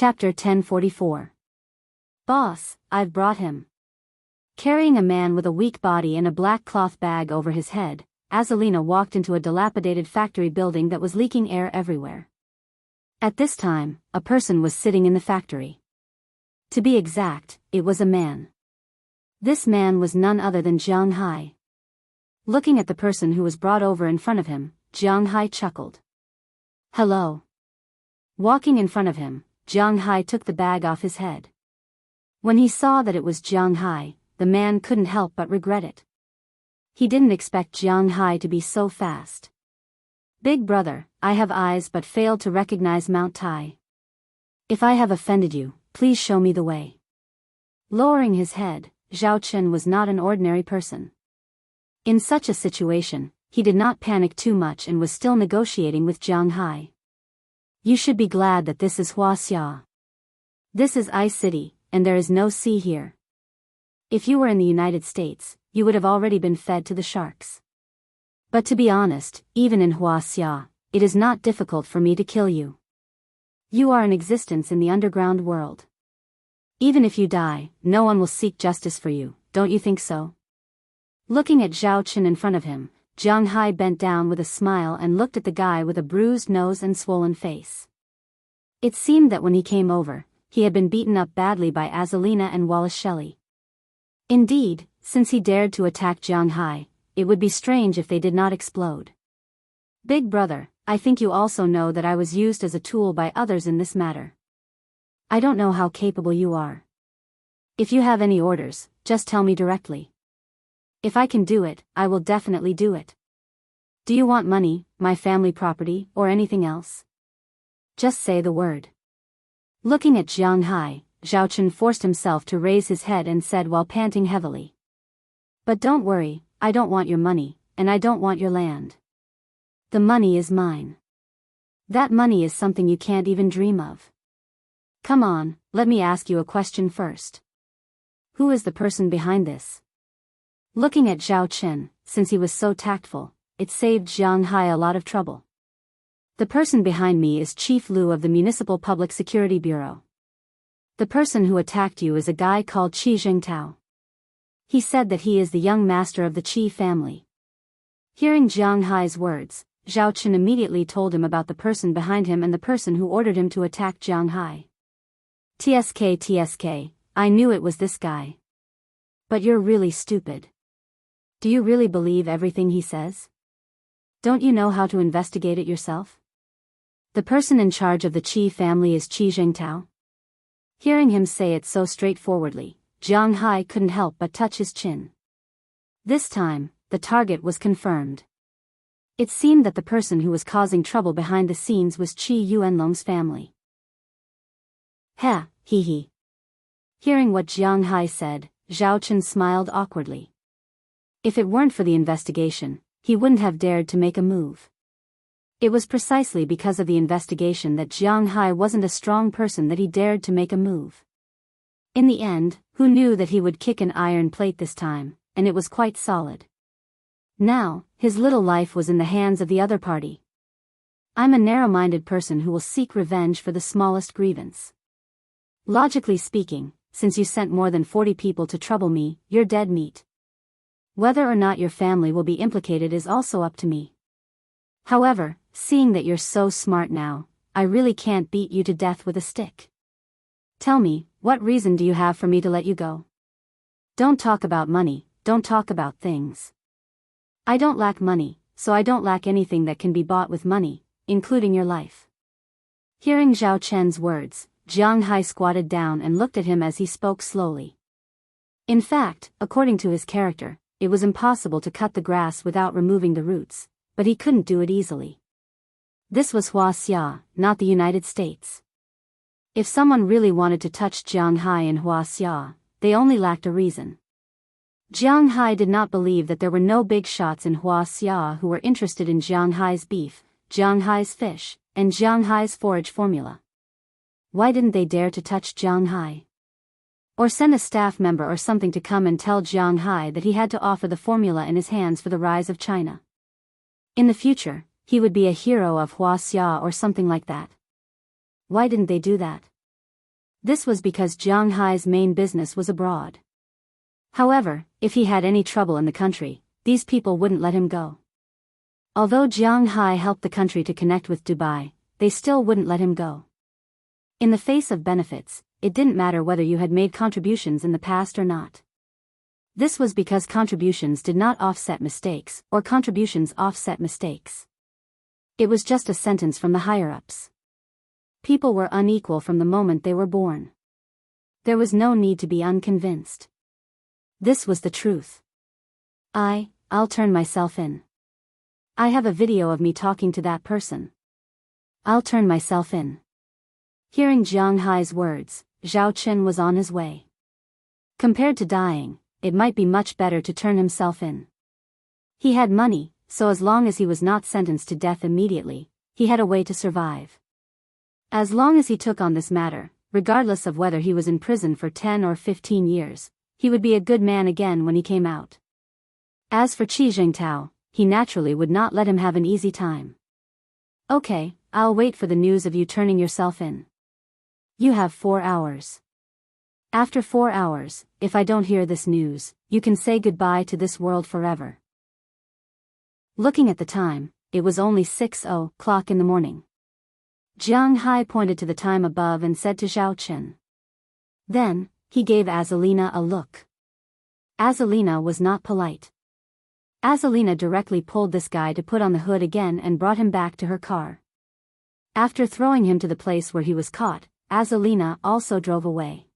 Chapter 1044. Boss, I've brought him. Carrying a man with a weak body and a black cloth bag over his head, Azalina walked into a dilapidated factory building that was leaking air everywhere. At this time, a person was sitting in the factory. To be exact, it was a man. This man was none other than Jianghu. Looking at the person who was brought over in front of him, Jianghu chuckled. Hello. Walking in front of him, Jianghu took the bag off his head. When he saw that it was Jianghu, the man couldn't help but regret it. He didn't expect Jianghu to be so fast. Big brother, I have eyes but failed to recognize Mount Tai. If I have offended you, please show me the way. Lowering his head, Zhao Chen was not an ordinary person. In such a situation, he did not panic too much and was still negotiating with Jianghu. You should be glad that this is Wuxia. This is Ice City, and there is no sea here. If you were in the United States, you would have already been fed to the sharks. But to be honest, even in Wuxia, it is not difficult for me to kill you. You are an existence in the underground world. Even if you die, no one will seek justice for you, don't you think so? Looking at Zhao Chen in front of him, Jianghu bent down with a smile and looked at the guy with a bruised nose and swollen face. It seemed that when he came over, he had been beaten up badly by Azalina and Wallace Shelley. Indeed, since he dared to attack Jianghu, it would be strange if they did not explode. Big brother, I think you also know that I was used as a tool by others in this matter. I don't know how capable you are. If you have any orders, just tell me directly. If I can do it, I will definitely do it. Do you want money, my family property, or anything else? Just say the word. Looking at Jianghu, Zhao Chen forced himself to raise his head and said while panting heavily. But don't worry, I don't want your money, and I don't want your land. The money is mine. That money is something you can't even dream of. Come on, let me ask you a question first. Who is the person behind this? Looking at Zhao Chen, since he was so tactful, it saved Jianghu a lot of trouble. The person behind me is Chief Lu of the Municipal Public Security Bureau. The person who attacked you is a guy called Qi Zhengtao. He said that he is the young master of the Qi family. Hearing Jianghu's words, Zhao Chen immediately told him about the person behind him and the person who ordered him to attack Jianghu. TSK, I knew it was this guy. But you're really stupid. Do you really believe everything he says? Don't you know how to investigate it yourself? The person in charge of the Qi family is Qi Zhengtao. Hearing him say it so straightforwardly, Jianghu couldn't help but touch his chin. This time, the target was confirmed. It seemed that the person who was causing trouble behind the scenes was Qi Yuanlong's family. Ha, hee hee. Hearing what Jianghu said, Zhao Chen smiled awkwardly. If it weren't for the investigation, he wouldn't have dared to make a move. It was precisely because of the investigation that Jianghu wasn't a strong person that he dared to make a move. In the end, who knew that he would kick an iron plate this time, and it was quite solid. Now, his little life was in the hands of the other party. I'm a narrow-minded person who will seek revenge for the smallest grievance. Logically speaking, since you sent more than 40 people to trouble me, you're dead meat. Whether or not your family will be implicated is also up to me. However, seeing that you're so smart now, I really can't beat you to death with a stick. Tell me, what reason do you have for me to let you go? Don't talk about money, don't talk about things. I don't lack money, so I don't lack anything that can be bought with money, including your life. Hearing Zhao Chen's words, Jianghu squatted down and looked at him as he spoke slowly. In fact, according to his character, it was impossible to cut the grass without removing the roots, but he couldn't do it easily. This was Wuxia, not the United States. If someone really wanted to touch Jianghu in Wuxia, they only lacked a reason. Jianghu did not believe that there were no big shots in Wuxia who were interested in Jianghu's beef, Jianghu's fish, and Jianghu's forage formula. Why didn't they dare to touch Jianghu? Or send a staff member or something to come and tell Jianghu that he had to offer the formula in his hands for the rise of China. In the future, he would be a hero of Wuxia or something like that. Why didn't they do that? This was because Jiang Hai's main business was abroad. However, if he had any trouble in the country, these people wouldn't let him go. Although Jiang Hai helped the country to connect with Dubai, they still wouldn't let him go. In the face of benefits, it didn't matter whether you had made contributions in the past or not. This was because contributions did not offset mistakes, or contributions offset mistakes. It was just a sentence from the higher-ups. People were unequal from the moment they were born. There was no need to be unconvinced. This was the truth. I'll turn myself in. I have a video of me talking to that person. I'll turn myself in. Hearing Jiang Hai's words, Zhao Chen was on his way. Compared to dying, it might be much better to turn himself in. He had money, so as long as he was not sentenced to death immediately, he had a way to survive. As long as he took on this matter, regardless of whether he was in prison for 10 or 15 years, he would be a good man again when he came out. As for Qi Zhengtao, he naturally would not let him have an easy time. Okay, I'll wait for the news of you turning yourself in. You have 4 hours. After 4 hours, if I don't hear this news, you can say goodbye to this world forever. Looking at the time, it was only 6:00 in the morning. Jiang Hai pointed to the time above and said to Zhao Chen. Then, he gave Azalina a look. Azalina was not polite. Azalina directly pulled this guy to put on the hood again and brought him back to her car. After throwing him to the place where he was caught, Azalina also drove away.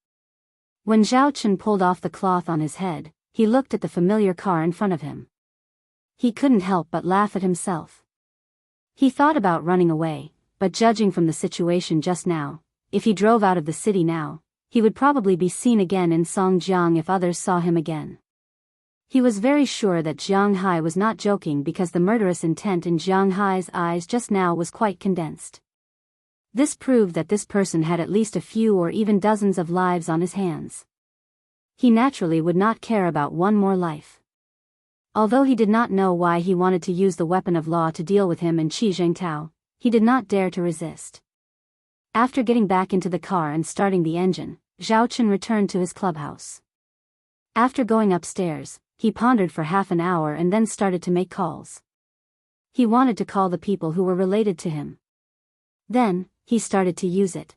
When Zhao Chen pulled off the cloth on his head, he looked at the familiar car in front of him. He couldn't help but laugh at himself. He thought about running away, but judging from the situation just now, if he drove out of the city now, he would probably be seen again in Songjiang if others saw him again. He was very sure that Jiang Hai was not joking because the murderous intent in Jiang Hai's eyes just now was quite condensed. This proved that this person had at least a few or even dozens of lives on his hands. He naturally would not care about one more life. Although he did not know why he wanted to use the weapon of law to deal with him and Qi Zhengtao, he did not dare to resist. After getting back into the car and starting the engine, Zhao Chen returned to his clubhouse. After going upstairs, he pondered for half an hour and then started to make calls. He wanted to call the people who were related to him. Then, he started to use it.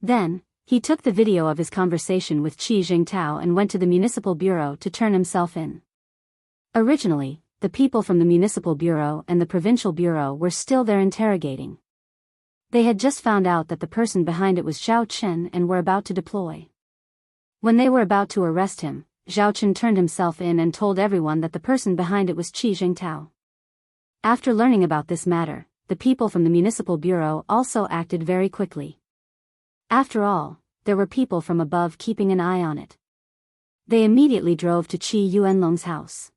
Then, he took the video of his conversation with Qi Zhengtao and went to the municipal bureau to turn himself in. Originally, the people from the municipal bureau and the provincial bureau were still there interrogating. They had just found out that the person behind it was Zhao Chen and were about to deploy. When they were about to arrest him, Zhao Chen turned himself in and told everyone that the person behind it was Qi Zhengtao. After learning about this matter, the people from the municipal bureau also acted very quickly. After all, there were people from above keeping an eye on it. They immediately drove to Qi Yuanlong's house.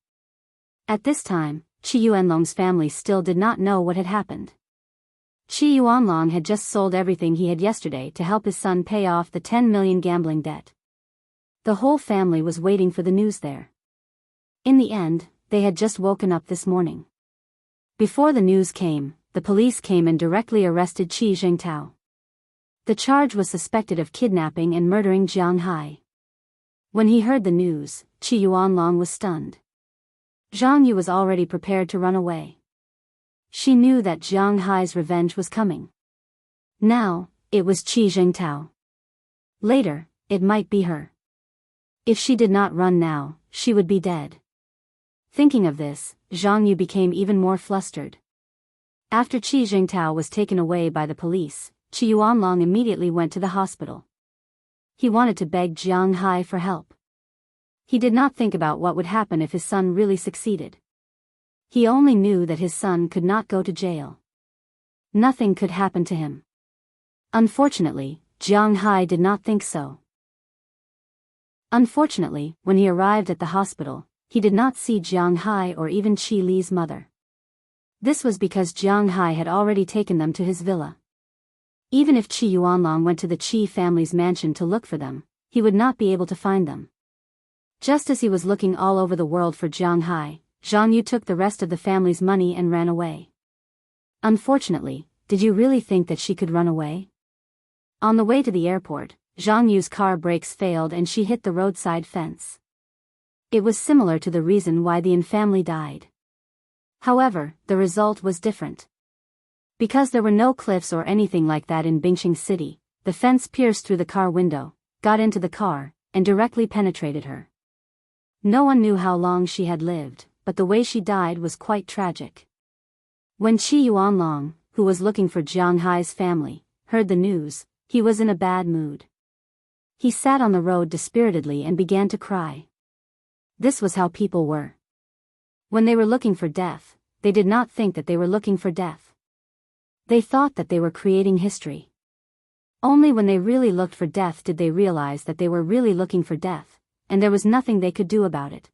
At this time, Qi Yuanlong's family still did not know what had happened. Qi Yuanlong had just sold everything he had yesterday to help his son pay off the 10 million gambling debt. The whole family was waiting for the news there. In the end, they had just woken up this morning. Before the news came, the police came and directly arrested Qi Zhengtao. The charge was suspected of kidnapping and murdering Jiang Hai. When he heard the news, Qi Yuanlong was stunned. Zhang Yu was already prepared to run away. She knew that Jiang Hai's revenge was coming. Now, it was Qi Zhengtao. Later, it might be her. If she did not run now, she would be dead. Thinking of this, Zhang Yu became even more flustered. After Qi Zhengtao was taken away by the police, Qi Yuanlong immediately went to the hospital. He wanted to beg Jiang Hai for help. He did not think about what would happen if his son really succeeded. He only knew that his son could not go to jail. Nothing could happen to him. Unfortunately, Jiang Hai did not think so. Unfortunately, when he arrived at the hospital, he did not see Jiang Hai or even Qi Li's mother. This was because Jiang Hai had already taken them to his villa. Even if Qi Yuanlong went to the Qi family's mansion to look for them, he would not be able to find them. Just as he was looking all over the world for Jiang Hai, Zhang Yu took the rest of the family's money and ran away. Unfortunately, did you really think that she could run away? On the way to the airport, Jianghu's car brakes failed and she hit the roadside fence. It was similar to the reason why the Yin family died. However, the result was different. Because there were no cliffs or anything like that in Bingxing City, the fence pierced through the car window, got into the car, and directly penetrated her. No one knew how long she had lived, but the way she died was quite tragic. When Qi Yuanlong, who was looking for Jiang Hai's family, heard the news, he was in a bad mood. He sat on the road dispiritedly and began to cry. This was how people were. When they were looking for death, they did not think that they were looking for death. They thought that they were creating history. Only when they really looked for death did they realize that they were really looking for death, and there was nothing they could do about it.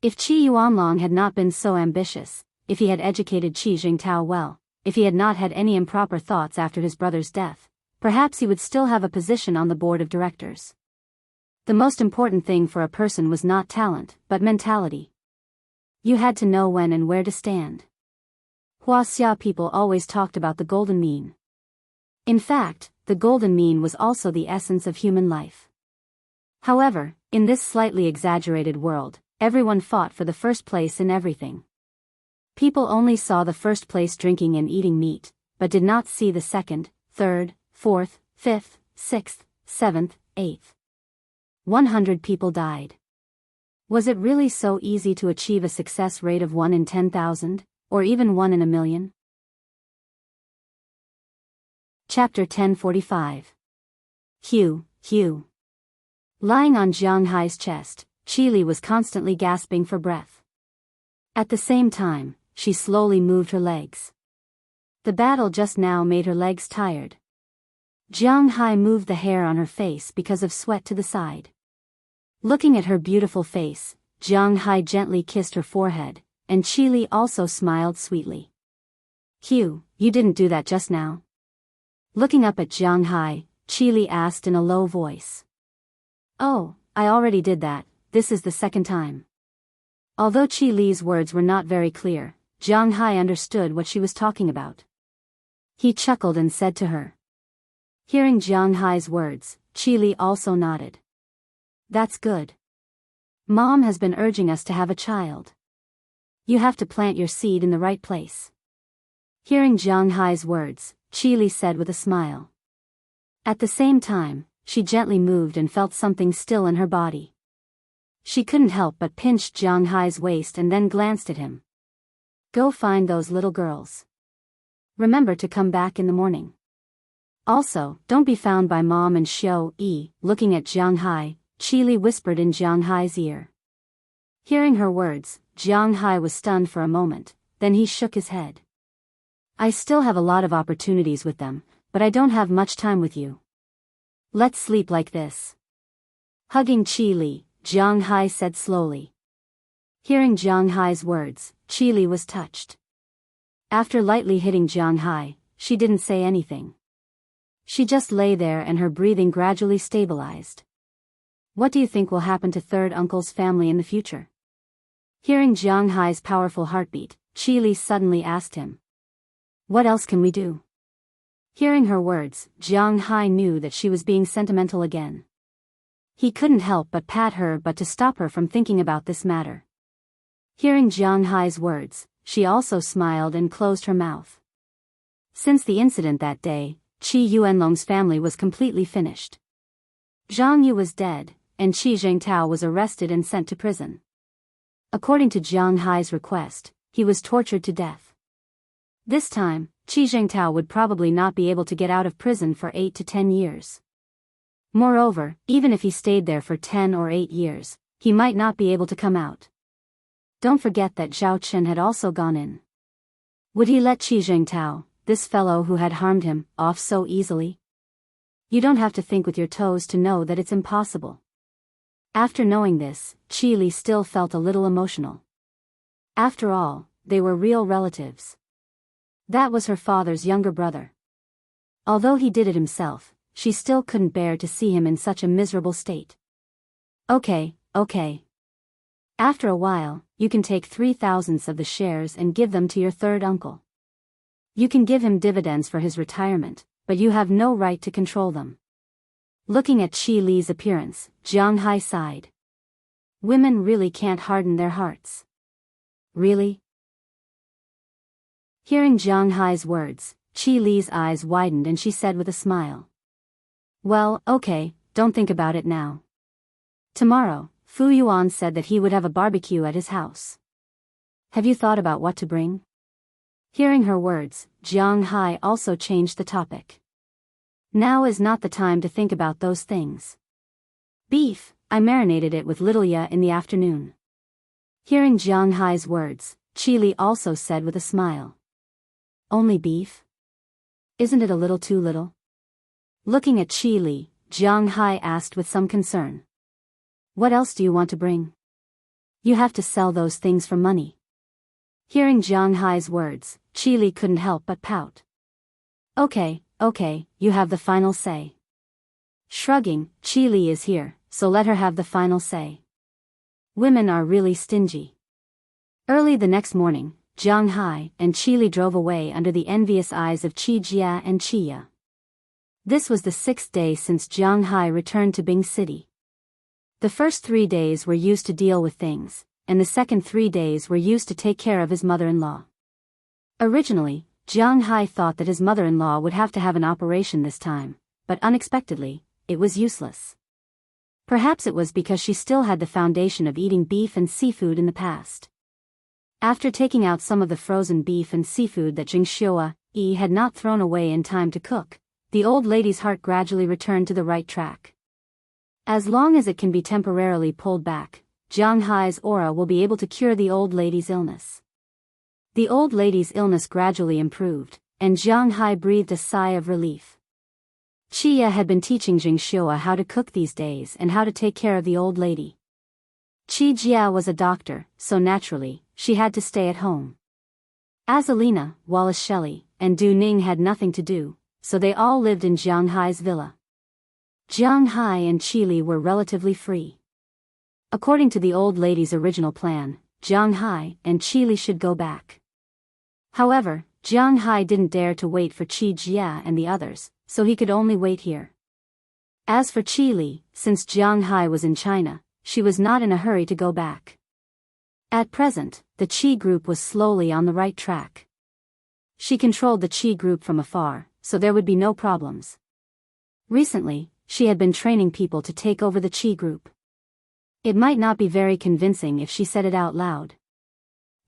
If Qi Yuanlong had not been so ambitious, if he had educated Qi Jingtao well, if he had not had any improper thoughts after his brother's death, perhaps he would still have a position on the board of directors. The most important thing for a person was not talent, but mentality. You had to know when and where to stand. Wuxia people always talked about the golden mean. In fact, the golden mean was also the essence of human life. However, in this slightly exaggerated world, everyone fought for the first place in everything. People only saw the first place drinking and eating meat, but did not see the second, third, fourth, fifth, sixth, seventh, eighth. 100 people died. Was it really so easy to achieve a success rate of 1 in 10,000, or even 1 in a million? Chapter 1045. Hugh. Lying on Jiang Hai's chest, Qi Li was constantly gasping for breath. At the same time, she slowly moved her legs. The battle just now made her legs tired. Jiang Hai moved the hair on her face because of sweat to the side. Looking at her beautiful face, Jiang Hai gently kissed her forehead, and Qi Li also smiled sweetly. Hugh, you didn't do that just now? Looking up at Jiang Hai, Qi Li asked in a low voice. Oh, I already did that, this is the second time. Although Qi Li's words were not very clear, Jiang Hai understood what she was talking about. He chuckled and said to her. Hearing Jiang Hai's words, Qi Li also nodded. That's good. Mom has been urging us to have a child. You have to plant your seed in the right place. Hearing Jiang Hai's words, Qi Li said with a smile. At the same time, she gently moved and felt something still in her body. She couldn't help but pinched Jiang Hai's waist and then glanced at him. Go find those little girls. Remember to come back in the morning. Also, don't be found by Mom and Xiao Yi. Looking at Jiang Hai, Qi Li whispered in Jiang Hai's ear. Hearing her words, Jiang Hai was stunned for a moment, then he shook his head. I still have a lot of opportunities with them, but I don't have much time with you. Let's sleep like this. Hugging Qi Li, Jiang Hai said slowly. Hearing Jiang Hai's words, Qi Li was touched. After lightly hitting Jiang Hai, she didn't say anything. She just lay there and her breathing gradually stabilized. What do you think will happen to third uncle's family in the future? Hearing Jiang Hai's powerful heartbeat, Qi Li suddenly asked him. What else can we do? Hearing her words, Jiang Hai knew that she was being sentimental again. He couldn't help but pat her to stop her from thinking about this matter. Hearing Jiang Hai's words, she also smiled and closed her mouth. Since the incident that day, Qi Yuanlong's family was completely finished. Zhang Yu was dead, and Qi Jingtao was arrested and sent to prison. According to Jiang Hai's request, he was tortured to death. This time, Qi Jingtao would probably not be able to get out of prison for 8 to 10 years. Moreover, even if he stayed there for 10 or 8 years, he might not be able to come out. Don't forget that Zhao Chen had also gone in. Would he let Qi Jingtao, this fellow who had harmed him, off so easily? You don't have to think with your toes to know that it's impossible. After knowing this, Qi Li still felt a little emotional. After all, they were real relatives. That was her father's younger brother. Although he did it himself, she still couldn't bear to see him in such a miserable state. Okay. After a while, you can take 3/1000 of the shares and give them to your third uncle. You can give him dividends for his retirement, but you have no right to control them. Looking at Qi Li's appearance, Jiang Hai sighed. Women really can't harden their hearts. Really? Hearing Jiang Hai's words, Qi Li's eyes widened and she said with a smile. Well, okay, don't think about it now. Tomorrow, Fu Yuan said that he would have a barbecue at his house. Have you thought about what to bring? Hearing her words, Jiang Hai also changed the topic. Now is not the time to think about those things. Beef, I marinated it with little ya in the afternoon. Hearing Jiang Hai's words, Qi Li also said with a smile. Only beef? Isn't it a little too little? Looking at Qi Li, Jiang Hai asked with some concern. What else do you want to bring? You have to sell those things for money. Hearing Jiang Hai's words, Qi Li couldn't help but pout. Okay, you have the final say. Shrugging, Qi Li is here, so let her have the final say. Women are really stingy. Early the next morning, Jiang Hai and Qi Li drove away under the envious eyes of Qi Jia and Qi Ya. This was the 6th day since Jiang Hai returned to Bing City. The first 3 days were used to deal with things, and the second 3 days were used to take care of his mother-in-law. Originally, Jiang Hai thought that his mother-in-law would have to have an operation this time, but unexpectedly, it was useless. Perhaps it was because she still had the foundation of eating beef and seafood in the past. After taking out some of the frozen beef and seafood that Jianghu had not thrown away in time to cook, the old lady's heart gradually returned to the right track. As long as it can be temporarily pulled back, Jiang Hai's aura will be able to cure the old lady's illness. The old lady's illness gradually improved, and Jiang Hai breathed a sigh of relief. Qi Ya had been teaching Jianghu how to cook these days and how to take care of the old lady. Qi Jia was a doctor, so naturally, she had to stay at home. Azalina, Wallace Shelley, and Du Ning had nothing to do, so they all lived in Jiang Hai's villa. Jiang Hai and Qi Li were relatively free. According to the old lady's original plan, Jiang Hai and Qi Li should go back. However, Jiang Hai didn't dare to wait for Qi Jia and the others, so he could only wait here. As for Qi Li, since Jiang Hai was in China, she was not in a hurry to go back. At present, the Qi group was slowly on the right track. She controlled the Qi group from afar, so there would be no problems. Recently, she had been training people to take over the Qi group. It might not be very convincing if she said it out loud.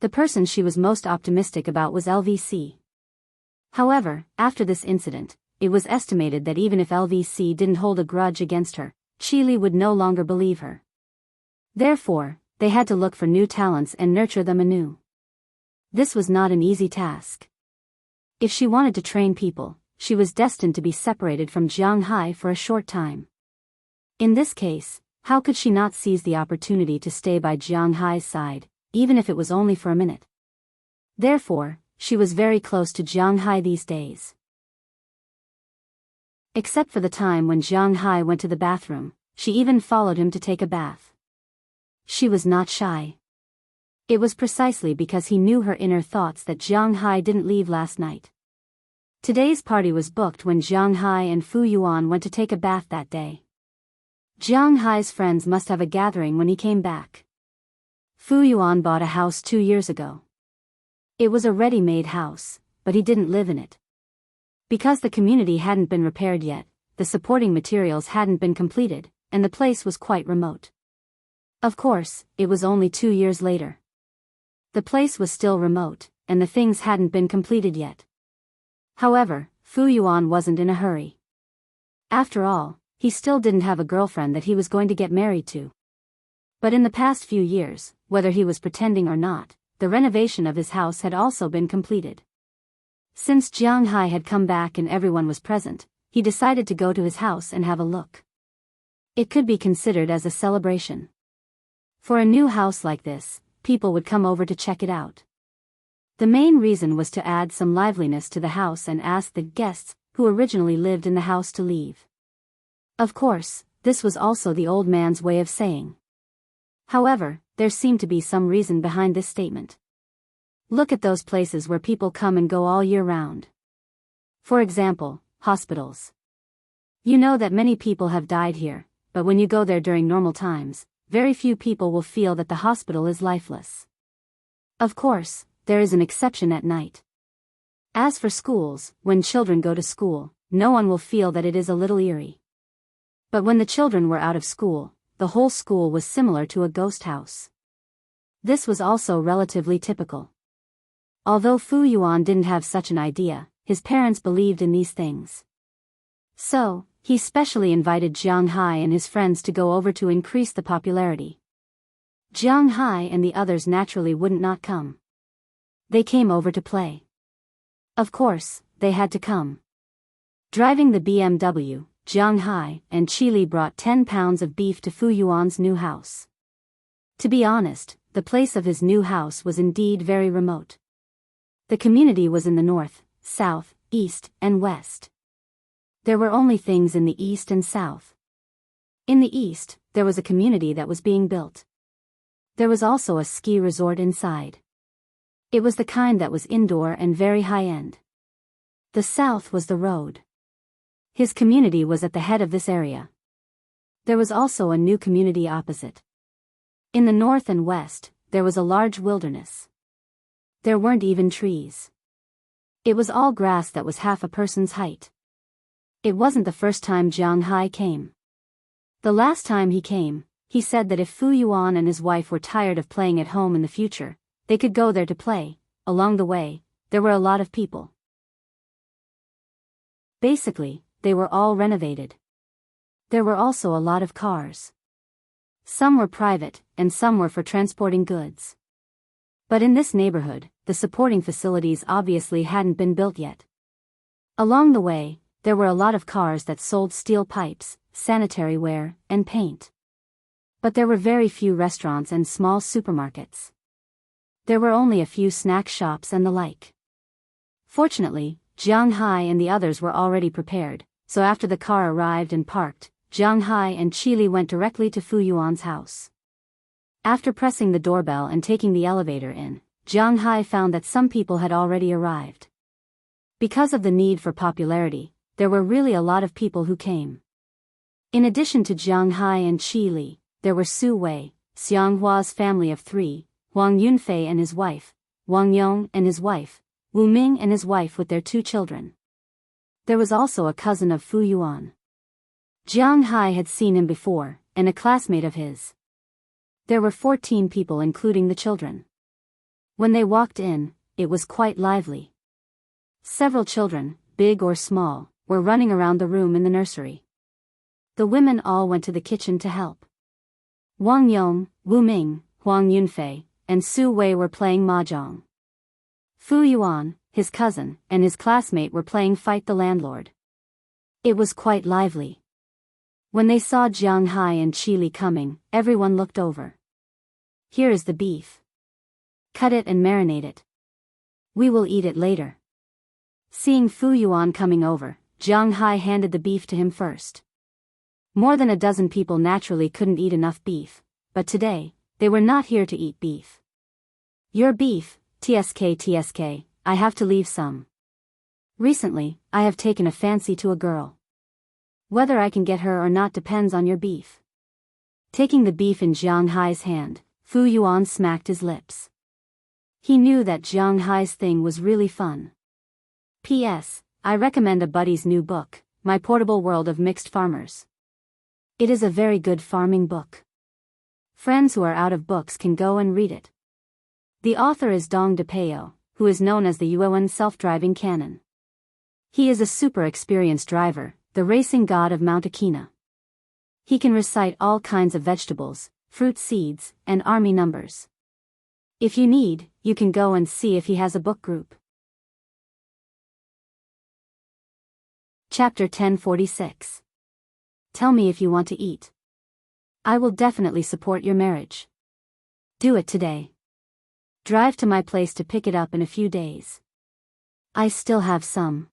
The person she was most optimistic about was LVC. However, after this incident, it was estimated that even if LVC didn't hold a grudge against her, Qi Li would no longer believe her. Therefore, they had to look for new talents and nurture them anew. This was not an easy task. If she wanted to train people, she was destined to be separated from Jiang Hai for a short time. In this case, how could she not seize the opportunity to stay by Jiang Hai's side, even if it was only for a minute? Therefore, she was very close to Jiang Hai these days. Except for the time when Jiang Hai went to the bathroom, she even followed him to take a bath. She was not shy. It was precisely because he knew her inner thoughts that Jiang Hai didn't leave last night. Today's party was booked when Jiang Hai and Fu Yuan went to take a bath that day. Jiang Hai's friends must have a gathering when he came back. Fu Yuan bought a house 2 years ago. It was a ready-made house, but he didn't live in it. Because the community hadn't been repaired yet, the supporting materials hadn't been completed, and the place was quite remote. Of course, it was only 2 years later. The place was still remote, and the things hadn't been completed yet. However, Fu Yuan wasn't in a hurry. After all, he still didn't have a girlfriend that he was going to get married to. But in the past few years, whether he was pretending or not, the renovation of his house had also been completed. Since Jiang Hai had come back and everyone was present, he decided to go to his house and have a look. It could be considered as a celebration. For a new house like this, people would come over to check it out. The main reason was to add some liveliness to the house and ask the guests, who originally lived in the house, to leave. Of course, this was also the old man's way of saying. However, there seemed to be some reason behind this statement. Look at those places where people come and go all year round. For example, hospitals. You know that many people have died here, but when you go there during normal times, very few people will feel that the hospital is lifeless. Of course, there is an exception at night. As for schools, when children go to school, no one will feel that it is a little eerie. But when the children were out of school, the whole school was similar to a ghost house. This was also relatively typical. Although Fu Yuan didn't have such an idea, his parents believed in these things. So, he specially invited Jiang Hai and his friends to go over to increase the popularity. Jiang Hai and the others naturally wouldn't not come. They came over to play. Of course, they had to come. Driving the BMW, Jiang Hai and Qili brought 10 pounds of beef to Fu Yuan's new house. To be honest, the place of his new house was indeed very remote. The community was in the north, south, east, and west. There were only things in the east and south. In the east, there was a community that was being built. There was also a ski resort inside. It was the kind that was indoor and very high-end. The south was the road. His community was at the head of this area. There was also a new community opposite. In the north and west, there was a large wilderness. There weren't even trees. It was all grass that was half a person's height. It wasn't the first time Jiang Hai came. The last time he came, he said that if Fu Yuan and his wife were tired of playing at home in the future, they could go there to play. Along the way, there were a lot of people. Basically, they were all renovated. There were also a lot of cars. Some were private, and some were for transporting goods. But in this neighborhood, the supporting facilities obviously hadn't been built yet. Along the way, there were a lot of cars that sold steel pipes, sanitary ware, and paint. But there were very few restaurants and small supermarkets. There were only a few snack shops and the like. Fortunately, Jiang Hai and the others were already prepared, so after the car arrived and parked, Jiang Hai and Qili went directly to Fu Yuan's house. After pressing the doorbell and taking the elevator in, Jiang Hai found that some people had already arrived. Because of the need for popularity, there were really a lot of people who came. In addition to Jiang Hai and Qili, there were Su Wei, Xianghua's family of 3, Wang Yunfei and his wife, Wang Yong and his wife, Wu Ming and his wife with their 2 children. There was also a cousin of Fu Yuan. Jiang Hai had seen him before, and a classmate of his. There were 14 people including the children. When they walked in, it was quite lively. Several children, big or small, were running around the room in the nursery. The women all went to the kitchen to help. Wang Yong, Wu Ming, Huang Yunfei, and Su Wei were playing mahjong. Fu Yuan, his cousin, and his classmate were playing Fight the Landlord. It was quite lively. When they saw Jiang Hai and Qili coming, everyone looked over. Here is the beef. Cut it and marinate it. We will eat it later. Seeing Fu Yuan coming over, Jiang Hai handed the beef to him first. More than a dozen people naturally couldn't eat enough beef, but today, they were not here to eat beef. Your beef, TSK, I have to leave some. Recently, I have taken a fancy to a girl. Whether I can get her or not depends on your beef. Taking the beef in Jiang Hai's hand, Fu Yuan smacked his lips. He knew that Jiang Hai's thing was really fun. P.S. I recommend a buddy's new book, My Portable World of Mixed Farmers. It is a very good farming book. Friends who are out of books can go and read it. The author is Dong DePeo, who is known as the Yuan self-driving cannon. He is a super experienced driver, the racing god of Mount Akina. He can recite all kinds of vegetables, fruit seeds, and army numbers. If you need, you can go and see if he has a book group. Chapter 1046. Tell me if you want to eat. I will definitely support your marriage. Do it today. Drive to my place to pick it up in a few days. I still have some.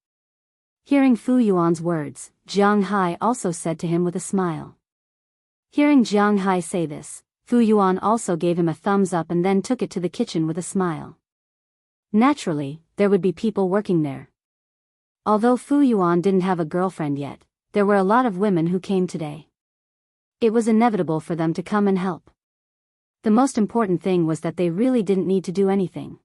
Hearing Fu Yuan's words, Jiang Hai also said to him with a smile. Hearing Jiang Hai say this, Fu Yuan also gave him a thumbs up and then took it to the kitchen with a smile. Naturally, there would be people working there. Although Fu Yuan didn't have a girlfriend yet, there were a lot of women who came today. It was inevitable for them to come and help. The most important thing was that they really didn't need to do anything.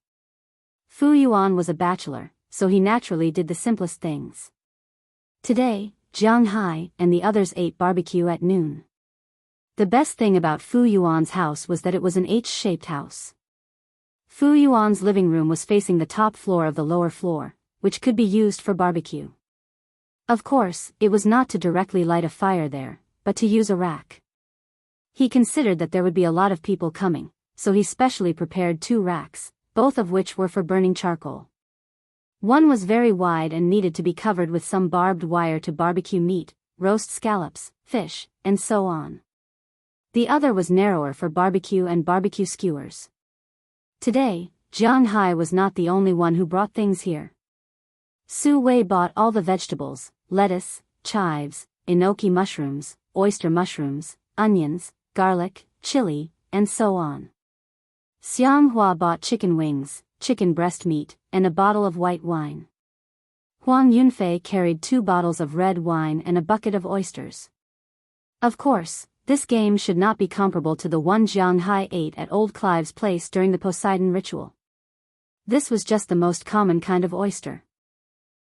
Fu Yuan was a bachelor, so he naturally did the simplest things. Today, Jianghu and the others ate barbecue at noon. The best thing about Fu Yuan's house was that it was an H-shaped house. Fu Yuan's living room was facing the top floor of the lower floor, which could be used for barbecue. Of course, it was not to directly light a fire there, but to use a rack. He considered that there would be a lot of people coming, so he specially prepared 2 racks, both of which were for burning charcoal. One was very wide and needed to be covered with some barbed wire to barbecue meat, roast scallops, fish, and so on. The other was narrower for barbecue and barbecue skewers. Today, Jianghu was not the only one who brought things here. Su Wei bought all the vegetables, lettuce, chives, enoki mushrooms, oyster mushrooms, onions, garlic, chili, and so on. Xianghua bought chicken wings, chicken breast meat, and a bottle of white wine. Huang Yunfei carried 2 bottles of red wine and a bucket of oysters. Of course, this game should not be comparable to the one Jianghu ate at Old Clive's place during the Poseidon ritual. This was just the most common kind of oyster.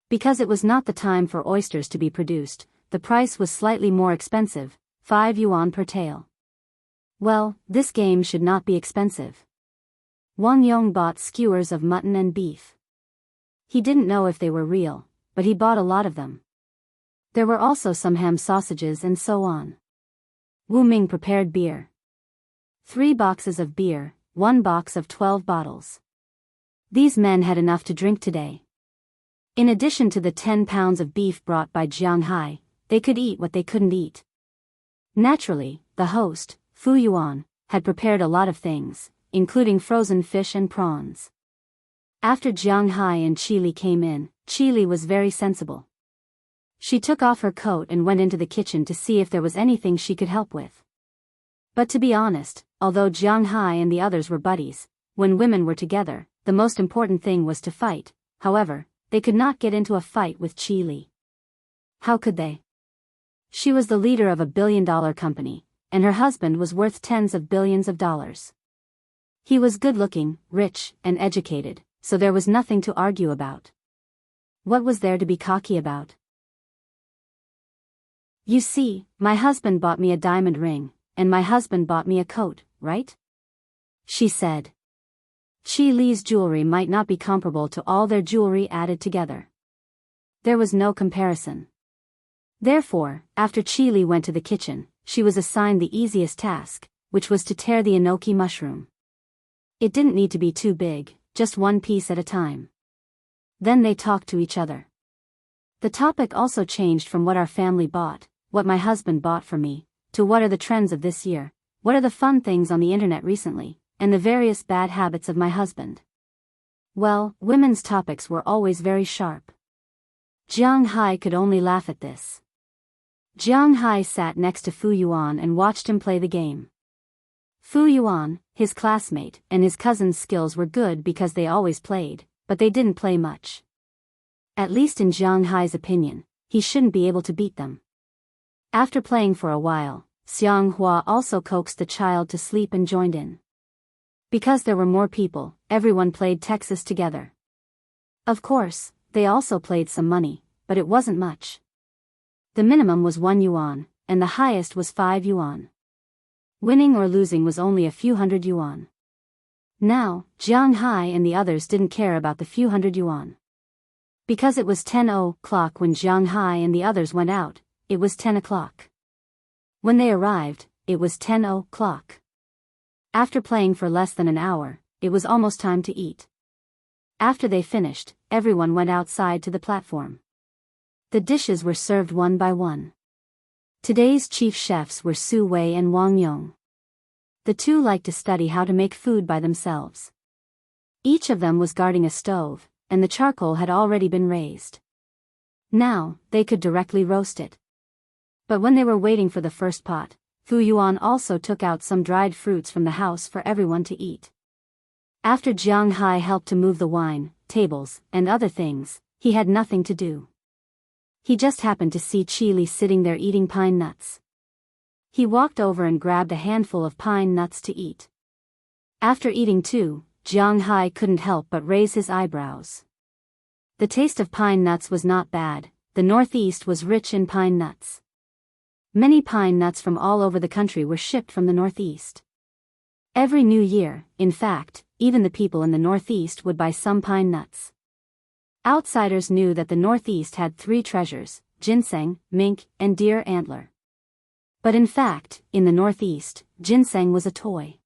Because it was not the time for oysters to be produced, the price was slightly more expensive, 5 yuan per tael. Well, this game should not be expensive. Wang Yong bought skewers of mutton and beef. He didn't know if they were real, but he bought a lot of them. There were also some ham sausages and so on. Wu Ming prepared beer. 3 boxes of beer, 1 box of 12 bottles. These men had enough to drink today. In addition to the 10 pounds of beef brought by Jianghu, they could eat what they couldn't eat. Naturally, the host, Fu Yuan, had prepared a lot of things, including frozen fish and prawns. After Jianghu and Qili came in, Qili was very sensible. She took off her coat and went into the kitchen to see if there was anything she could help with. But to be honest, although Jianghu and the others were buddies, when women were together, the most important thing was to fight. However, they could not get into a fight with Qili. How could they? She was the leader of a billion-dollar company, and her husband was worth tens of billions of dollars. He was good-looking, rich, and educated, so there was nothing to argue about. What was there to be cocky about? You see, my husband bought me a diamond ring, and my husband bought me a coat, right? She said. Qi Li's jewelry might not be comparable to all their jewelry added together. There was no comparison. Therefore, after Qi Li went to the kitchen, she was assigned the easiest task, which was to tear the enoki mushroom. It didn't need to be too big, just 1 piece at a time. Then they talked to each other. The topic also changed from what our family bought, what my husband bought for me, to what are the trends of this year, what are the fun things on the internet recently, and the various bad habits of my husband. Well, women's topics were always very sharp. Jianghu could only laugh at this. Jianghu sat next to Fu Yuan and watched him play the game. Fu Yuan, his classmate, and his cousin's skills were good because they always played, but they didn't play much. At least in Jianghu's opinion, he shouldn't be able to beat them. After playing for a while, Xianghua also coaxed the child to sleep and joined in. Because there were more people, everyone played Texas together. Of course, they also played some money, but it wasn't much. The minimum was 1 yuan, and the highest was 5 yuan. Winning or losing was only a few hundred yuan. Now, Jianghu and the others didn't care about the few hundred yuan. Because it was 10 o'clock when Jianghu and the others went out, it was 10 o'clock. When they arrived, it was 10 o'clock. After playing for less than an hour, it was almost time to eat. After they finished, everyone went outside to the platform. The dishes were served one by one. Today's chief chefs were Su Wei and Wang Yong. The two liked to study how to make food by themselves. Each of them was guarding a stove, and the charcoal had already been raised. Now, they could directly roast it. But when they were waiting for the first pot, Fu Yuan also took out some dried fruits from the house for everyone to eat. After Jianghu helped to move the wine, tables, and other things, he had nothing to do. He just happened to see Chili sitting there eating pine nuts. He walked over and grabbed a handful of pine nuts to eat. After eating two, Jianghu couldn't help but raise his eyebrows. The taste of pine nuts was not bad. The Northeast was rich in pine nuts. Many pine nuts from all over the country were shipped from the Northeast. Every new year, in fact, even the people in the Northeast would buy some pine nuts. Outsiders knew that the Northeast had three treasures: ginseng, mink, and deer antler. But in fact, in the Northeast, ginseng was a toy.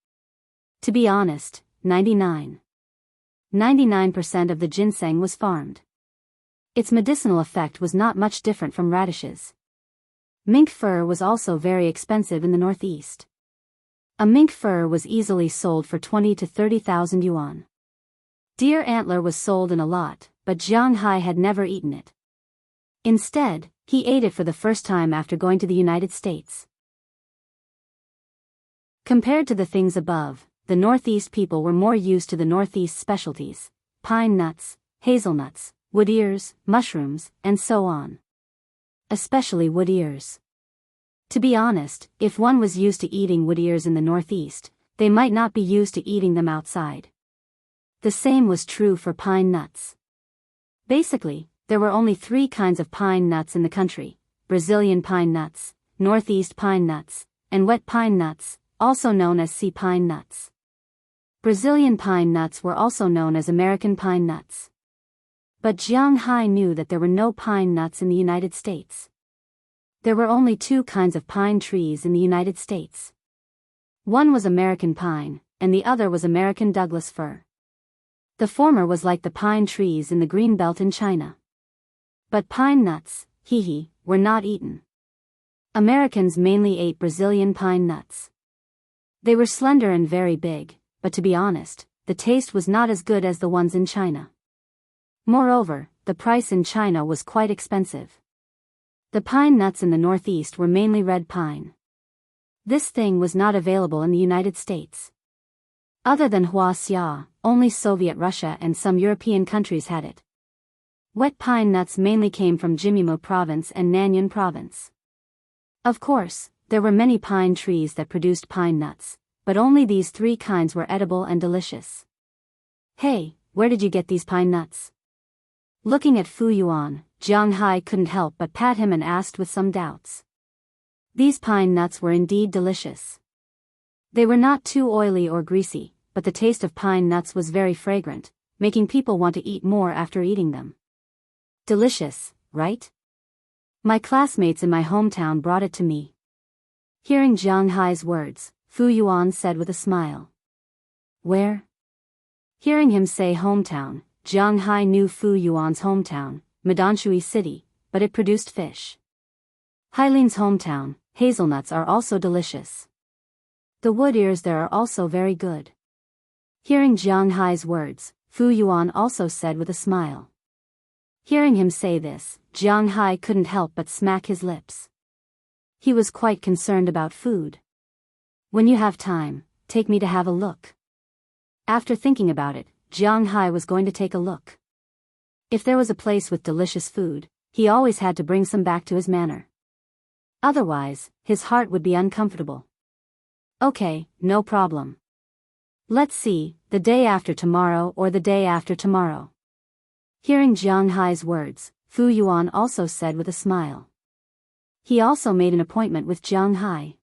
To be honest, 99% of the ginseng was farmed. Its medicinal effect was not much different from radishes. Mink fur was also very expensive in the Northeast. A mink fur was easily sold for 20 to 30,000 yuan. Deer antler was sold in a lot, but Jianghu had never eaten it. Instead, he ate it for the first time after going to the United States. Compared to the things above, the Northeast people were more used to the Northeast specialties: pine nuts, hazelnuts, wood ears, mushrooms, and so on. Especially wood ears. To be honest, if one was used to eating wood ears in the Northeast, they might not be used to eating them outside. The same was true for pine nuts. Basically, there were only three kinds of pine nuts in the country: Brazilian pine nuts, Northeast pine nuts, and wet pine nuts, also known as sea pine nuts. Brazilian pine nuts were also known as American pine nuts. But Jianghu knew that there were no pine nuts in the United States. There were only two kinds of pine trees in the United States. One was American pine, and the other was American Douglas fir. The former was like the pine trees in the green belt in China. But pine nuts, were not eaten. Americans mainly ate Brazilian pine nuts. They were slender and very big, but to be honest, the taste was not as good as the ones in China. Moreover, the price in China was quite expensive. The pine nuts in the Northeast were mainly red pine. This thing was not available in the United States. Other than Wuxia, only Soviet Russia and some European countries had it. Wet pine nuts mainly came from Jianghu province and Nanyang province. Of course, there were many pine trees that produced pine nuts, but only these three kinds were edible and delicious. Hey, where did you get these pine nuts? Looking at Fu Yuan, Jianghu couldn't help but pat him and asked with some doubts. These pine nuts were indeed delicious. They were not too oily or greasy, but the taste of pine nuts was very fragrant, making people want to eat more after eating them. Delicious, right? My classmates in my hometown brought it to me. Hearing Jianghu's words, Fu Yuan said with a smile. Where? Hearing him say hometown, Jianghu knew Fu Yuan's hometown, Madanshui City, but it produced fish. Hailin's hometown, hazelnuts are also delicious. The wood ears there are also very good. Hearing Jianghu's words, Fu Yuan also said with a smile. Hearing him say this, Jianghu couldn't help but smack his lips. He was quite concerned about food. When you have time, take me to have a look. After thinking about it, Jianghu was going to take a look. If there was a place with delicious food, he always had to bring some back to his manor. Otherwise, his heart would be uncomfortable. Okay, no problem. Let's see, the day after tomorrow or the day after tomorrow. Hearing Jianghu's words, Fu Yuan also said with a smile. He also made an appointment with Jianghu.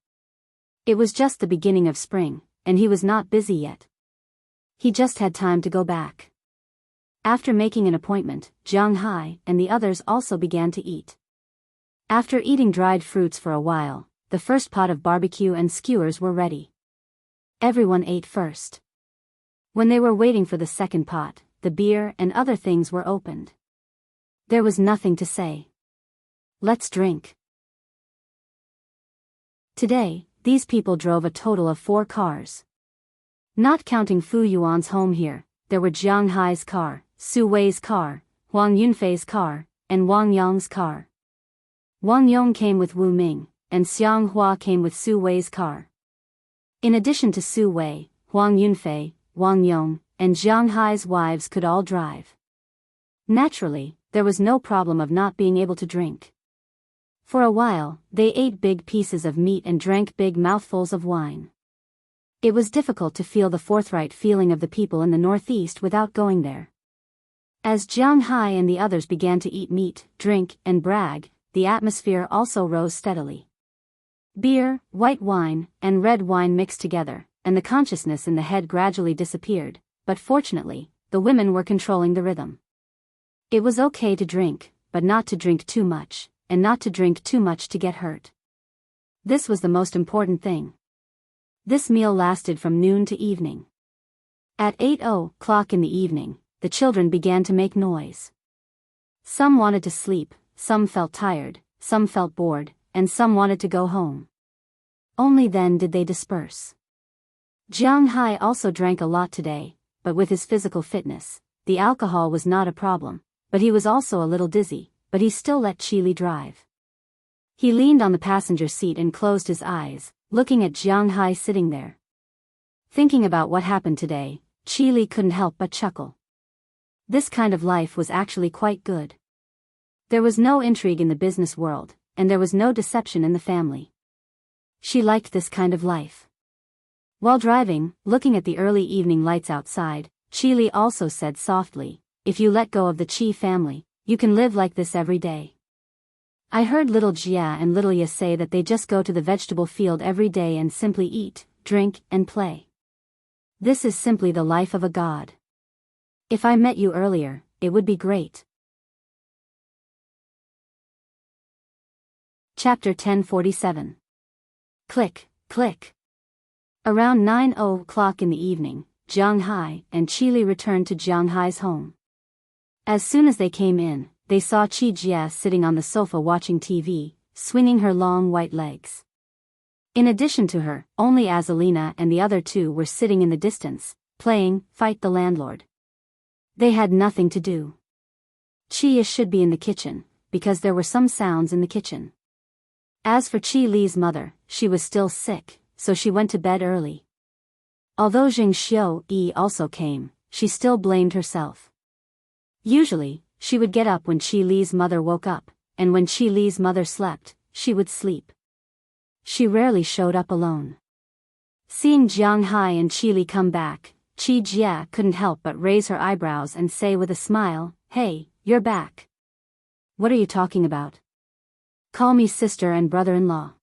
It was just the beginning of spring, and he was not busy yet. He just had time to go back. After making an appointment, Jianghu and the others also began to eat. After eating dried fruits for a while, the first pot of barbecue and skewers were ready. Everyone ate first. When they were waiting for the second pot, the beer and other things were opened. There was nothing to say. Let's drink. Today, these people drove a total of 4 cars. Not counting Fu Yuan's home here, there were Jianghu's car, Su Wei's car, Huang Yunfei's car, and Wang Yong's car. Wang Yong came with Wu Ming, and Xiang Hua came with Su Wei's car. In addition to Su Wei, Huang Yunfei, Wang Yong, and Jianghu's wives could all drive. Naturally, there was no problem of not being able to drink. For a while, they ate big pieces of meat and drank big mouthfuls of wine. It was difficult to feel the forthright feeling of the people in the northeast without going there. As Jianghu and the others began to eat meat, drink, and brag, the atmosphere also rose steadily. Beer, white wine, and red wine mixed together, and the consciousness in the head gradually disappeared, but fortunately, the women were controlling the rhythm. It was okay to drink, but not to drink too much, and not to drink too much to get hurt. This was the most important thing. This meal lasted from noon to evening. At 8:00 in the evening, the children began to make noise. Some wanted to sleep, some felt tired, some felt bored, and some wanted to go home. Only then did they disperse. Jianghu also drank a lot today, but with his physical fitness, the alcohol was not a problem, but he was also a little dizzy, but he still let Qili drive. He leaned on the passenger seat and closed his eyes, looking at Jianghu sitting there. Thinking about what happened today, Qili couldn't help but chuckle. This kind of life was actually quite good. There was no intrigue in the business world, and there was no deception in the family. She liked this kind of life. While driving, looking at the early evening lights outside, Qili also said softly, "If you let go of the Qi family, you can live like this every day." I heard little Jia and little Ya say that they just go to the vegetable field every day and simply eat, drink, and play. This is simply the life of a god. If I met you earlier, it would be great. Chapter 1047. Click, click. Around 9:00 in the evening, Jianghu and Qili returned to Jianghu's home. As soon as they came in, they saw Qi Jia sitting on the sofa watching TV, swinging her long white legs. In addition to her, only Azalina and the other two were sitting in the distance, playing Fight the Landlord. They had nothing to do. Qi should be in the kitchen, because there were some sounds in the kitchen. As for Qi Li's mother, she was still sick, so she went to bed early. Although Jing Xiu also came, she still blamed herself. Usually, she would get up when Qi Li's mother woke up, and when Qi Li's mother slept, she would sleep. She rarely showed up alone. Seeing Jianghu and Qi Li come back, Qi Jia couldn't help but raise her eyebrows and say with a smile, "Hey, you're back. What are you talking about? Call me sister and brother-in-law."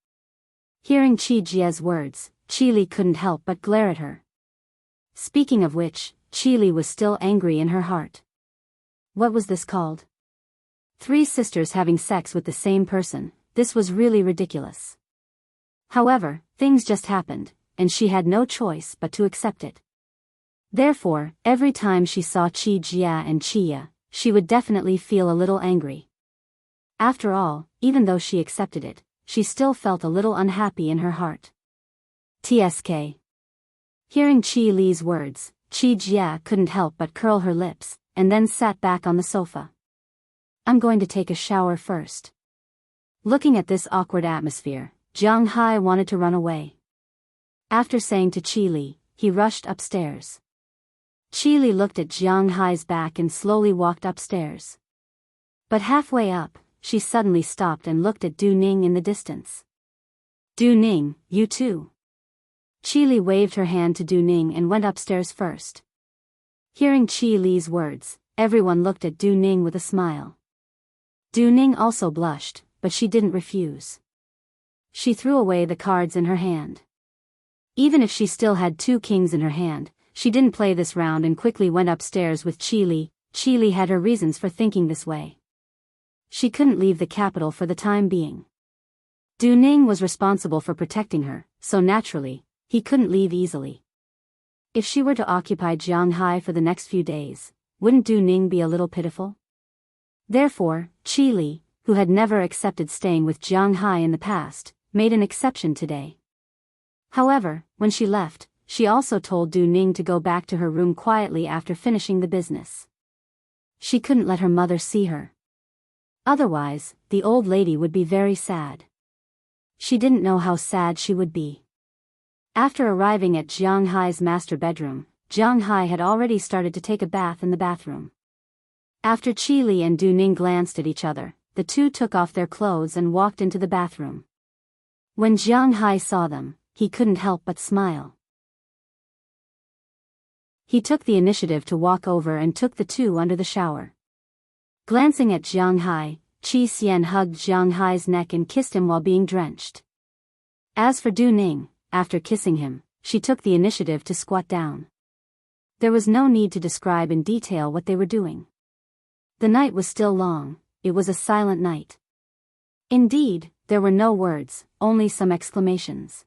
Hearing Qi Jia's words, Qi Li couldn't help but glare at her. Speaking of which, Qi Li was still angry in her heart. What was this called? 3 sisters having sex with the same person, this was really ridiculous. However, things just happened, and she had no choice but to accept it. Therefore, every time she saw Qi Jia and Qi Ya, she would definitely feel a little angry. After all, even though she accepted it, she still felt a little unhappy in her heart. TSK. Hearing Qi Li's words, Qi Jia couldn't help but curl her lips, and then sat back on the sofa. "I'm going to take a shower first." Looking at this awkward atmosphere, Jianghu wanted to run away. After saying to Qi Li, he rushed upstairs. Qi Li looked at Jianghu's back and slowly walked upstairs. But halfway up, she suddenly stopped and looked at Du Ning in the distance. "Du Ning, you too." Qi Li waved her hand to Du Ning and went upstairs first. Hearing Qi Li's words, everyone looked at Du Ning with a smile. Du Ning also blushed, but she didn't refuse. She threw away the cards in her hand. Even if she still had 2 kings in her hand, she didn't play this round and quickly went upstairs with Qi Li. Qi Li had her reasons for thinking this way. She couldn't leave the capital for the time being. Du Ning was responsible for protecting her, so naturally, he couldn't leave easily. If she were to occupy Jianghu for the next few days, wouldn't Du Ning be a little pitiful? Therefore, Qi Li, who had never accepted staying with Jianghu in the past, made an exception today. However, when she left, she also told Du Ning to go back to her room quietly after finishing the business. She couldn't let her mother see her. Otherwise, the old lady would be very sad. She didn't know how sad she would be. After arriving at Jianghu's master bedroom, Jianghu had already started to take a bath in the bathroom. After Qili and Du Ning glanced at each other, the two took off their clothes and walked into the bathroom. When Jianghu saw them, he couldn't help but smile. He took the initiative to walk over and took the two under the shower. Glancing at Jianghu, Qi Xian hugged Jianghu's neck and kissed him while being drenched. As for Du Ning, after kissing him, she took the initiative to squat down. There was no need to describe in detail what they were doing. The night was still long, it was a silent night. Indeed, there were no words, only some exclamations.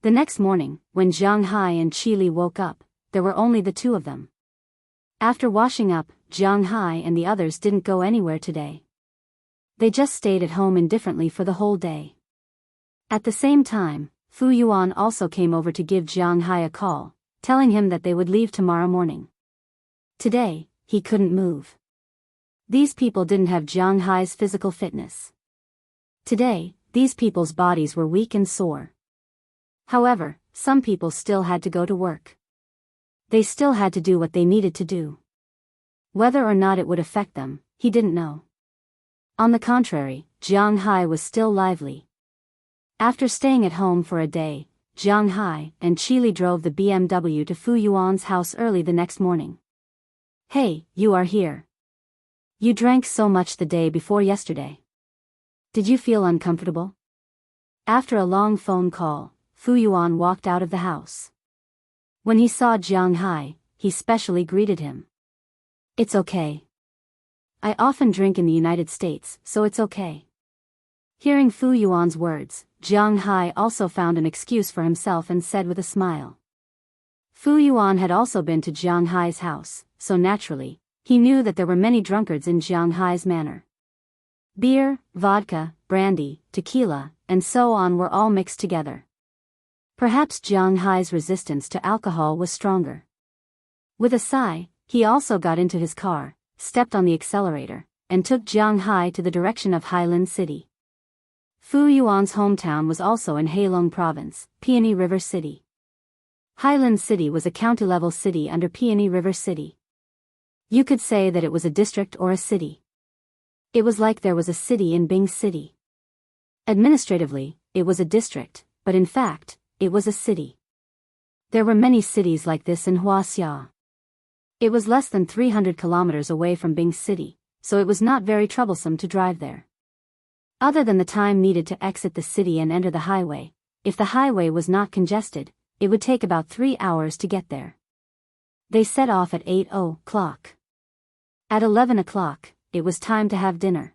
The next morning, when Jianghu and Qili woke up, there were only the two of them. After washing up, Jianghu and the others didn't go anywhere today. They just stayed at home indifferently for the whole day. At the same time, Fu Yuan also came over to give Jianghu a call, telling him that they would leave tomorrow morning. Today, he couldn't move. These people didn't have Jianghu's physical fitness. Today, these people's bodies were weak and sore. However, some people still had to go to work. They still had to do what they needed to do. Whether or not it would affect them, he didn't know. On the contrary, Jianghu was still lively. After staying at home for a day, Jianghu and Qili drove the BMW to Fu Yuan's house early the next morning. "Hey, you are here. You drank so much the day before yesterday. Did you feel uncomfortable?" After a long phone call, Fu Yuan walked out of the house. When he saw Jianghu, he specially greeted him. "It's okay. I often drink in the United States, so it's okay." Hearing Fu Yuan's words, Jianghu also found an excuse for himself and said with a smile. Fu Yuan had also been to Jianghu's house, so naturally, he knew that there were many drunkards in Jianghu's manor. Beer, vodka, brandy, tequila, and so on were all mixed together. Perhaps Jianghu's resistance to alcohol was stronger. With a sigh, he also got into his car, stepped on the accelerator, and took Jianghu to the direction of Hailin City. Fu Yuan's hometown was also in Heilong Province, Peony River City. Hailin City was a county-level city under Peony River City. You could say that it was a district or a city. It was like there was a city in Bing City. Administratively, it was a district, but in fact, it was a city. There were many cities like this in Wuxia. It was less than 300 kilometers away from Bing City, so it was not very troublesome to drive there. Other than the time needed to exit the city and enter the highway, if the highway was not congested, it would take about 3 hours to get there. They set off at 8 o'clock. At 11 o'clock, it was time to have dinner.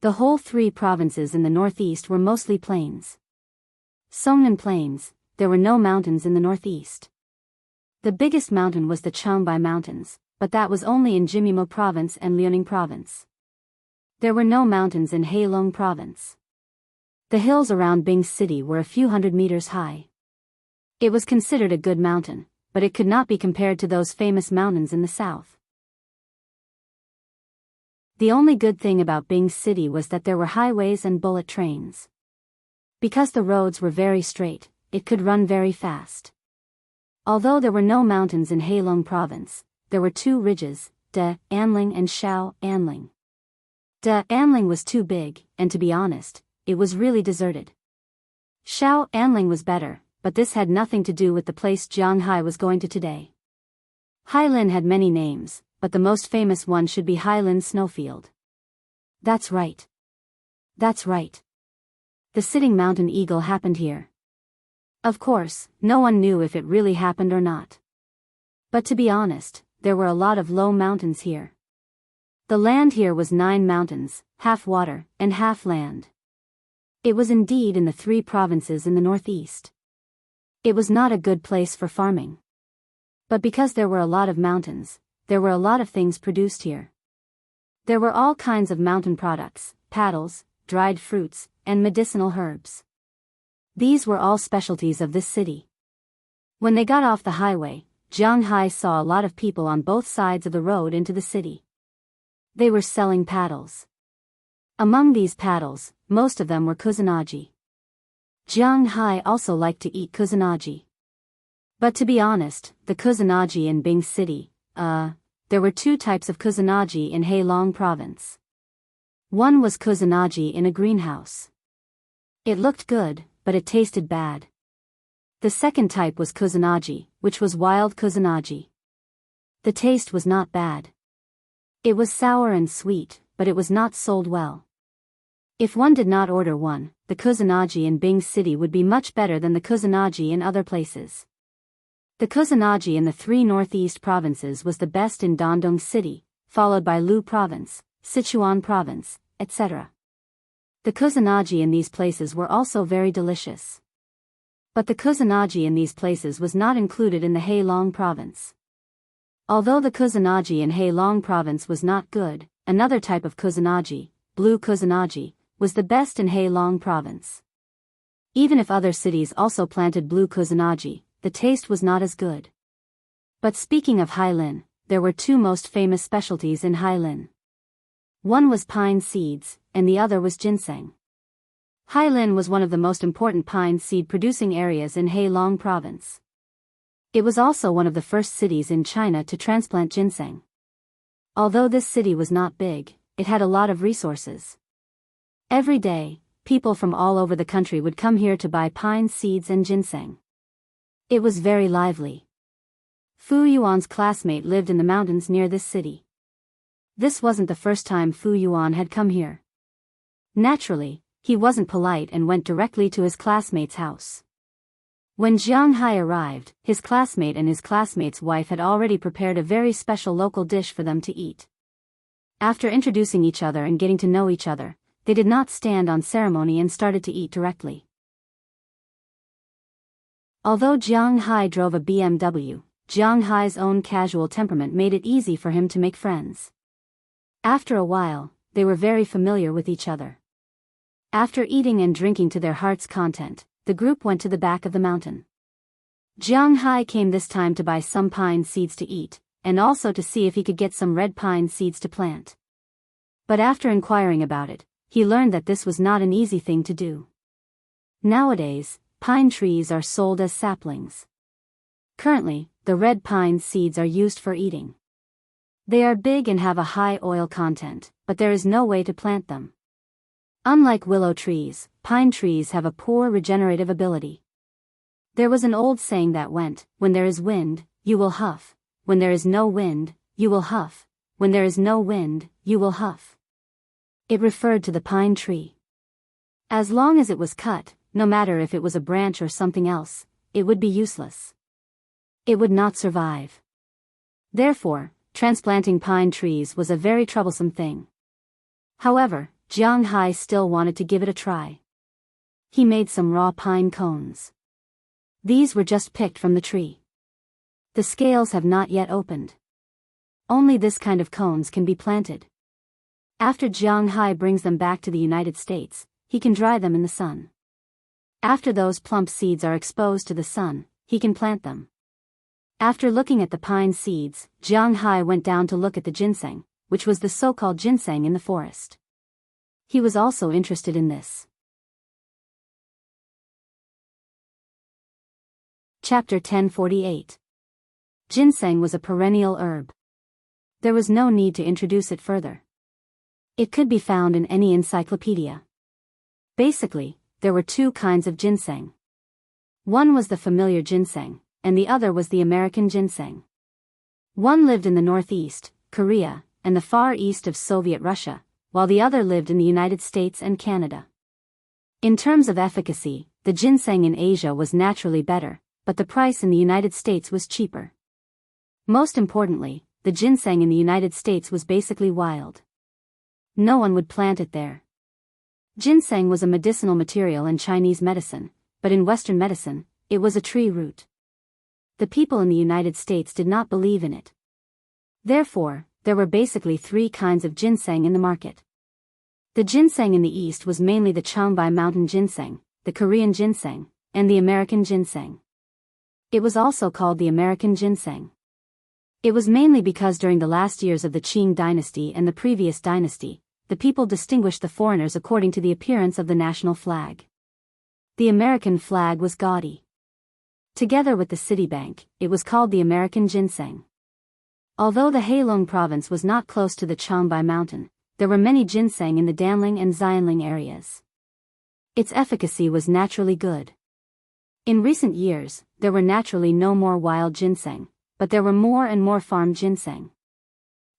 The whole 3 provinces in the northeast were mostly plains. Songnan Plains, there were no mountains in the northeast. The biggest mountain was the Changbai Mountains, but that was only in Jimimo Province and Liaoning Province. There were no mountains in Heilong Province. The hills around Bing City were a few hundred meters high. It was considered a good mountain, but it could not be compared to those famous mountains in the south. The only good thing about Bing City was that there were highways and bullet trains. Because the roads were very straight, it could run very fast. Although there were no mountains in Heilong Province, there were 2 ridges, De Anling and Shao Anling. De Anling was too big, and to be honest, it was really deserted. Shao Anling was better, but this had nothing to do with the place Jianghu was going to today. Hailin had many names, but the most famous one should be Hailin Snowfield. That's right. That's right. The sitting mountain eagle happened here. Of course, no one knew if it really happened or not. But to be honest, there were a lot of low mountains here. The land here was 9 mountains, half water, and half land. It was indeed in the 3 provinces in the northeast. It was not a good place for farming. But because there were a lot of mountains, there were a lot of things produced here. There were all kinds of mountain products, paddles, dried fruits, and medicinal herbs. These were all specialties of this city. When they got off the highway, Jianghu saw a lot of people on both sides of the road into the city. They were selling paddles. Among these paddles, most of them were kusanagi. Jianghu also liked to eat kusanagi. But to be honest, the kusanagi in Bing City, there were two types of kusanagi in Heilong province. One was kusanagi in a greenhouse. It looked good, but it tasted bad. The second type was kusanagi, which was wild kusanagi. The taste was not bad. It was sour and sweet, but it was not sold well. If one did not order one, the kusanagi in Bing City would be much better than the kusanagi in other places. The kusanagi in the three northeast provinces was the best in Dandong City, followed by Lu Province, Sichuan Province, etc. The kusanagi in these places were also very delicious. But the kusanagi in these places was not included in the Heilong Province. Although the kusanagi in Heilong Province was not good, another type of kusanagi, blue kusanagi, was the best in Heilong Province. Even if other cities also planted blue kusanagi, the taste was not as good. But speaking of Hailin, there were two most famous specialties in Hailin. One was pine seeds, and the other was ginseng. Hailin was one of the most important pine seed producing areas in Heilong Province. It was also one of the first cities in China to transplant ginseng. Although this city was not big, it had a lot of resources. Every day, people from all over the country would come here to buy pine seeds and ginseng. It was very lively. Fu Yuan's classmate lived in the mountains near this city. This wasn't the first time Fu Yuan had come here. Naturally, he wasn't polite and went directly to his classmate's house. When Jianghu arrived, his classmate and his classmate's wife had already prepared a very special local dish for them to eat. After introducing each other and getting to know each other, they did not stand on ceremony and started to eat directly. Although Jianghu drove a BMW, Jianghu's own casual temperament made it easy for him to make friends. After a while, they were very familiar with each other. After eating and drinking to their heart's content, the group went to the back of the mountain. Jianghu came this time to buy some pine seeds to eat, and also to see if he could get some red pine seeds to plant. But after inquiring about it, he learned that this was not an easy thing to do. Nowadays, pine trees are sold as saplings. Currently, the red pine seeds are used for eating. They are big and have a high oil content, but there is no way to plant them. Unlike willow trees, pine trees have a poor regenerative ability. There was an old saying that went, "When there is wind, you will huff. When there is no wind, you will huff. When there is no wind, you will huff." It referred to the pine tree. As long as it was cut, no matter if it was a branch or something else, it would be useless. It would not survive. Therefore, transplanting pine trees was a very troublesome thing. However, Jianghu still wanted to give it a try. He made some raw pine cones. These were just picked from the tree. The scales have not yet opened. Only this kind of cones can be planted. After Jianghu brings them back to the United States, he can dry them in the sun. After those plump seeds are exposed to the sun, he can plant them. After looking at the pine seeds, Jianghu went down to look at the ginseng, which was the so-called ginseng in the forest. He was also interested in this. Chapter 1048. Ginseng was a perennial herb. There was no need to introduce it further. It could be found in any encyclopedia. Basically, there were two kinds of ginseng. One was the familiar ginseng, and the other was the American ginseng. One lived in the northeast, Korea, and the far east of Soviet Russia, while the other lived in the United States and Canada. In terms of efficacy, the ginseng in Asia was naturally better, but the price in the United States was cheaper. Most importantly, the ginseng in the United States was basically wild. No one would plant it there. Ginseng was a medicinal material in Chinese medicine, but in Western medicine, it was a tree root. The people in the United States did not believe in it. Therefore, there were basically three kinds of ginseng in the market. The ginseng in the East was mainly the Changbai mountain ginseng, the Korean ginseng, and the American ginseng. It was also called the American ginseng. It was mainly because during the last years of the Qing dynasty and the previous dynasty, the people distinguished the foreigners according to the appearance of the national flag. The American flag was gaudy. Together with the Citibank, it was called the American ginseng. Although the Heilong province was not close to the Changbai mountain, there were many ginseng in the Danling and Xianling areas. Its efficacy was naturally good. In recent years, there were naturally no more wild ginseng, but there were more and more farmed ginseng.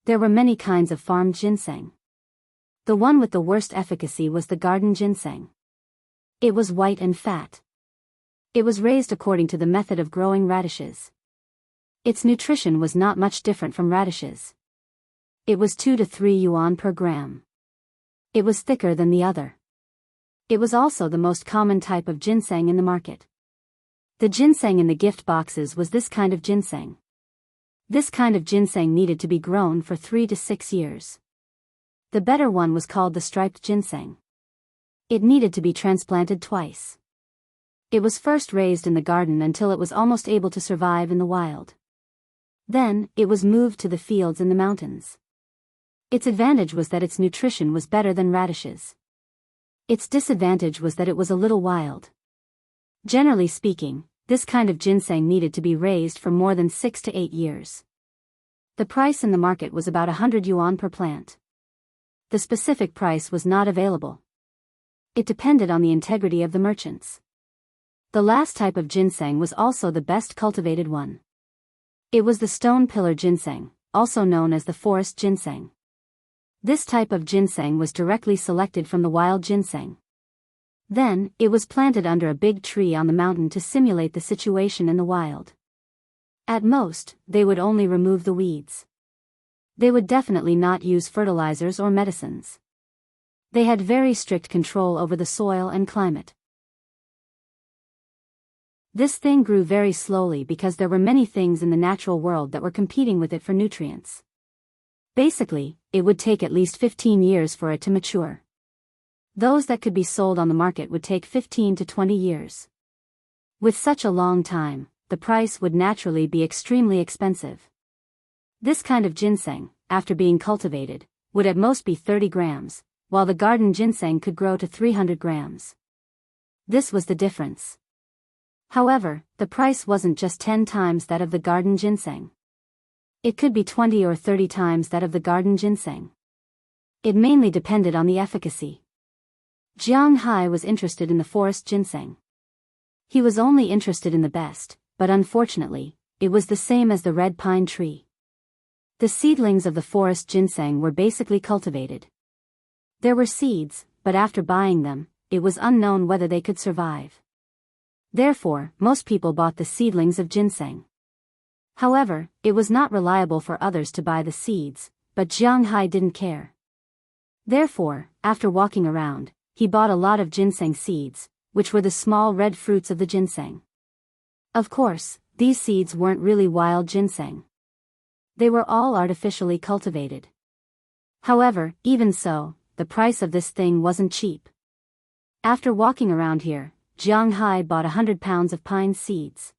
There were many kinds of farmed ginseng. The one with the worst efficacy was the garden ginseng. It was white and fat. It was raised according to the method of growing radishes. Its nutrition was not much different from radishes. It was 2 to 3 yuan per gram. It was thicker than the other. It was also the most common type of ginseng in the market. The ginseng in the gift boxes was this kind of ginseng. This kind of ginseng needed to be grown for 3 to 6 years. The better one was called the striped ginseng. It needed to be transplanted twice. It was first raised in the garden until it was almost able to survive in the wild. Then, it was moved to the fields in the mountains. Its advantage was that its nutrition was better than radishes. Its disadvantage was that it was a little wild. Generally speaking, this kind of ginseng needed to be raised for more than 6 to 8 years. The price in the market was about 100 yuan per plant. The specific price was not available. It depended on the integrity of the merchants. The last type of ginseng was also the best cultivated one. It was the stone pillar ginseng, also known as the forest ginseng. This type of ginseng was directly selected from the wild ginseng. Then, it was planted under a big tree on the mountain to simulate the situation in the wild. At most, they would only remove the weeds. They would definitely not use fertilizers or medicines. They had very strict control over the soil and climate. This thing grew very slowly because there were many things in the natural world that were competing with it for nutrients. Basically, it would take at least 15 years for it to mature. Those that could be sold on the market would take 15 to 20 years. With such a long time, the price would naturally be extremely expensive. This kind of ginseng, after being cultivated, would at most be 30 grams, while the garden ginseng could grow to 300 grams. This was the difference. However, the price wasn't just 10 times that of the garden ginseng. It could be 20 or 30 times that of the garden ginseng. It mainly depended on the efficacy. Jianghu was interested in the forest ginseng. He was only interested in the best, but unfortunately, it was the same as the red pine tree. The seedlings of the forest ginseng were basically cultivated. There were seeds, but after buying them, it was unknown whether they could survive. Therefore, most people bought the seedlings of ginseng. However, it was not reliable for others to buy the seeds, but Jianghu didn't care. Therefore, after walking around, he bought a lot of ginseng seeds, which were the small red fruits of the ginseng. Of course, these seeds weren't really wild ginseng. They were all artificially cultivated. However, even so, the price of this thing wasn't cheap. After walking around here, Jianghu bought 100 pounds of pine seeds.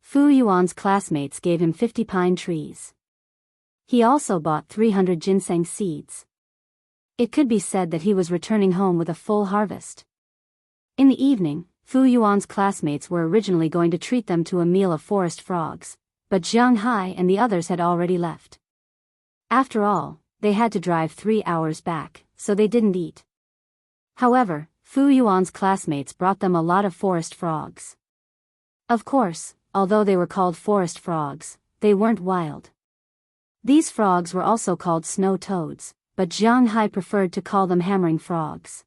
Fu Yuan's classmates gave him 50 pine trees. He also bought 300 ginseng seeds. It could be said that he was returning home with a full harvest. In the evening, Fu Yuan's classmates were originally going to treat them to a meal of forest frogs, but Jianghu and the others had already left. After all, they had to drive 3 hours back, so they didn't eat. However, Fu Yuan's classmates brought them a lot of forest frogs. Of course, although they were called forest frogs, they weren't wild. These frogs were also called snow toads, but Jianghu preferred to call them hammering frogs.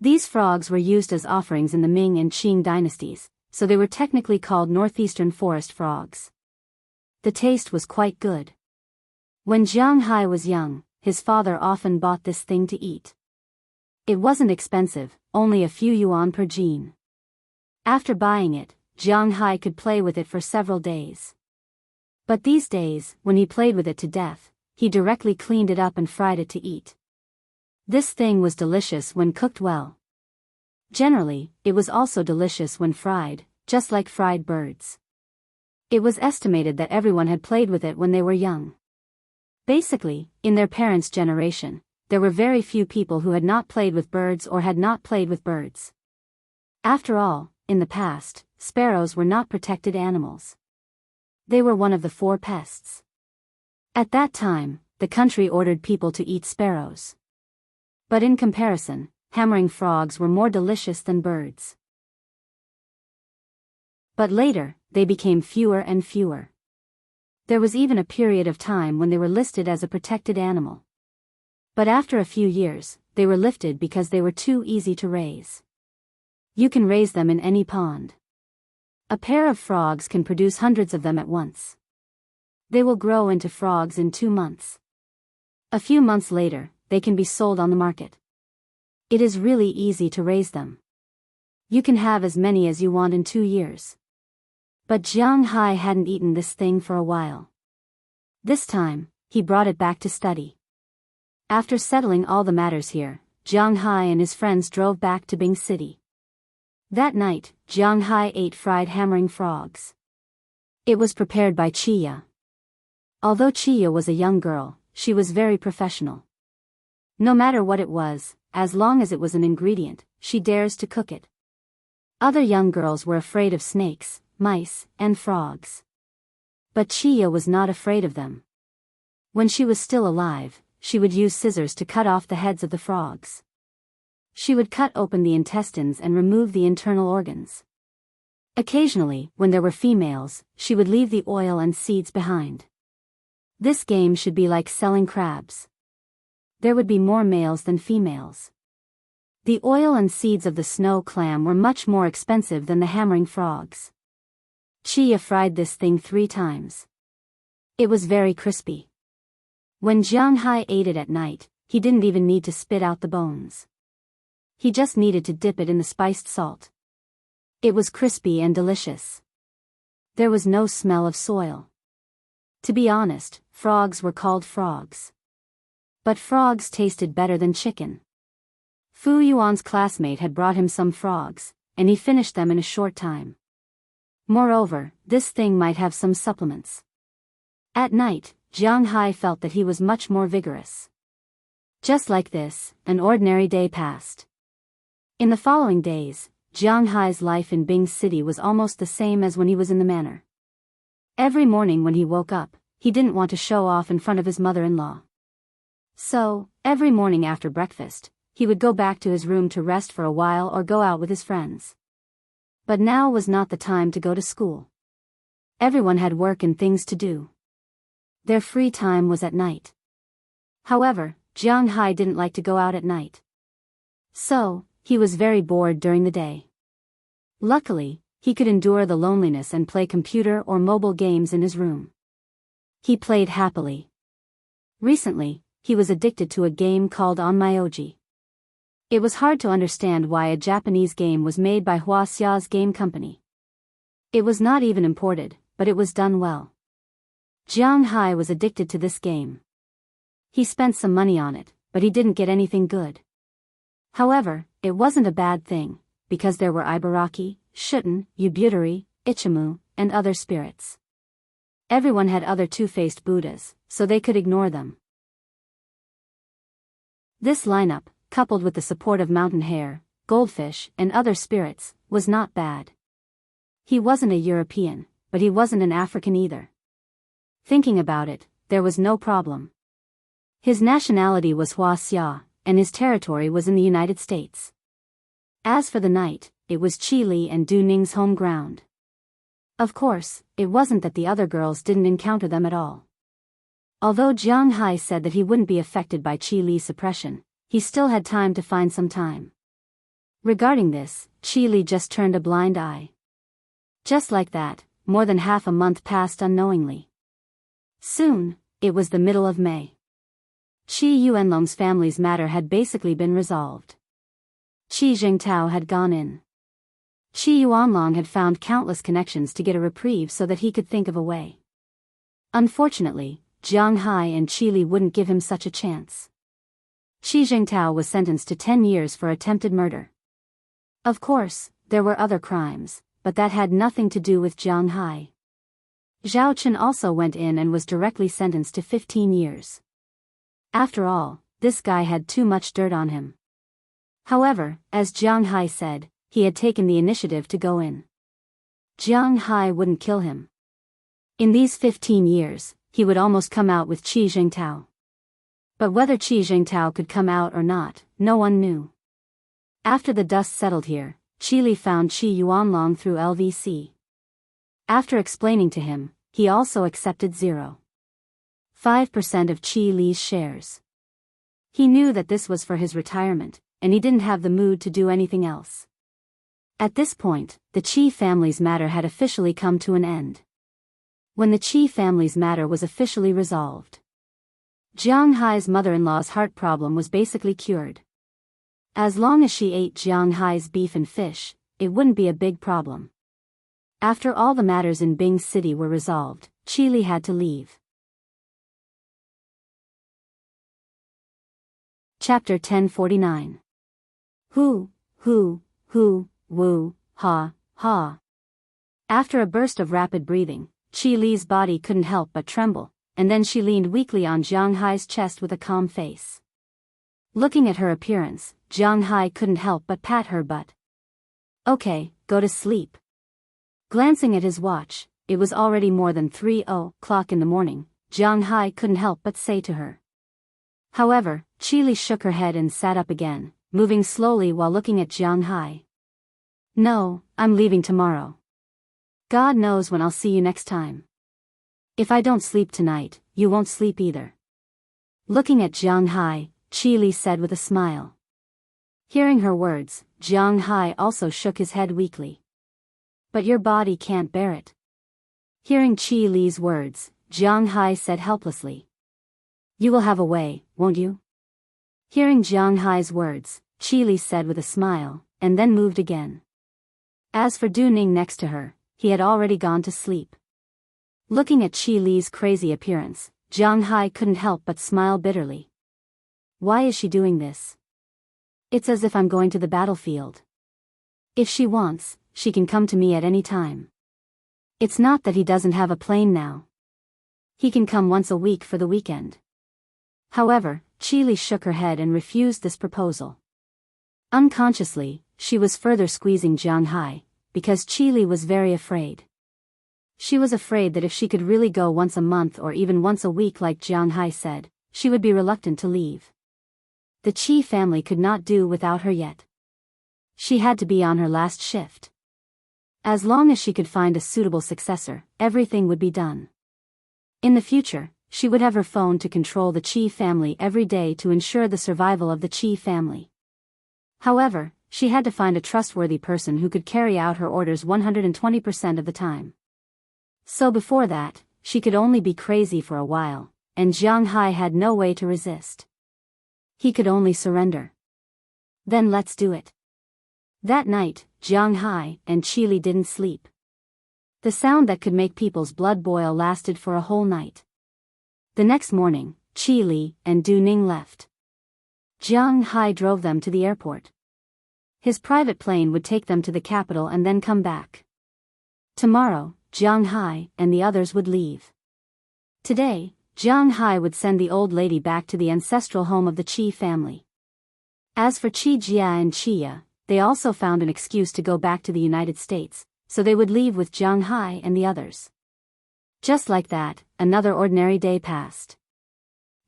These frogs were used as offerings in the Ming and Qing dynasties, so they were technically called northeastern forest frogs. The taste was quite good. When Jianghu was young, his father often bought this thing to eat. It wasn't expensive, only a few yuan per gene. After buying it, Jianghu could play with it for several days. But these days, when he played with it to death, he directly cleaned it up and fried it to eat. This thing was delicious when cooked well. Generally, it was also delicious when fried, just like fried birds. It was estimated that everyone had played with it when they were young. Basically, in their parents' generation, there were very few people who had not played with birds or had not played with birds. After all, in the past, sparrows were not protected animals. They were one of the 4 pests. At that time, the country ordered people to eat sparrows. But in comparison, hammering frogs were more delicious than birds. But later, they became fewer and fewer. There was even a period of time when they were listed as a protected animal. But after a few years, they were lifted because they were too easy to raise. You can raise them in any pond. A pair of frogs can produce hundreds of them at once. They will grow into frogs in 2 months. A few months later, they can be sold on the market. It is really easy to raise them. You can have as many as you want in 2 years. But Jianghu hadn't eaten this thing for a while. This time, he brought it back to study. After settling all the matters here, Jianghu and his friends drove back to Bing City. That night, Jianghu ate fried hammering frogs. It was prepared by Chia. Although Chia was a young girl, she was very professional. No matter what it was, as long as it was an ingredient, she dares to cook it. Other young girls were afraid of snakes, mice, and frogs. But Chia was not afraid of them. When she was still alive, she would use scissors to cut off the heads of the frogs. She would cut open the intestines and remove the internal organs. Occasionally, when there were females, she would leave the oil and seeds behind. This game should be like selling crabs. There would be more males than females. The oil and seeds of the snow clam were much more expensive than the hammering frogs. Chia fried this thing 3 times. It was very crispy. When Jianghu ate it at night, he didn't even need to spit out the bones. He just needed to dip it in the spiced salt. It was crispy and delicious. There was no smell of soil. To be honest, frogs were called frogs. But frogs tasted better than chicken. Fu Yuan's classmate had brought him some frogs, and he finished them in a short time. Moreover, this thing might have some supplements. At night, Jianghu felt that he was much more vigorous. Just like this, an ordinary day passed. In the following days, Jianghu's life in Bing City was almost the same as when he was in the manor. Every morning when he woke up, he didn't want to show off in front of his mother-in-law. So, every morning after breakfast, he would go back to his room to rest for a while or go out with his friends. But now was not the time to go to school. Everyone had work and things to do. Their free time was at night. However, Jianghu didn't like to go out at night. So, he was very bored during the day. Luckily, he could endure the loneliness and play computer or mobile games in his room. He played happily. Recently, he was addicted to a game called Onmyoji. It was hard to understand why a Japanese game was made by Wuxia's game company. It was not even imported, but it was done well. Jianghu was addicted to this game. He spent some money on it, but he didn't get anything good. However, it wasn't a bad thing, because there were Ibaraki, Shutten, Ubutari, Ichimu, and other spirits. Everyone had other two-faced Buddhas, so they could ignore them. This lineup, coupled with the support of mountain hare, goldfish, and other spirits, was not bad. He wasn't a European, but he wasn't an African either. Thinking about it, there was no problem. His nationality was Wuxia, and his territory was in the United States. As for the night, it was Qi Li and Du Ning's home ground. Of course, it wasn't that the other girls didn't encounter them at all. Although Jianghu said that he wouldn't be affected by Qi Li's suppression, he still had time to find some time. Regarding this, Qi Li just turned a blind eye. Just like that, more than half a month passed unknowingly. Soon, it was the middle of May. Qi Yuanlong's family's matter had basically been resolved. Qi Jingtao had gone in. Qi Yuanlong had found countless connections to get a reprieve so that he could think of a way. Unfortunately, Jianghu and Qi Li wouldn't give him such a chance. Qi Jingtao was sentenced to 10 years for attempted murder. Of course, there were other crimes, but that had nothing to do with Jianghu. Zhao Chen also went in and was directly sentenced to 15 years. After all, this guy had too much dirt on him. However, as Jianghu said, he had taken the initiative to go in. Jianghu wouldn't kill him. In these 15 years, he would almost come out with Qi Jingtao. But whether Qi Jingtao could come out or not, no one knew. After the dust settled here, Qi Li found Qi Yuanlong through LVC. After explaining to him, he also accepted 0.5% of Qi Li's shares. He knew that this was for his retirement, and he didn't have the mood to do anything else. At this point, the Qi family's matter had officially come to an end. When the Qi family's matter was officially resolved, Jiang Hai's mother-in-law's heart problem was basically cured. As long as she ate Jiang Hai's beef and fish, it wouldn't be a big problem. After all the matters in Bing City were resolved, Qi Li had to leave. Chapter 1049. Woo, ha, ha. After a burst of rapid breathing, Qi Li's body couldn't help but tremble, and then she leaned weakly on Jiang Hai's chest with a calm face. Looking at her appearance, Jiang Hai couldn't help but pat her butt. Okay, go to sleep. Glancing at his watch, it was already more than 3:00 in the morning, Jiang Hai couldn't help but say to her. However, Qi Li shook her head and sat up again, moving slowly while looking at Jiang Hai. No, I'm leaving tomorrow. God knows when I'll see you next time. If I don't sleep tonight, you won't sleep either. Looking at Jiang Hai, Qi Li said with a smile. Hearing her words, Jiang Hai also shook his head weakly. But your body can't bear it. Hearing Qi Li's words, Jiang Hai said helplessly. You will have a way, won't you? Hearing Jiang Hai's words, Qi Li said with a smile, and then moved again. As for Du Ning next to her, he had already gone to sleep. Looking at Qi Li's crazy appearance, Jiang Hai couldn't help but smile bitterly. Why is she doing this? It's as if I'm going to the battlefield. If she wants, she can come to me at any time. It's not that he doesn't have a plane now. He can come once a week for the weekend. However, Qi Li shook her head and refused this proposal. Unconsciously, she was further squeezing Jiang Hai, because Qi Li was very afraid. She was afraid that if she could really go once a month or even once a week like Jiang Hai said, she would be reluctant to leave. The Qi family could not do without her yet. She had to be on her last shift. As long as she could find a suitable successor, everything would be done. In the future, she would have her phone to control the Qi family every day to ensure the survival of the Qi family. However, she had to find a trustworthy person who could carry out her orders 120% of the time. So before that, she could only be crazy for a while, and Jiang Hai had no way to resist. He could only surrender. Then let's do it. That night, Jiang Hai and Qi Li didn't sleep. The sound that could make people's blood boil lasted for a whole night. The next morning, Qi Li and Du Ning left. Jiang Hai drove them to the airport. His private plane would take them to the capital and then come back. Tomorrow, Jiang Hai and the others would leave. Today, Jiang Hai would send the old lady back to the ancestral home of the Qi family. As for Qi Jia and Qia, they also found an excuse to go back to the United States, so they would leave with Jiang Hai and the others. Just like that, another ordinary day passed.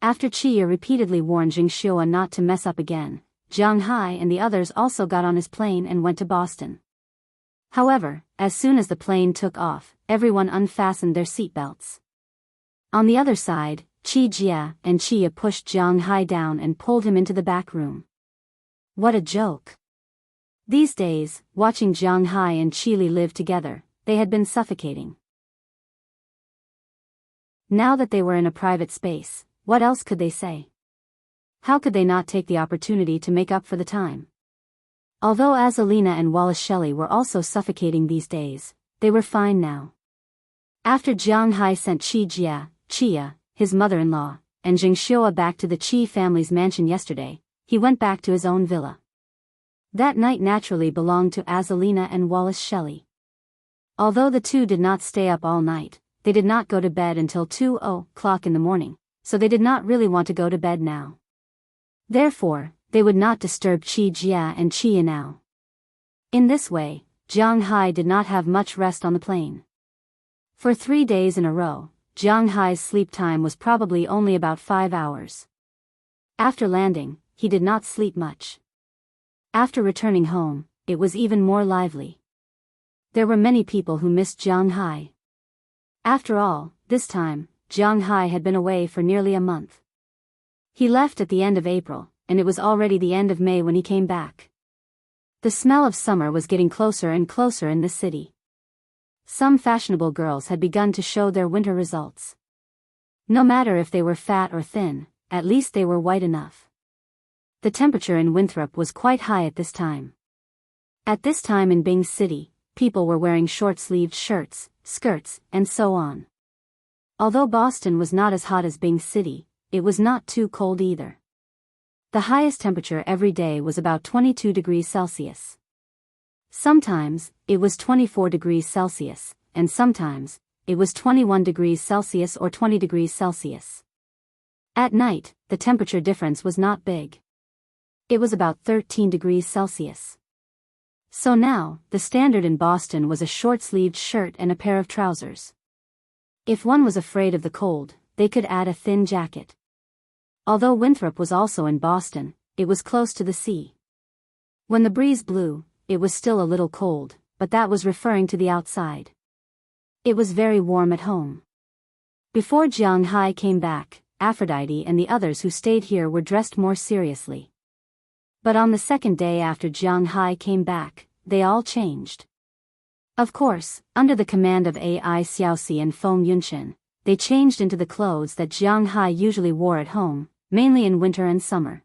After Qia repeatedly warned Jingxiu not to mess up again, Jiang Hai and the others also got on his plane and went to Boston. However, as soon as the plane took off, everyone unfastened their seatbelts. On the other side, Qi Jia and Qia pushed Jiang Hai down and pulled him into the back room. What a joke. These days, watching Jiang Hai and Qi Li live together, they had been suffocating. Now that they were in a private space, what else could they say? How could they not take the opportunity to make up for the time? Although Azalina and Wallace Shelley were also suffocating these days, they were fine now. After Jiang Hai sent Qi Jia, Qia, his mother-in-law, and Jingxiu back to the Qi family's mansion yesterday, he went back to his own villa. That night naturally belonged to Azalina and Wallace Shelley. Although the two did not stay up all night, they did not go to bed until 2:00 in the morning, so they did not really want to go to bed now. Therefore, they would not disturb Qi Jia and Qia now. In this way, Jiang Hai did not have much rest on the plane. For 3 days in a row, Jiang Hai's sleep time was probably only about 5 hours. After landing, he did not sleep much. After returning home, it was even more lively. There were many people who missed Jiang Hai. After all, this time, Jiang Hai had been away for nearly a month. He left at the end of April, and it was already the end of May when he came back. The smell of summer was getting closer and closer in the city. Some fashionable girls had begun to show their winter results. No matter if they were fat or thin, at least they were white enough. The temperature in Winthrop was quite high at this time. At this time in Bing City, people were wearing short-sleeved shirts, skirts, and so on. Although Boston was not as hot as Bing City, it was not too cold either. The highest temperature every day was about 22 degrees Celsius. Sometimes, it was 24 degrees Celsius, and sometimes, it was 21 degrees Celsius or 20 degrees Celsius. At night, the temperature difference was not big. It was about 13 degrees Celsius. So now, the standard in Boston was a short-sleeved shirt and a pair of trousers. If one was afraid of the cold, they could add a thin jacket. Although Winthrop was also in Boston, it was close to the sea. When the breeze blew, it was still a little cold, but that was referring to the outside. It was very warm at home. Before Jiang Hai came back, Aphrodite and the others who stayed here were dressed more seriously. But on the second day after Jiang Hai came back, they all changed. Of course, under the command of Ai Xiaoxi and Feng Yunchen, they changed into the clothes that Jiang Hai usually wore at home, mainly in winter and summer.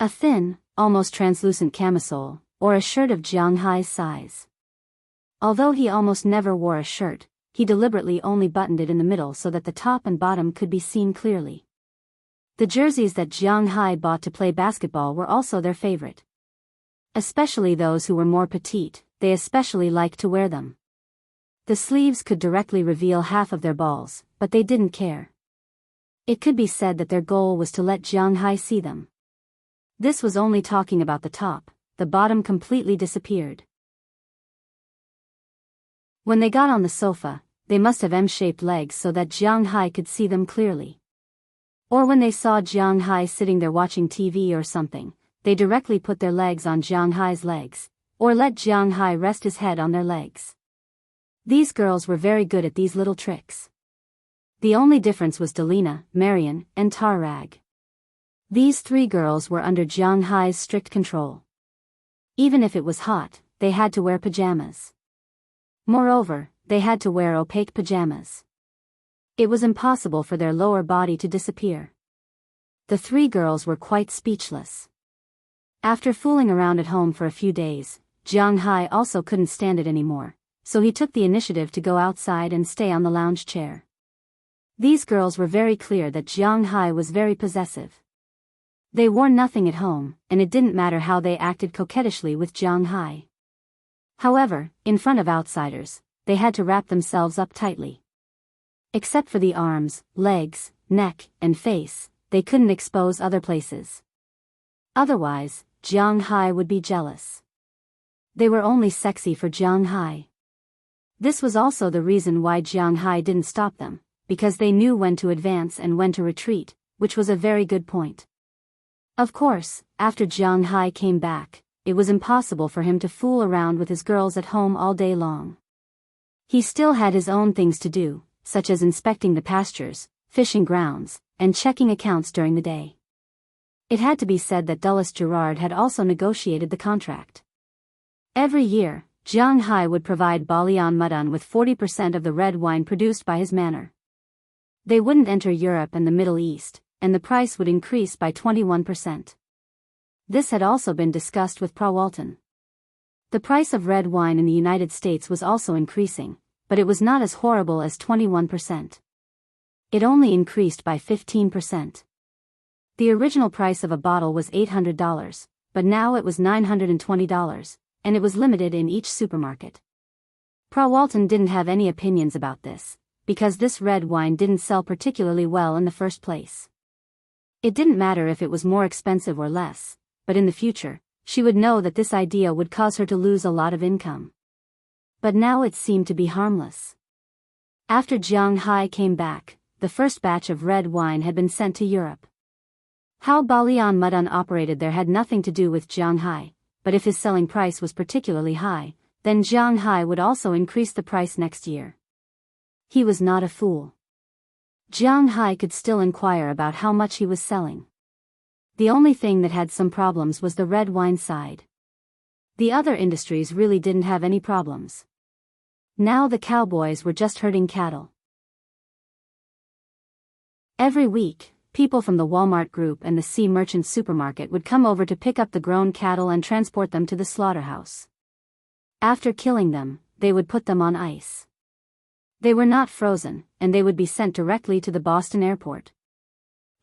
A thin, almost translucent camisole, or a shirt of Jiang Hai's size. Although he almost never wore a shirt, he deliberately only buttoned it in the middle so that the top and bottom could be seen clearly. The jerseys that Jiang Hai bought to play basketball were also their favorite. Especially those who were more petite, they especially liked to wear them. The sleeves could directly reveal half of their balls, but they didn't care. It could be said that their goal was to let Jiang Hai see them. This was only talking about the top, the bottom completely disappeared. When they got on the sofa, they must have M-shaped legs so that Jiang Hai could see them clearly. Or when they saw Jiang Hai sitting there watching TV or something, they directly put their legs on Jiang Hai's legs, or let Jiang Hai rest his head on their legs. These girls were very good at these little tricks. The only difference was Delina, Marian, and Tarrag. These three girls were under Jiang Hai's strict control. Even if it was hot, they had to wear pajamas. Moreover, they had to wear opaque pajamas. It was impossible for their lower body to disappear. The three girls were quite speechless. After fooling around at home for a few days, Jiang Hai also couldn't stand it anymore, so he took the initiative to go outside and stay on the lounge chair. These girls were very clear that Jiang Hai was very possessive. They wore nothing at home, and it didn't matter how they acted coquettishly with Jiang Hai. However, in front of outsiders, they had to wrap themselves up tightly. Except for the arms, legs, neck, and face, they couldn't expose other places. Otherwise, Jiang Hai would be jealous. They were only sexy for Jiang Hai. This was also the reason why Jiang Hai didn't stop them, because they knew when to advance and when to retreat, which was a very good point. Of course, after Jiang Hai came back, it was impossible for him to fool around with his girls at home all day long. He still had his own things to do, such as inspecting the pastures, fishing grounds, and checking accounts during the day. It had to be said that Dulles Gerard had also negotiated the contract. Every year, Jiang Hai would provide Balian Mudan with 40% of the red wine produced by his manor. They wouldn't enter Europe and the Middle East, and the price would increase by 21%. This had also been discussed with Prawalton. The price of red wine in the United States was also increasing, but it was not as horrible as 21%. It only increased by 15%. The original price of a bottle was $800, but now it was $920, and it was limited in each supermarket. Prawalton didn't have any opinions about this, because this red wine didn't sell particularly well in the first place. It didn't matter if it was more expensive or less, but in the future, she would know that this idea would cause her to lose a lot of income. But now it seemed to be harmless. After Jianghu came back, the first batch of red wine had been sent to Europe. How Balian Mudan operated there had nothing to do with Jianghu, but if his selling price was particularly high, then Jianghu would also increase the price next year. He was not a fool. Jianghu could still inquire about how much he was selling. The only thing that had some problems was the red wine side. The other industries really didn't have any problems. Now the cowboys were just herding cattle. Every week, people from the Walmart Group and the Sea Merchant Supermarket would come over to pick up the grown cattle and transport them to the slaughterhouse. After killing them, they would put them on ice. They were not frozen, and they would be sent directly to the Boston airport.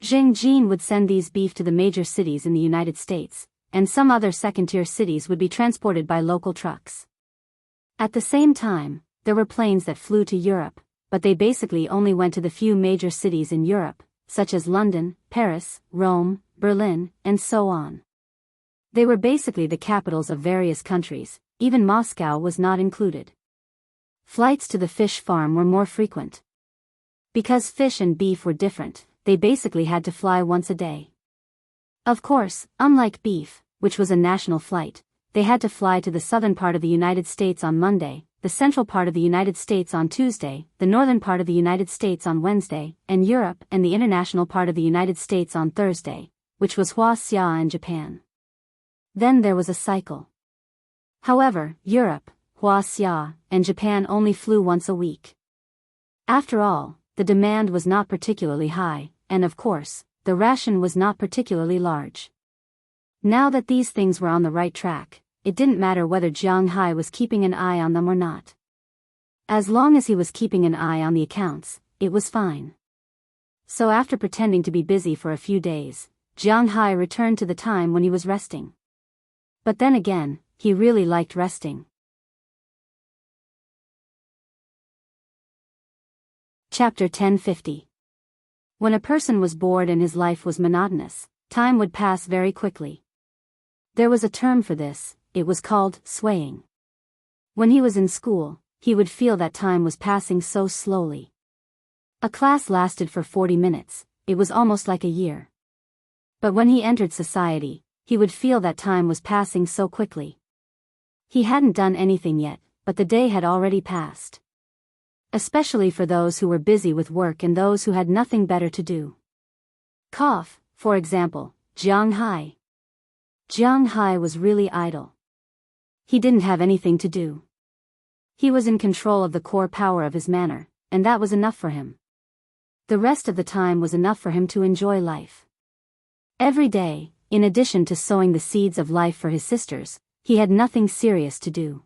Zheng Jin would send these beef to the major cities in the United States, and some other second-tier cities would be transported by local trucks. At the same time, there were planes that flew to Europe, but they basically only went to the few major cities in Europe, such as London, Paris, Rome, Berlin, and so on. They were basically the capitals of various countries, even Moscow was not included. Flights to the fish farm were more frequent. Because fish and beef were different, they basically had to fly once a day. Of course, unlike beef, which was a national flight, they had to fly to the southern part of the United States on Monday, the central part of the United States on Tuesday, the northern part of the United States on Wednesday, and Europe and the international part of the United States on Thursday, which was Wuxia and Japan. Then there was a cycle. However, Europe, Wuxia, and Japan only flew once a week. After all, the demand was not particularly high, and of course, the ration was not particularly large. Now that these things were on the right track, it didn't matter whether Jianghu was keeping an eye on them or not. As long as he was keeping an eye on the accounts, it was fine. So after pretending to be busy for a few days, Jianghu returned to the time when he was resting. But then again, he really liked resting. Chapter 1050. When a person was bored and his life was monotonous, time would pass very quickly. There was a term for this, it was called swaying. When he was in school, he would feel that time was passing so slowly. A class lasted for 40 minutes, it was almost like a year. But when he entered society, he would feel that time was passing so quickly. He hadn't done anything yet, but the day had already passed. Especially for those who were busy with work and those who had nothing better to do. Cough, for example, Jianghu. Jianghu was really idle. He didn't have anything to do. He was in control of the core power of his manner, and that was enough for him. The rest of the time was enough for him to enjoy life. Every day, in addition to sowing the seeds of life for his sisters, he had nothing serious to do.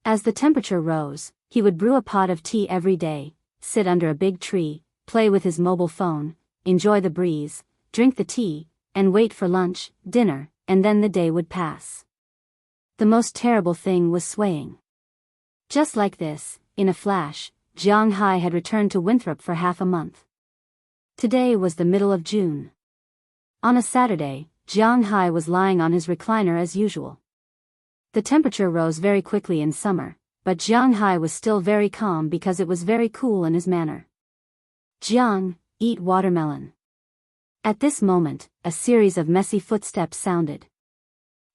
As the temperature rose, he would brew a pot of tea every day, sit under a big tree, play with his mobile phone, enjoy the breeze, drink the tea, and wait for lunch, dinner, and then the day would pass. The most terrible thing was swaying. Just like this, in a flash, Jianghu had returned to Winthrop for half a month. Today was the middle of June. On a Saturday, Jianghu was lying on his recliner as usual. The temperature rose very quickly in summer, but Jianghu was still very calm because it was very cool in his manner. Jiang, eat watermelon. At this moment, a series of messy footsteps sounded.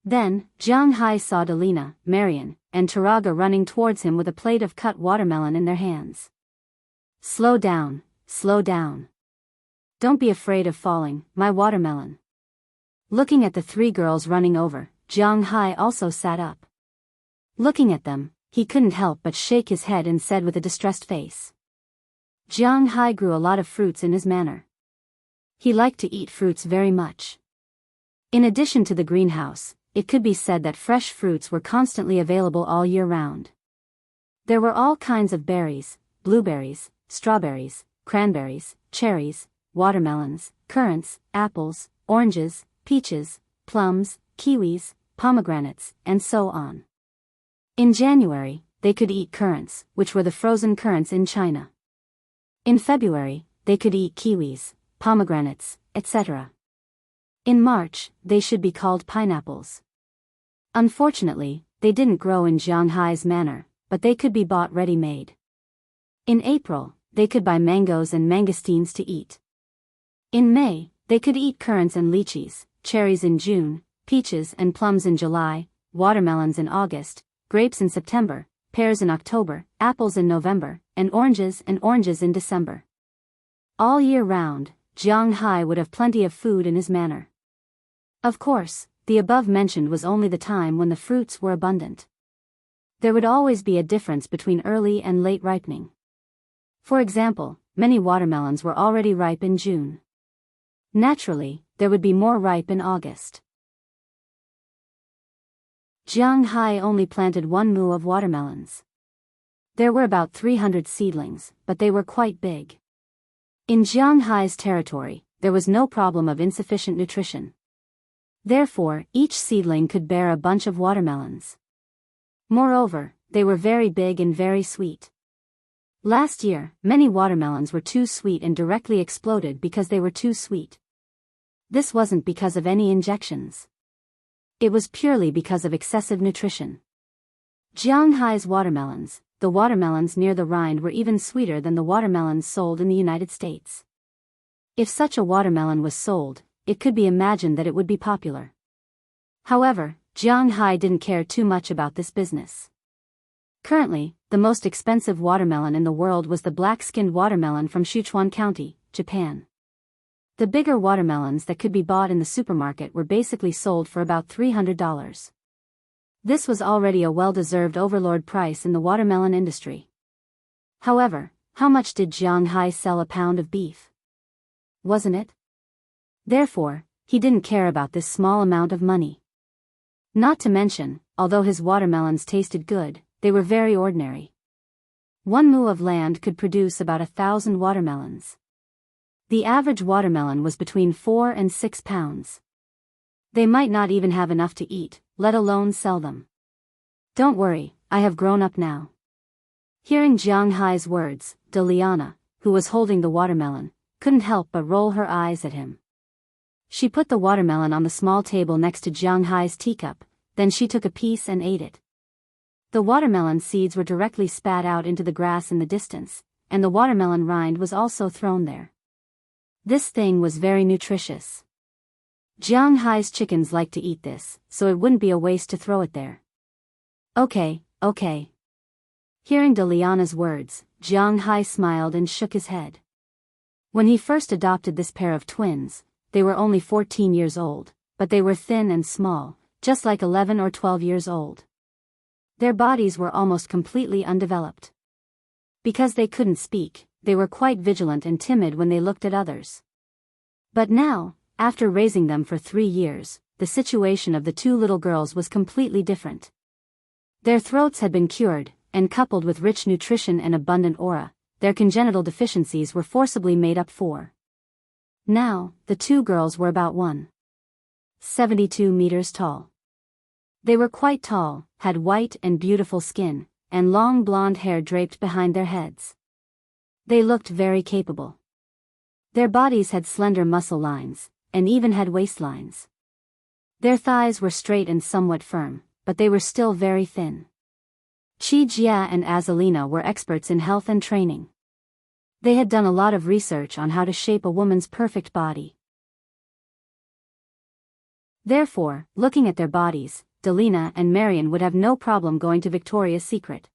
Then, Jianghu saw Delina, Marian, and Taraga running towards him with a plate of cut watermelon in their hands. Slow down, slow down. Don't be afraid of falling, my watermelon. Looking at the three girls running over, Jianghu also sat up. Looking at them, he couldn't help but shake his head and said with a distressed face. Jianghu grew a lot of fruits in his manor. He liked to eat fruits very much. In addition to the greenhouse, it could be said that fresh fruits were constantly available all year round. There were all kinds of berries, blueberries, strawberries, cranberries, cherries, watermelons, currants, apples, oranges, peaches, plums, kiwis, pomegranates, and so on. In January, they could eat currants, which were the frozen currants in China. In February, they could eat kiwis, pomegranates, etc. In March, they should be called pineapples. Unfortunately, they didn't grow in Jianghu's manor, but they could be bought ready-made. In April, they could buy mangoes and mangosteens to eat. In May, they could eat currants and lychees, cherries in June, peaches and plums in July, watermelons in August, grapes in September, pears in October, apples in November, and oranges in December. All year round, Jianghu would have plenty of food in his manor. Of course, the above mentioned was only the time when the fruits were abundant. There would always be a difference between early and late ripening. For example, many watermelons were already ripe in June. Naturally, there would be more ripe in August. Jianghu only planted 1 mu of watermelons. There were about 300 seedlings, but they were quite big. In Jianghu's territory, there was no problem of insufficient nutrition. Therefore, each seedling could bear a bunch of watermelons. Moreover, they were very big and very sweet. Last year, many watermelons were too sweet and directly exploded because they were too sweet. This wasn't because of any injections. It was purely because of excessive nutrition. Jianghu's watermelons, the watermelons near the rind, were even sweeter than the watermelons sold in the United States. If such a watermelon was sold, it could be imagined that it would be popular. However, Jianghu didn't care too much about this business. Currently, the most expensive watermelon in the world was the black-skinned watermelon from Sichuan County, Japan. The bigger watermelons that could be bought in the supermarket were basically sold for about $300. This was already a well-deserved overlord price in the watermelon industry. However, how much did Jianghu sell a pound of beef? Wasn't it? Therefore, he didn't care about this small amount of money. Not to mention, although his watermelons tasted good, they were very ordinary. 1 mu of land could produce about 1,000 watermelons. The average watermelon was between 4 and 6 pounds. They might not even have enough to eat, let alone sell them. Don't worry, I have grown up now. Hearing Jianghu's words, Deliana, who was holding the watermelon, couldn't help but roll her eyes at him. She put the watermelon on the small table next to Jianghu's teacup, then she took a piece and ate it. The watermelon seeds were directly spat out into the grass in the distance, and the watermelon rind was also thrown there. This thing was very nutritious. Jianghu's chickens liked to eat this, so it wouldn't be a waste to throw it there. Okay. Hearing Deliana's words, Jianghu smiled and shook his head. When he first adopted this pair of twins, they were only 14 years old, but they were thin and small, just like 11 or 12 years old. Their bodies were almost completely undeveloped. Because they couldn't speak, they were quite vigilant and timid when they looked at others. But now, after raising them for 3 years, the situation of the 2 little girls was completely different. Their throats had been cured, and coupled with rich nutrition and abundant aura, their congenital deficiencies were forcibly made up for. Now, the 2 girls were about 1.72 meters tall. They were quite tall, had white and beautiful skin, and long blonde hair draped behind their heads. They looked very capable. Their bodies had slender muscle lines, and even had waistlines. Their thighs were straight and somewhat firm, but they were still very thin. Jia and Azalina were experts in health and training. They had done a lot of research on how to shape a woman's perfect body. Therefore, looking at their bodies, Delina and Marion would have no problem going to Victoria's Secret.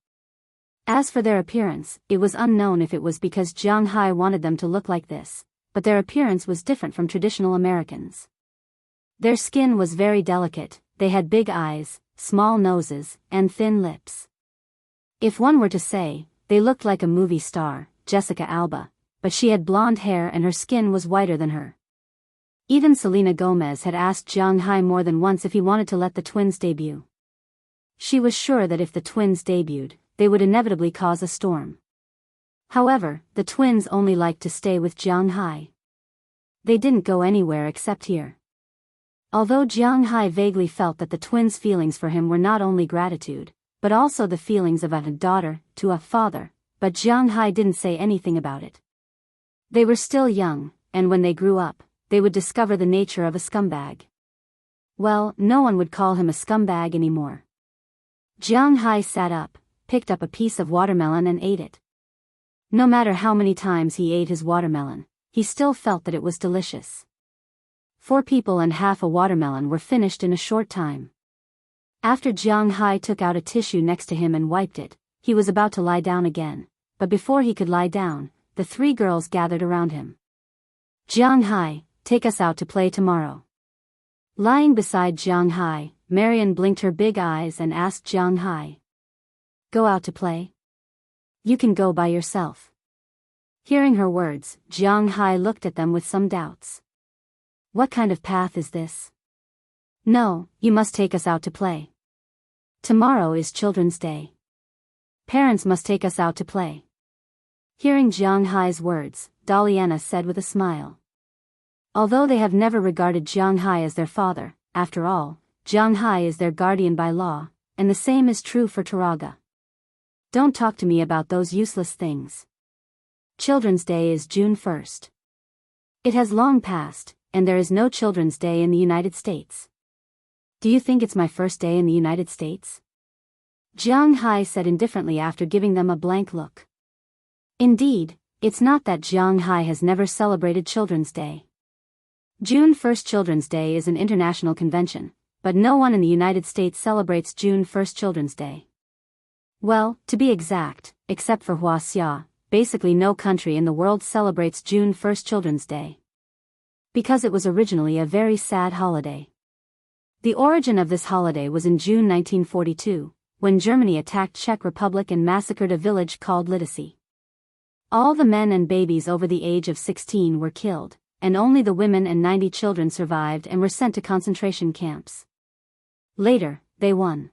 As for their appearance, it was unknown if it was because Jianghu wanted them to look like this, but their appearance was different from traditional Americans. Their skin was very delicate, they had big eyes, small noses, and thin lips. If one were to say, they looked like a movie star, Jessica Alba, but she had blonde hair and her skin was whiter than her. Even Selena Gomez had asked Jianghu more than once if he wanted to let the twins debut. She was sure that if the twins debuted, they would inevitably cause a storm. However, the twins only liked to stay with Jianghu. They didn't go anywhere except here. Although Jianghu vaguely felt that the twins' feelings for him were not only gratitude, but also the feelings of a daughter to a father, but Jianghu didn't say anything about it. They were still young, and when they grew up, they would discover the nature of a scumbag. Well, no one would call him a scumbag anymore. Jianghu sat up, picked up a piece of watermelon and ate it. No matter how many times he ate his watermelon, he still felt that it was delicious. 4 people and half a watermelon were finished in a short time. After Jianghu took out a tissue next to him and wiped it, he was about to lie down again, but before he could lie down, the 3 girls gathered around him. Jianghu, take us out to play tomorrow. Lying beside Jianghu, Marion blinked her big eyes and asked Jianghu. Go out to play? You can go by yourself. Hearing her words, Jianghu looked at them with some doubts. What kind of path is this? No, you must take us out to play. Tomorrow is Children's Day. Parents must take us out to play. Hearing Jianghu's words, Daliana said with a smile. Although they have never regarded Jianghu as their father, after all, Jianghu is their guardian by law, and the same is true for Taraga. Don't talk to me about those useless things. Children's Day is June 1st. It has long passed, and there is no Children's Day in the United States. Do you think it's my first day in the United States? Jianghu said indifferently after giving them a blank look. Indeed, it's not that Jianghu has never celebrated Children's Day. June 1st Children's Day is an international convention, but no one in the United States celebrates June 1st Children's Day. Well, to be exact, except for Wuxia, basically no country in the world celebrates June 1st Children's Day. Because it was originally a very sad holiday. The origin of this holiday was in June 1942, when Germany attacked Czech Republic and massacred a village called Lidice. All the men and babies over the age of 16 were killed, and only the women and 90 children survived and were sent to concentration camps. Later, they won.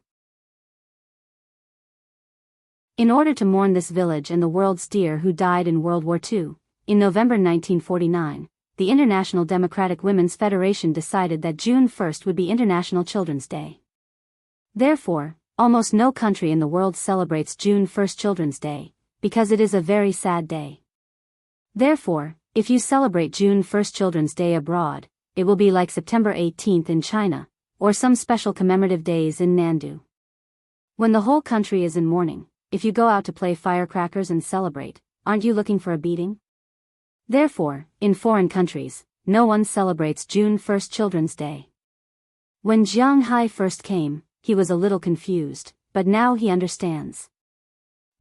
In order to mourn this village and the world's dear who died in World War II, in November 1949, the International Democratic Women's Federation decided that June 1st would be International Children's Day. Therefore, almost no country in the world celebrates June 1st Children's Day, because it is a very sad day. Therefore, if you celebrate June 1st Children's Day abroad, it will be like September 18th in China, or some special commemorative days in Nandu. When the whole country is in mourning, if you go out to play firecrackers and celebrate, aren't you looking for a beating? Therefore, in foreign countries, no one celebrates June 1st Children's Day. When Jianghu first came, he was a little confused, but now he understands.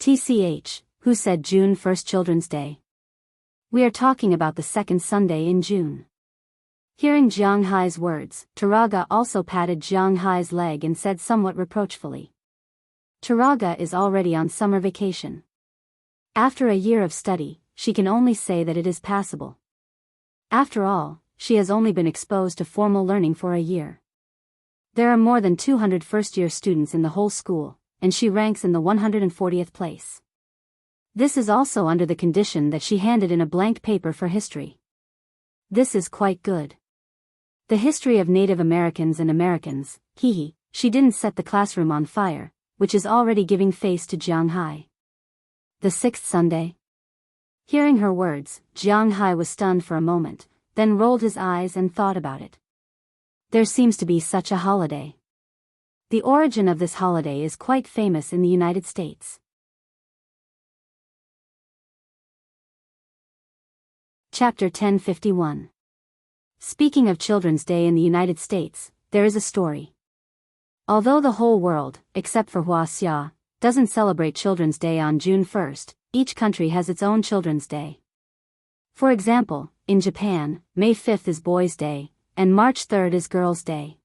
TCH, who said June 1st Children's Day? We are talking about the second Sunday in June. Hearing Jianghu's words, Taraga also patted Jianghu's leg and said somewhat reproachfully. Taraga is already on summer vacation. After a year of study, she can only say that it is passable. After all, she has only been exposed to formal learning for a year. There are more than 200 first-year students in the whole school, and she ranks in the 140th place. This is also under the condition that she handed in a blank paper for history. This is quite good. The history of Native Americans and Americans, she didn't set the classroom on fire, which is already giving face to Jianghu. The sixth Sunday? Hearing her words, Jianghu was stunned for a moment, then rolled his eyes and thought about it. There seems to be such a holiday. The origin of this holiday is quite famous in the United States. Chapter 1051. Speaking of Children's Day in the United States, there is a story. Although the whole world, except for Wuxia, doesn't celebrate Children's Day on June 1st, each country has its own Children's Day. For example, in Japan, May 5th is Boys' Day, and March 3rd is Girls' Day.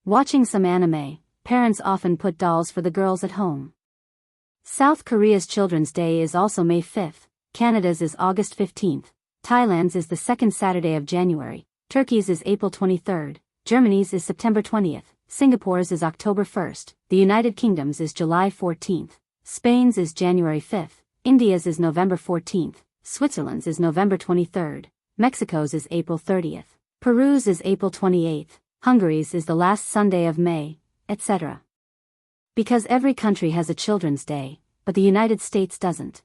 Watching some anime, parents often put dolls for the girls at home. South Korea's Children's Day is also May 5th, Canada's is August 15th, Thailand's is the second Saturday of January, Turkey's is April 23rd, Germany's is September 20th, Singapore's is October 1st, the United Kingdom's is July 14th, Spain's is January 5th, India's is November 14th, Switzerland's is November 23rd, Mexico's is April 30th, Peru's is April 28th, Hungary's is the last Sunday of May, etc. Because every country has a Children's Day, but the United States doesn't.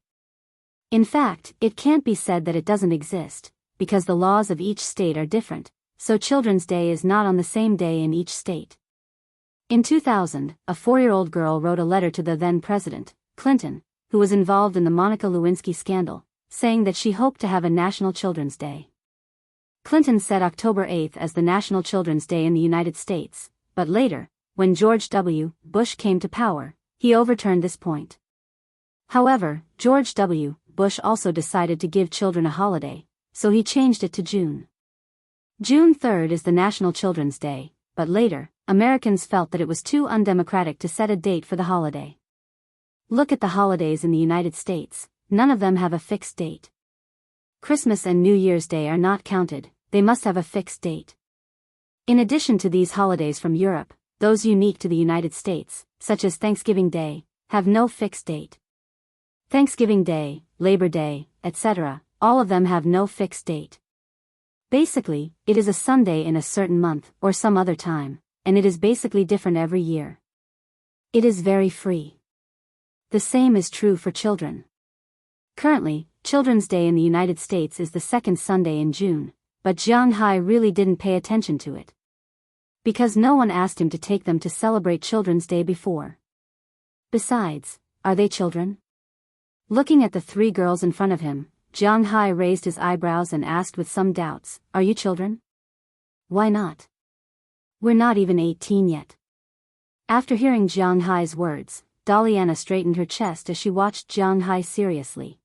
In fact, it can't be said that it doesn't exist, because the laws of each state are different, so Children's Day is not on the same day in each state. In 2000, a 4-year-old girl wrote a letter to the then President, Clinton, who was involved in the Monica Lewinsky scandal, saying that she hoped to have a National Children's Day. Clinton set October 8 as the National Children's Day in the United States, but later, when George W. Bush came to power, he overturned this point. However, George W. Bush also decided to give children a holiday, so he changed it to June. June 3 is the National Children's Day, but later, Americans felt that it was too undemocratic to set a date for the holiday. Look at the holidays in the United States, none of them have a fixed date. Christmas and New Year's Day are not counted, they must have a fixed date. In addition to these holidays from Europe, those unique to the United States, such as Thanksgiving Day, have no fixed date. Thanksgiving Day, Labor Day, etc., all of them have no fixed date. Basically, it is a Sunday in a certain month or some other time, and it is basically different every year. It is very free. The same is true for children. Currently, Children's Day in the United States is the second Sunday in June, but Jianghu really didn't pay attention to it. Because no one asked him to take them to celebrate Children's Day before. Besides, are they children? Looking at the three girls in front of him, Jianghu raised his eyebrows and asked with some doubts, "Are you children?" "Why not? We're not even 18 yet." After hearing Jianghu's words, Daliana straightened her chest as she watched Jianghu seriously.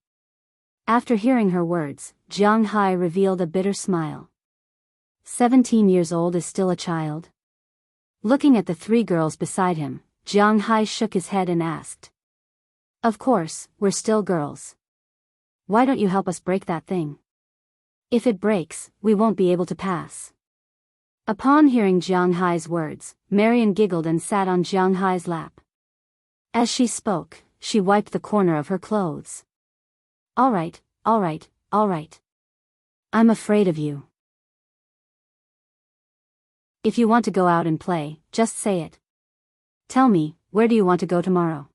After hearing her words, Jianghu revealed a bitter smile. 17 years old is still a child? Looking at the three girls beside him, Jianghu shook his head and asked. "Of course, we're still girls. Why don't you help us break that thing? If it breaks, we won't be able to pass." Upon hearing Jianghu's words, Marian giggled and sat on Jianghu's lap. As she spoke, she wiped the corner of her clothes. All right. I'm afraid of you. If you want to go out and play, just say it. Tell me, where do you want to go tomorrow?"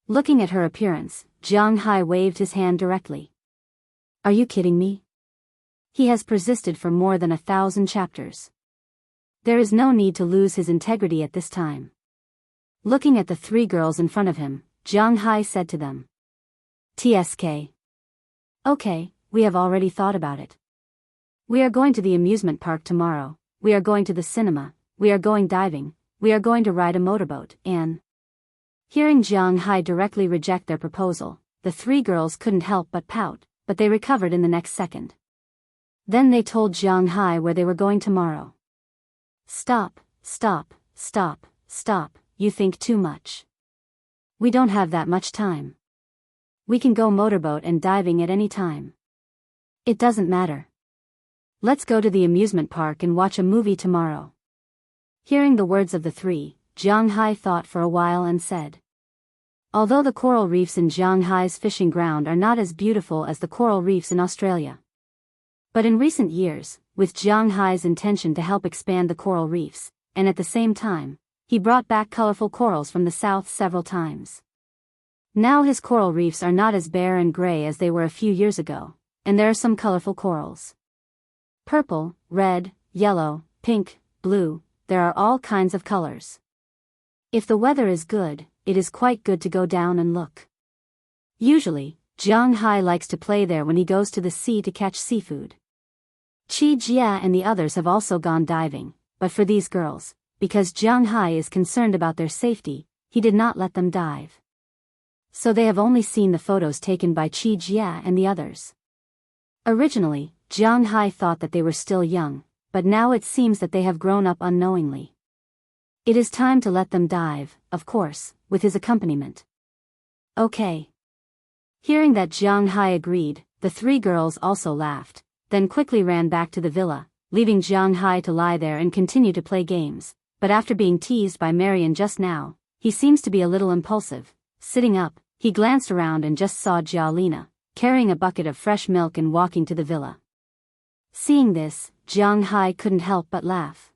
Looking at her appearance, Jianghu waved his hand directly. "Are you kidding me? He has persisted for more than 1,000 chapters. There is no need to lose his integrity at this time." Looking at the three girls in front of him, Jianghu said to them. "TSK. Okay, we have already thought about it. We are going to the amusement park tomorrow, we are going to the cinema, we are going diving, we are going to ride a motorboat, and..." Hearing Jianghu directly reject their proposal, the three girls couldn't help but pout, but they recovered in the next second. Then they told Jianghu where they were going tomorrow. Stop, you think too much. We don't have that much time. We can go motorboat and diving at any time. It doesn't matter. Let's go to the amusement park and watch a movie tomorrow." Hearing the words of the three, Jianghu thought for a while and said. Although the coral reefs in Jianghu's fishing ground are not as beautiful as the coral reefs in Australia. But in recent years, with Jianghu's intention to help expand the coral reefs, and at the same time, he brought back colorful corals from the south several times. Now his coral reefs are not as bare and gray as they were a few years ago, and there are some colorful corals. Purple, red, yellow, pink, blue, there are all kinds of colors. If the weather is good, it is quite good to go down and look. Usually, Jianghu likes to play there when he goes to the sea to catch seafood. Qi Jia and the others have also gone diving, but for these girls, because Jianghu is concerned about their safety, he did not let them dive. So they have only seen the photos taken by Qi Jia and the others. Originally, Jianghu thought that they were still young, but now it seems that they have grown up unknowingly. It is time to let them dive, of course, with his accompaniment. Okay. Hearing that Jianghu agreed, the three girls also laughed, then quickly ran back to the villa, leaving Jianghu to lie there and continue to play games, but after being teased by Marian just now, he seems to be a little impulsive. Sitting up, he glanced around and just saw Jialina, carrying a bucket of fresh milk and walking to the villa. Seeing this, Jianghu couldn't help but laugh.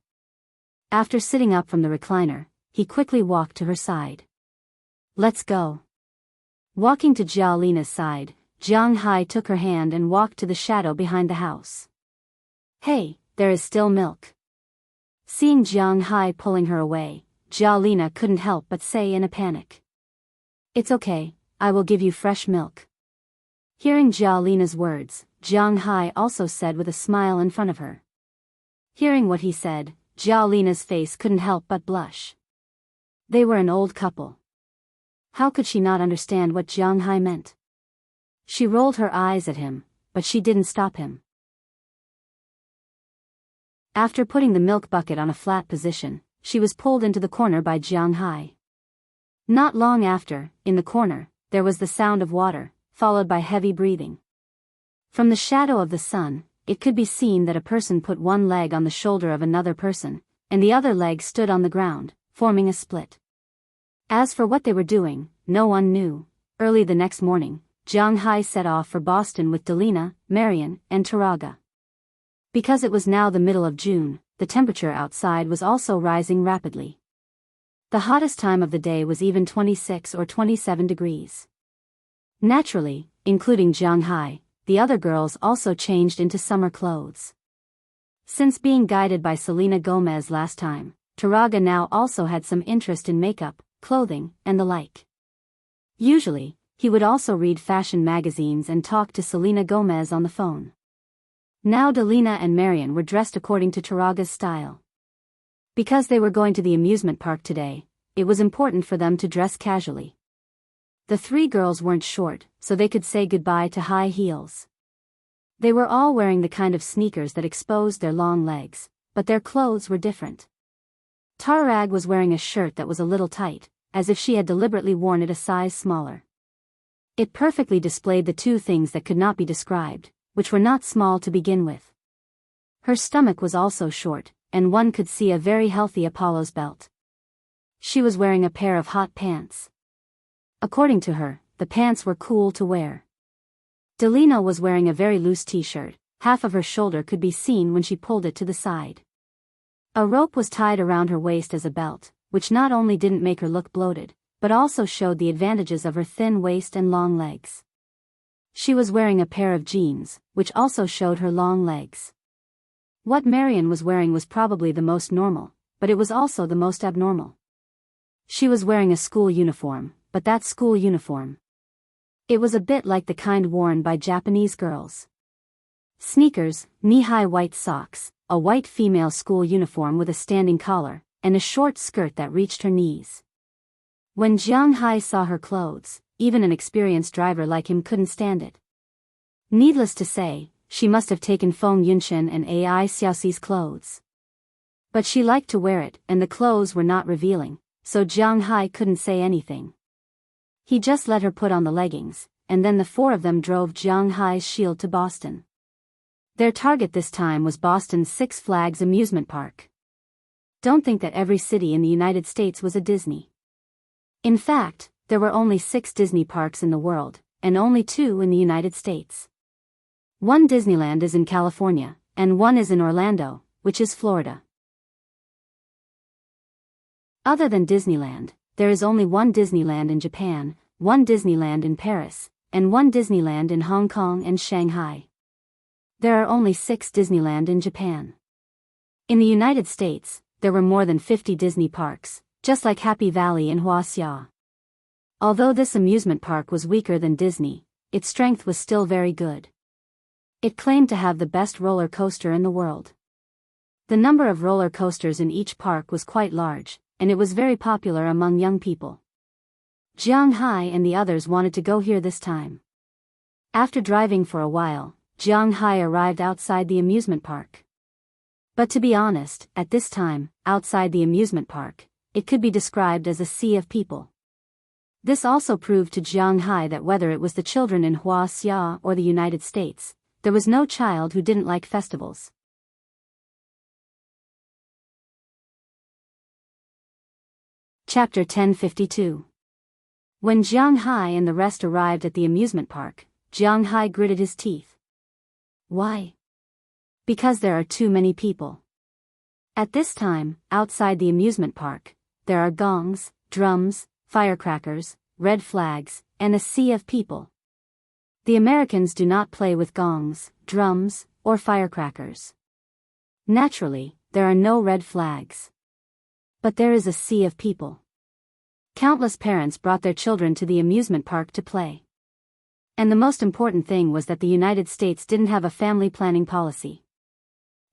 After sitting up from the recliner, he quickly walked to her side. Let's go. Walking to Jialina's side, Jianghu took her hand and walked to the shadow behind the house. Hey, there is still milk. Seeing Jianghu pulling her away, Jialina couldn't help but say in a panic. It's okay, I will give you fresh milk. Hearing Jialina's words, Jiang also said with a smile in front of her. Hearing what he said, Jialina's face couldn't help but blush. They were an old couple. How could she not understand what Jiang meant? She rolled her eyes at him, but she didn't stop him. After putting the milk bucket on a flat position, she was pulled into the corner by Jiang. Not long after, in the corner, there was the sound of water, followed by heavy breathing. From the shadow of the sun, it could be seen that a person put one leg on the shoulder of another person, and the other leg stood on the ground, forming a split. As for what they were doing, no one knew. Early the next morning, Jiang set off for Boston with Delina, Marian, and Taraga. Because it was now the middle of June, the temperature outside was also rising rapidly. The hottest time of the day was even 26 or 27 degrees. Naturally, including Jiang, the other girls also changed into summer clothes. Since being guided by Selena Gomez last time, Taraga now also had some interest in makeup, clothing, and the like. Usually, he would also read fashion magazines and talk to Selena Gomez on the phone. Now Delina and Marian were dressed according to Taraga's style. Because they were going to the amusement park today, it was important for them to dress casually. The three girls weren't short, so they could say goodbye to high heels. They were all wearing the kind of sneakers that exposed their long legs, but their clothes were different. Tarag was wearing a shirt that was a little tight, as if she had deliberately worn it a size smaller. It perfectly displayed the two things that could not be described, which were not small to begin with. Her stomach was also short, and one could see a very healthy Apollo's belt. She was wearing a pair of hot pants. According to her, the pants were cool to wear. Delina was wearing a very loose t-shirt, half of her shoulder could be seen when she pulled it to the side. A rope was tied around her waist as a belt, which not only didn't make her look bloated, but also showed the advantages of her thin waist and long legs. She was wearing a pair of jeans, which also showed her long legs. What Marian was wearing was probably the most normal, but it was also the most abnormal. She was wearing a school uniform, but that school uniform. It was a bit like the kind worn by Japanese girls. Sneakers, knee-high white socks, a white female school uniform with a standing collar, and a short skirt that reached her knees. When Jiang saw her clothes, even an experienced driver like him couldn't stand it. Needless to say, she must have taken Feng Yunchen and Ai Xiaoxi's clothes. But she liked to wear it, and the clothes were not revealing, so Jiang couldn't say anything. He just let her put on the leggings, and then the four of them drove Jiang Shield to Boston. Their target this time was Boston's Six Flags amusement park. Don't think that every city in the United States was a Disney. In fact, there were only 6 Disney parks in the world, and only 2 in the United States. One Disneyland is in California, and one is in Orlando, which is Florida. Other than Disneyland, there is only one Disneyland in Japan, one Disneyland in Paris, and one Disneyland in Hong Kong and Shanghai. There are only 6 Disneyland in Japan. In the United States, there were more than 50 Disney parks, just like Happy Valley in Wuxia. Although this amusement park was weaker than Disney, its strength was still very good. It claimed to have the best roller coaster in the world. The number of roller coasters in each park was quite large, and it was very popular among young people. Jiang and the others wanted to go here this time. After driving for a while, Jiang arrived outside the amusement park. But to be honest, at this time, outside the amusement park, it could be described as a sea of people. This also proved to Jiang that whether it was the children in Wuxia or the United States, there was no child who didn't like festivals. Chapter 1052. When Jiang and the rest arrived at the amusement park, Jiang gritted his teeth. Why? Because there are too many people. At this time, outside the amusement park, there are gongs, drums, firecrackers, red flags, and a sea of people. The Americans do not play with gongs, drums, or firecrackers. Naturally, there are no red flags. But there is a sea of people. Countless parents brought their children to the amusement park to play. And the most important thing was that the United States didn't have a family planning policy.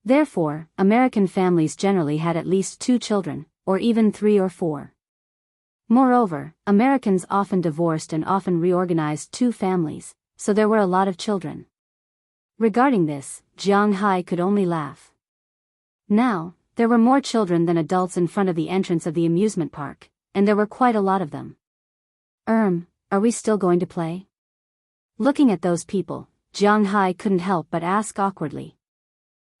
Therefore, American families generally had at least 2 children, or even 3 or 4. Moreover, Americans often divorced and often reorganized 2 families, so there were a lot of children. Regarding this, Jianghu could only laugh. Now, there were more children than adults in front of the entrance of the amusement park, and there were quite a lot of them. Are we still going to play? Looking at those people, Jianghu couldn't help but ask awkwardly.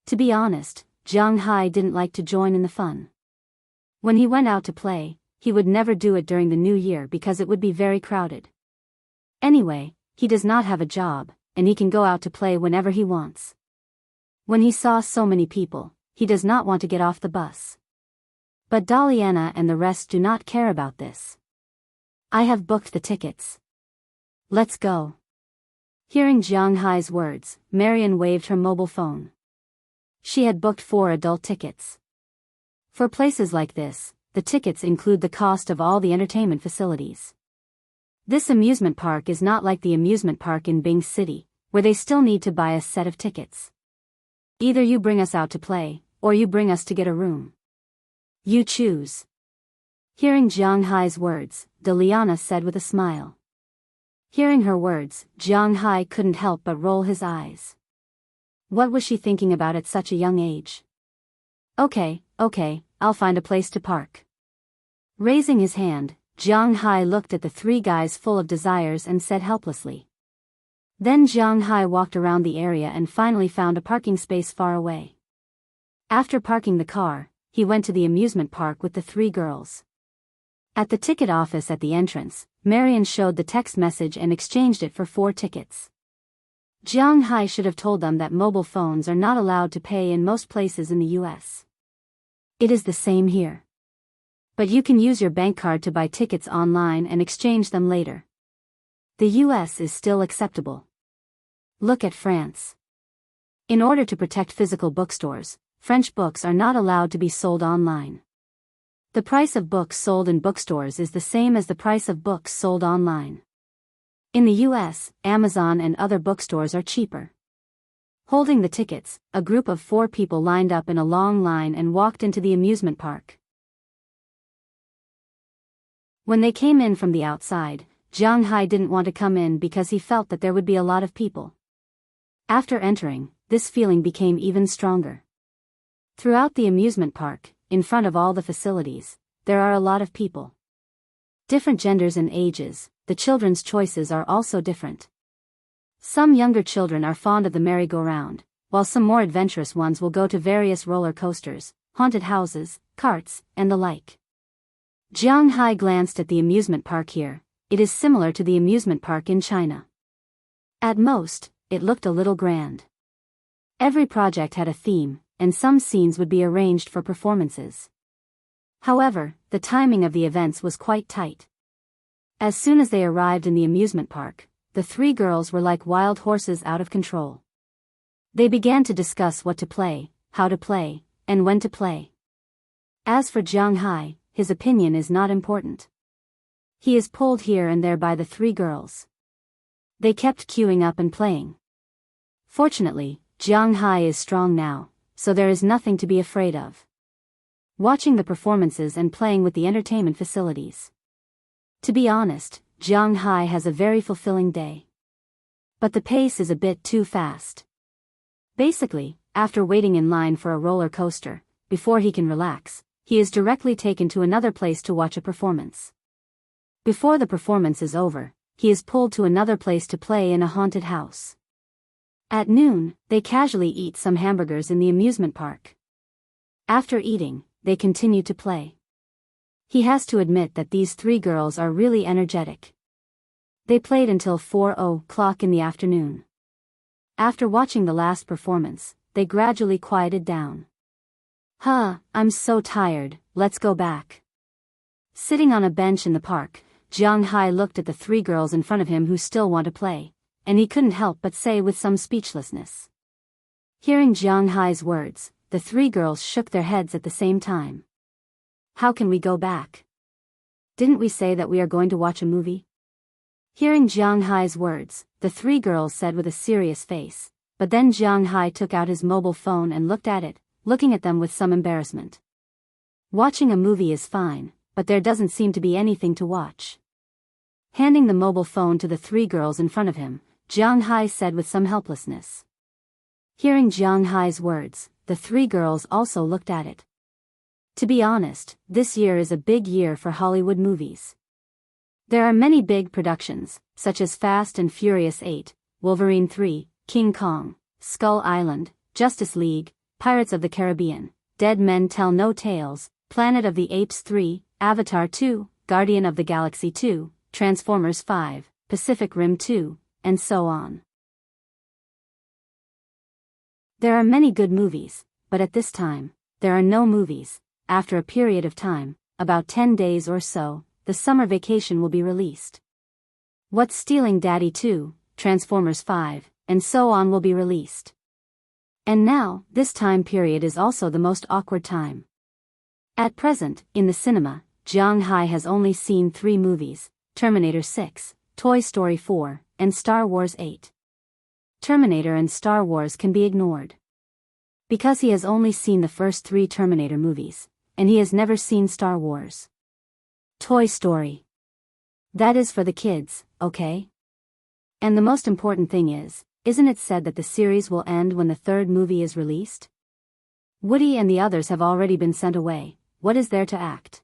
To be honest, Jianghu didn't like to join in the fun. When he went out to play, he would never do it during the New Year because it would be very crowded. Anyway, he does not have a job, and he can go out to play whenever he wants. When he saw so many people, he does not want to get off the bus. But Daliana and the rest do not care about this. I have booked the tickets. Let's go. Hearing Jianghu's words, Marian waved her mobile phone. She had booked 4 adult tickets. For places like this, the tickets include the cost of all the entertainment facilities. This amusement park is not like the amusement park in Bing City, where they still need to buy a set of tickets. Either you bring us out to play, or you bring us to get a room. You choose. Hearing Jianghu's words, Daliana said with a smile. Hearing her words, Jianghu couldn't help but roll his eyes. What was she thinking about at such a young age? Okay, I'll find a place to park. Raising his hand, Jianghu looked at the 3 guys full of desires and said helplessly. Then Jianghu walked around the area and finally found a parking space far away. After parking the car, he went to the amusement park with the 3 girls. At the ticket office at the entrance, Marian showed the text message and exchanged it for 4 tickets. Jianghu should have told them that mobile phones are not allowed to pay in most places in the US. It is the same here. But you can use your bank card to buy tickets online and exchange them later. The US is still acceptable. Look at France. In order to protect physical bookstores, French books are not allowed to be sold online. The price of books sold in bookstores is the same as the price of books sold online. In the US, Amazon and other bookstores are cheaper. Holding the tickets, a group of 4 people lined up in a long line and walked into the amusement park. When they came in from the outside, Jianghu didn't want to come in because he felt that there would be a lot of people. After entering, this feeling became even stronger. Throughout the amusement park, in front of all the facilities, there are a lot of people. Different genders and ages, the children's choices are also different. Some younger children are fond of the merry-go-round, while some more adventurous ones will go to various roller coasters, haunted houses, carts, and the like. Jianghu glanced at the amusement park here. It is similar to the amusement park in China. At most, it looked a little grand. Every project had a theme, and some scenes would be arranged for performances. However, the timing of the events was quite tight. As soon as they arrived in the amusement park, the 3 girls were like wild horses out of control. They began to discuss what to play, how to play, and when to play. As for Jianghu, his opinion is not important. He is pulled here and there by the 3 girls. They kept queuing up and playing. Fortunately, Jianghu is strong now, so there is nothing to be afraid of. Watching the performances and playing with the entertainment facilities. To be honest, Jianghu has a very fulfilling day. But the pace is a bit too fast. Basically, after waiting in line for a roller coaster, before he can relax, he is directly taken to another place to watch a performance. Before the performance is over, he is pulled to another place to play in a haunted house. At noon, they casually eat some hamburgers in the amusement park. After eating, they continue to play. He has to admit that these 3 girls are really energetic. They played until 4:00 in the afternoon. After watching the last performance, they gradually quieted down. I'm so tired, let's go back. Sitting on a bench in the park, Jianghu looked at the 3 girls in front of him who still want to play, and he couldn't help but say with some speechlessness. Hearing Jianghu's words, the 3 girls shook their heads at the same time. How can we go back? Didn't we say that we are going to watch a movie? Hearing Jiang Hai's words, the three girls said with a serious face, but then Jiang Hai took out his mobile phone and looked at it, looking at them with some embarrassment. Watching a movie is fine, but there doesn't seem to be anything to watch. Handing the mobile phone to the three girls in front of him, Jiang Hai said with some helplessness. Hearing Jiang Hai's words, the three girls also looked at it. To be honest, this year is a big year for Hollywood movies. There are many big productions, such as Fast and Furious 8, Wolverine 3, King Kong, Skull Island, Justice League, Pirates of the Caribbean, Dead Men Tell No Tales, Planet of the Apes 3, Avatar 2, Guardian of the Galaxy 2, Transformers 5, Pacific Rim 2, and so on. There are many good movies, but at this time, there are no movies. After a period of time, about 10 days or so, the summer vacation will be released. What's Stealing Daddy 2, Transformers 5, and so on will be released. And now, this time period is also the most awkward time. At present, in the cinema, Jiang Hai has only seen 3 movies, Terminator 6, Toy Story 4, and Star Wars 8. Terminator and Star Wars can be ignored. Because he has only seen the first 3 Terminator movies, and he has never seen Star Wars. Toy Story. That is for the kids, okay? And the most important thing is, isn't it said that the series will end when the 3rd movie is released? Woody and the others have already been sent away, what is there to act?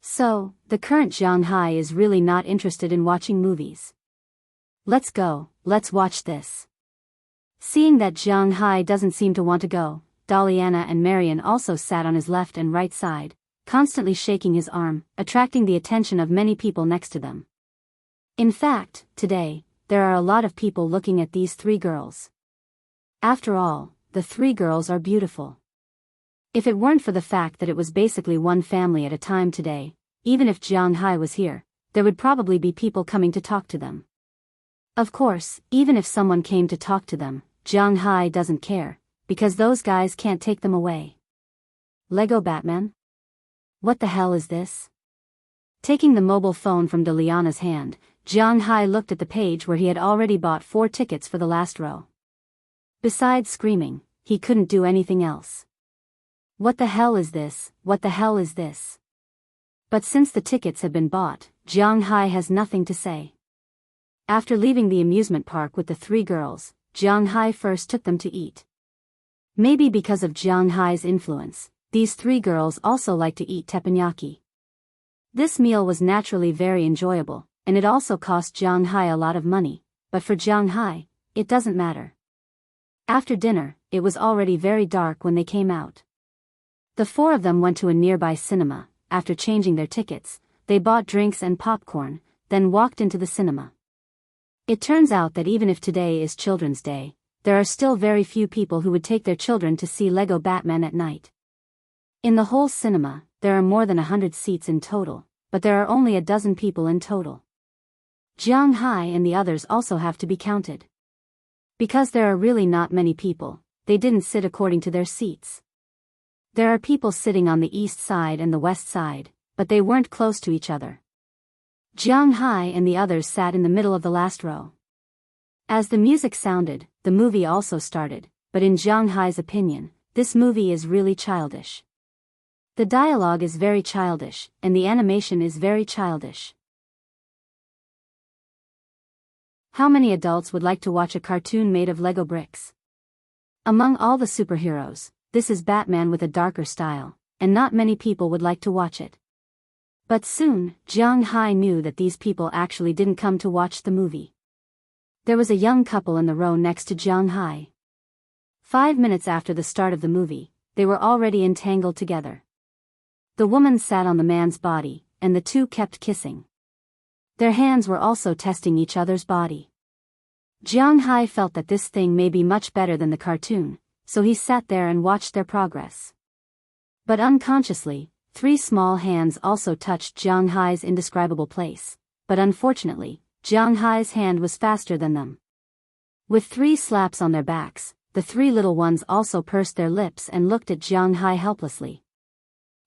So, the current Jiang Hai is really not interested in watching movies. Let's go, let's watch this. Seeing that Jiang Hai doesn't seem to want to go, Daliana and Marion also sat on his left and right side, constantly shaking his arm, attracting the attention of many people next to them. In fact, today, there are a lot of people looking at these 3 girls. After all, the 3 girls are beautiful. If it weren't for the fact that it was basically one family at a time today, even if Jiang Hai was here, there would probably be people coming to talk to them. Of course, even if someone came to talk to them, Jiang Hai doesn't care, because those guys can't take them away. Lego Batman? What the hell is this? Taking the mobile phone from Daliana's hand, Jiang Hai looked at the page where he had already bought 4 tickets for the last row. Besides screaming, he couldn't do anything else. What the hell is this? What the hell is this? But since the tickets have been bought, Jiang Hai has nothing to say. After leaving the amusement park with the 3 girls, Jiang Hai first took them to eat. Maybe because of Jiang Hai's influence, these 3 girls also like to eat teppanyaki. This meal was naturally very enjoyable, and it also cost Jiang Hai a lot of money, but for Jiang Hai, it doesn't matter. After dinner, it was already very dark when they came out. The 4 of them went to a nearby cinema. After changing their tickets, they bought drinks and popcorn, then walked into the cinema. It turns out that even if today is Children's Day, there are still very few people who would take their children to see Lego Batman at night. In the whole cinema, there are more than 100 seats in total, but there are only a dozen people in total. Jiang Hai and the others also have to be counted. Because there are really not many people, they didn't sit according to their seats. There are people sitting on the east side and the west side, but they weren't close to each other. Jiang Hai and the others sat in the middle of the last row. As the music sounded, the movie also started, but in Jiang Hai's opinion, this movie is really childish. The dialogue is very childish, and the animation is very childish. How many adults would like to watch a cartoon made of Lego bricks? Among all the superheroes, this is Batman with a darker style, and not many people would like to watch it. But soon, Jiang Hai knew that these people actually didn't come to watch the movie. There was a young couple in the row next to Jiang Hai. 5 minutes after the start of the movie, they were already entangled together. The woman sat on the man's body, and the 2 kept kissing. Their hands were also testing each other's body. Jiang Hai felt that this thing may be much better than the cartoon, so he sat there and watched their progress. But unconsciously, 3 small hands also touched Jiang Hai's indescribable place, but unfortunately, Jiang Hai's hand was faster than them. With 3 slaps on their backs, the 3 little ones also pursed their lips and looked at Jiang Hai helplessly.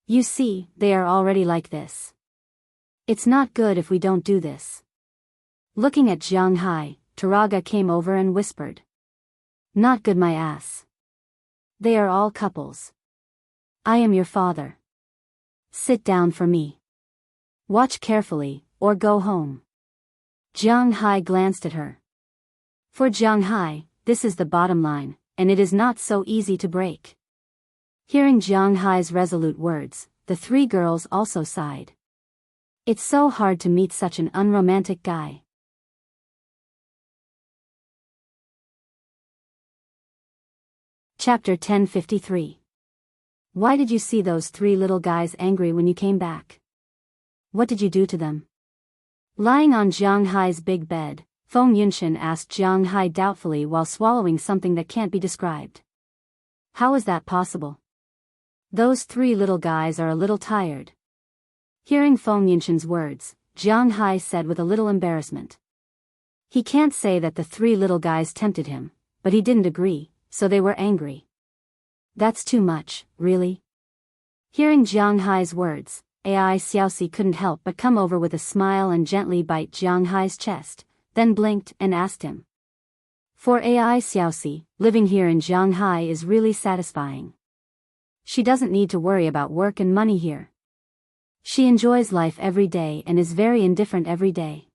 You see, they are already like this. It's not good if we don't do this. Looking at Jianghu, Taraga came over and whispered. Not good, my ass. They are all couples. I am your father. Sit down for me. Watch carefully, or go home. Jianghu glanced at her. For Jianghu, this is the bottom line, and it is not so easy to break. Hearing Jianghu's resolute words, the three girls also sighed. It's so hard to meet such an unromantic guy. Chapter 1053. Why did you see those three little guys angry when you came back? What did you do to them? Lying on Jianghu's big bed, Feng Yunshan asked Jianghu doubtfully while swallowing something that can't be described. How is that possible? Those three little guys are a little tired. Hearing Feng Yunshan's words, Jianghu said with a little embarrassment. He can't say that the three little guys tempted him, but he didn't agree, so they were angry. That's too much, really? Hearing Jianghu's words, Ai Xiaoxi couldn't help but come over with a smile and gently bite Jianghu's chest, then blinked and asked him. For Ai Xiaoxi, living here in Jianghu is really satisfying. She doesn't need to worry about work and money here. She enjoys life every day and is very indifferent every day.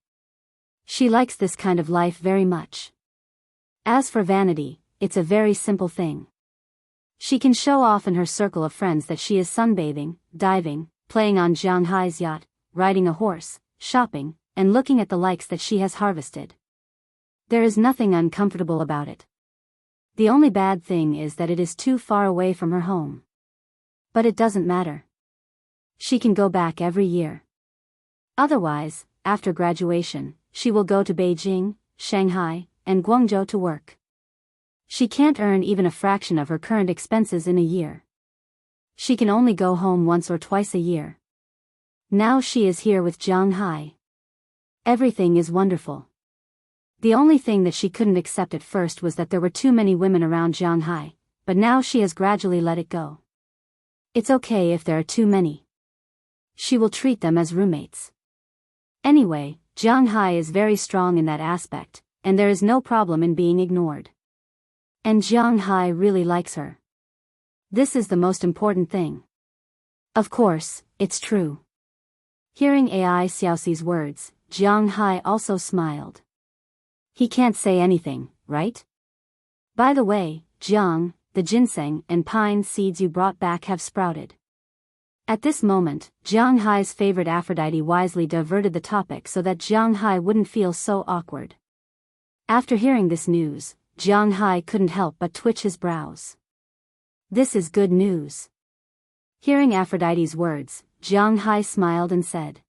She likes this kind of life very much. As for vanity, it's a very simple thing. She can show off in her circle of friends that she is sunbathing, diving, playing on Jianghu's yacht, riding a horse, shopping, and looking at the likes that she has harvested. There is nothing uncomfortable about it. The only bad thing is that it is too far away from her home. But it doesn't matter. She can go back every year. Otherwise, after graduation, she will go to Beijing, Shanghai, and Guangzhou to work. She can't earn even a fraction of her current expenses in a year. She can only go home once or twice a year. Now she is here with Jianghu. Everything is wonderful. The only thing that she couldn't accept at first was that there were too many women around Jianghu, but now she has gradually let it go. It's okay if there are too many. She will treat them as roommates. Anyway, Jianghu is very strong in that aspect, and there is no problem in being ignored. And Jianghu really likes her. This is the most important thing. Of course, it's true. Hearing Ai Xiaoxi's words, Jianghu also smiled. He can't say anything, right? By the way, Jiang, the ginseng and pine seeds you brought back have sprouted. At this moment, Jianghu's favorite Aphrodite wisely diverted the topic so that Jianghu wouldn't feel so awkward. After hearing this news, Jianghu couldn't help but twitch his brows. This is good news. Hearing Aphrodite's words, Jianghu smiled and said.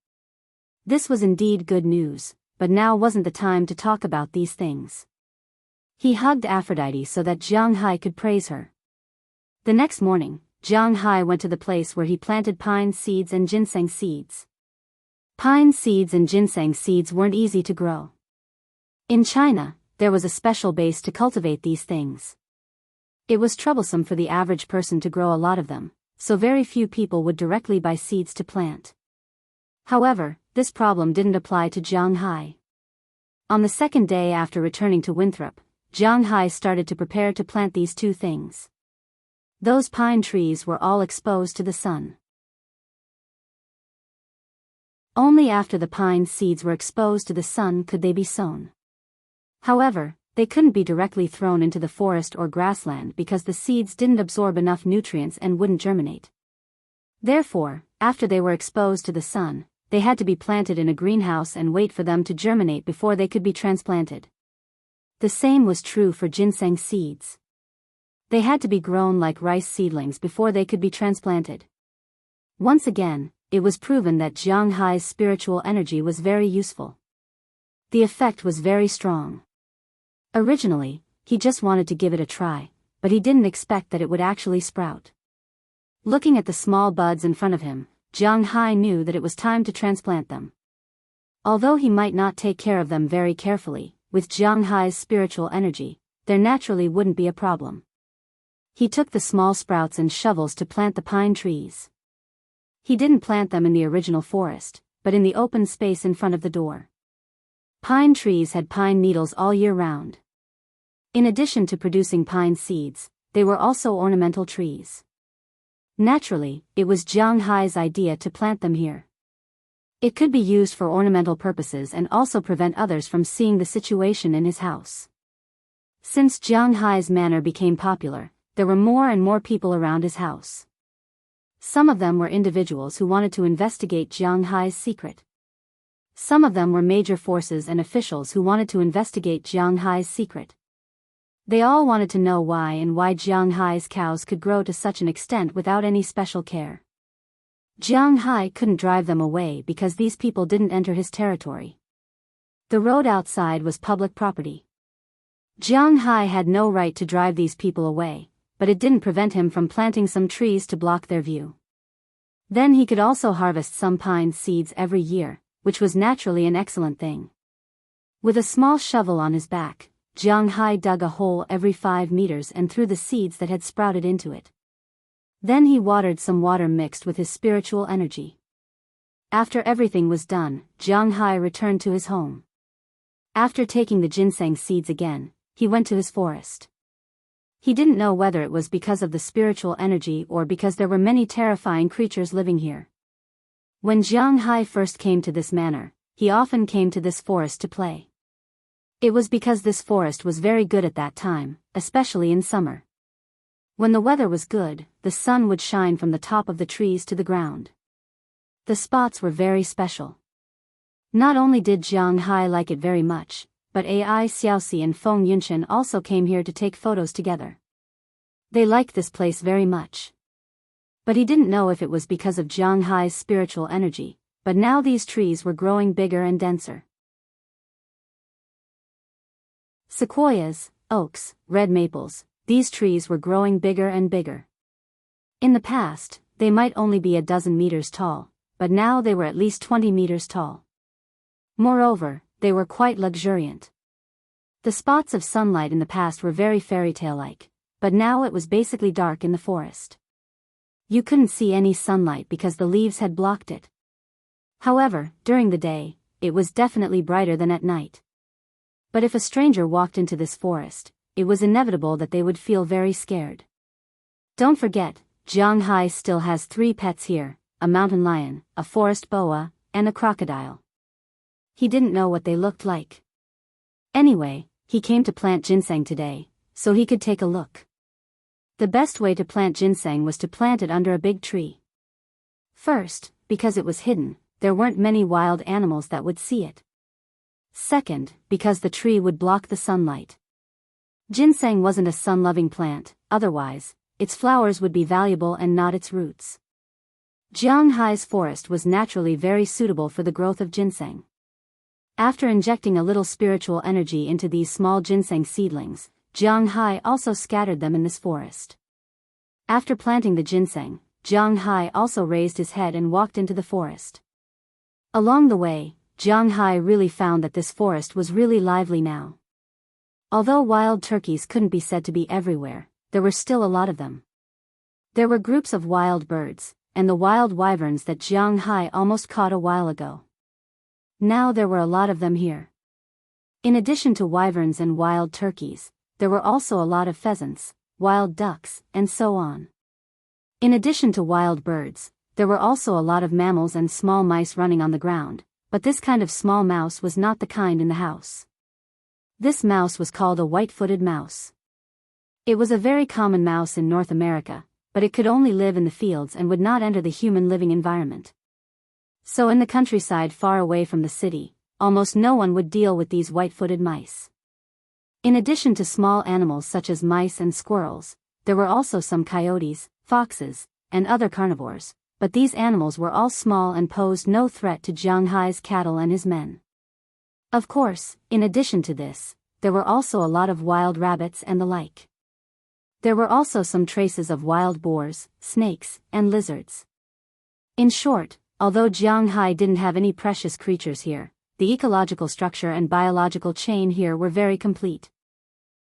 This was indeed good news, but now wasn't the time to talk about these things. He hugged Aphrodite so that Jianghu could praise her. The next morning, Jianghu went to the place where he planted pine seeds and ginseng seeds. Pine seeds and ginseng seeds weren't easy to grow. In China, there was a special base to cultivate these things. It was troublesome for the average person to grow a lot of them, so very few people would directly buy seeds to plant. However, this problem didn't apply to Jianghu. On the second day after returning to Winthrop, Jianghu started to prepare to plant these two things. Those pine trees were all exposed to the sun. Only after the pine seeds were exposed to the sun could they be sown. However, they couldn't be directly thrown into the forest or grassland because the seeds didn't absorb enough nutrients and wouldn't germinate. Therefore, after they were exposed to the sun, they had to be planted in a greenhouse and wait for them to germinate before they could be transplanted. The same was true for ginseng seeds. They had to be grown like rice seedlings before they could be transplanted. Once again, it was proven that Jianghu's spiritual energy was very useful. The effect was very strong. Originally, he just wanted to give it a try, but he didn't expect that it would actually sprout. Looking at the small buds in front of him, Jianghu knew that it was time to transplant them. Although he might not take care of them very carefully, with Jianghu's spiritual energy, there naturally wouldn't be a problem. He took the small sprouts and shovels to plant the pine trees. He didn't plant them in the original forest, but in the open space in front of the door. Pine trees had pine needles all year round. In addition to producing pine seeds, they were also ornamental trees. Naturally, it was Jianghai's idea to plant them here. It could be used for ornamental purposes and also prevent others from seeing the situation in his house. Since Jianghai's manor became popular, there were more and more people around his house. Some of them were individuals who wanted to investigate Jianghai's secret. Some of them were major forces and officials who wanted to investigate Jianghai's secret. They all wanted to know why Jianghai's cows could grow to such an extent without any special care. Jianghai couldn't drive them away because these people didn't enter his territory. The road outside was public property. Jianghai had no right to drive these people away, but it didn't prevent him from planting some trees to block their view. Then he could also harvest some pine seeds every year, which was naturally an excellent thing. With a small shovel on his back, Jianghai dug a hole every 5 meters and threw the seeds that had sprouted into it. Then he watered some water mixed with his spiritual energy. After everything was done, Jianghai returned to his home. After taking the ginseng seeds again, he went to his forest. He didn't know whether it was because of the spiritual energy or because there were many terrifying creatures living here. When Jianghai first came to this manor, he often came to this forest to play. It was because this forest was very good at that time, especially in summer. When the weather was good, the sun would shine from the top of the trees to the ground. The spots were very special. Not only did Jianghai like it very much, but Ai Xiaoxi and Feng Yunchen also came here to take photos together. They liked this place very much. But he didn't know if it was because of Jianghai's spiritual energy, but now these trees were growing bigger and denser. Sequoias, oaks, red maples, these trees were growing bigger and bigger. In the past, they might only be a dozen meters tall, but now they were at least 20 meters tall. Moreover, they were quite luxuriant. The spots of sunlight in the past were very fairy tale-like, but now it was basically dark in the forest. You couldn't see any sunlight because the leaves had blocked it. However, during the day, it was definitely brighter than at night. But if a stranger walked into this forest, it was inevitable that they would feel very scared. Don't forget, Jianghai still has 3 pets here, a mountain lion, a forest boa, and a crocodile. He didn't know what they looked like. Anyway, he came to plant ginseng today, so he could take a look. The best way to plant ginseng was to plant it under a big tree. First, because it was hidden, there weren't many wild animals that would see it. Second, because the tree would block the sunlight. Ginseng wasn't a sun-loving plant, otherwise, its flowers would be valuable and not its roots. Jianghai's forest was naturally very suitable for the growth of ginseng. After injecting a little spiritual energy into these small ginseng seedlings, Jianghai also scattered them in this forest. After planting the ginseng, Jianghai also raised his head and walked into the forest. Along the way, Jianghai really found that this forest was really lively now. Although wild turkeys couldn't be said to be everywhere, there were still a lot of them. There were groups of wild birds, and the wild wyverns that Jianghai almost caught a while ago. Now there were a lot of them here. In addition to wyverns and wild turkeys, there were also a lot of pheasants, wild ducks, and so on. In addition to wild birds, there were also a lot of mammals and small mice running on the ground, but this kind of small mouse was not the kind in the house. This mouse was called a white-footed mouse. It was a very common mouse in North America, but it could only live in the fields and would not enter the human living environment. So in the countryside far away from the city, almost no one would deal with these white-footed mice. In addition to small animals such as mice and squirrels, there were also some coyotes, foxes, and other carnivores, but these animals were all small and posed no threat to Jianghai's cattle and his men. Of course, in addition to this, there were also a lot of wild rabbits and the like. There were also some traces of wild boars, snakes, and lizards. In short, although Jianghai didn't have any precious creatures here, the ecological structure and biological chain here were very complete.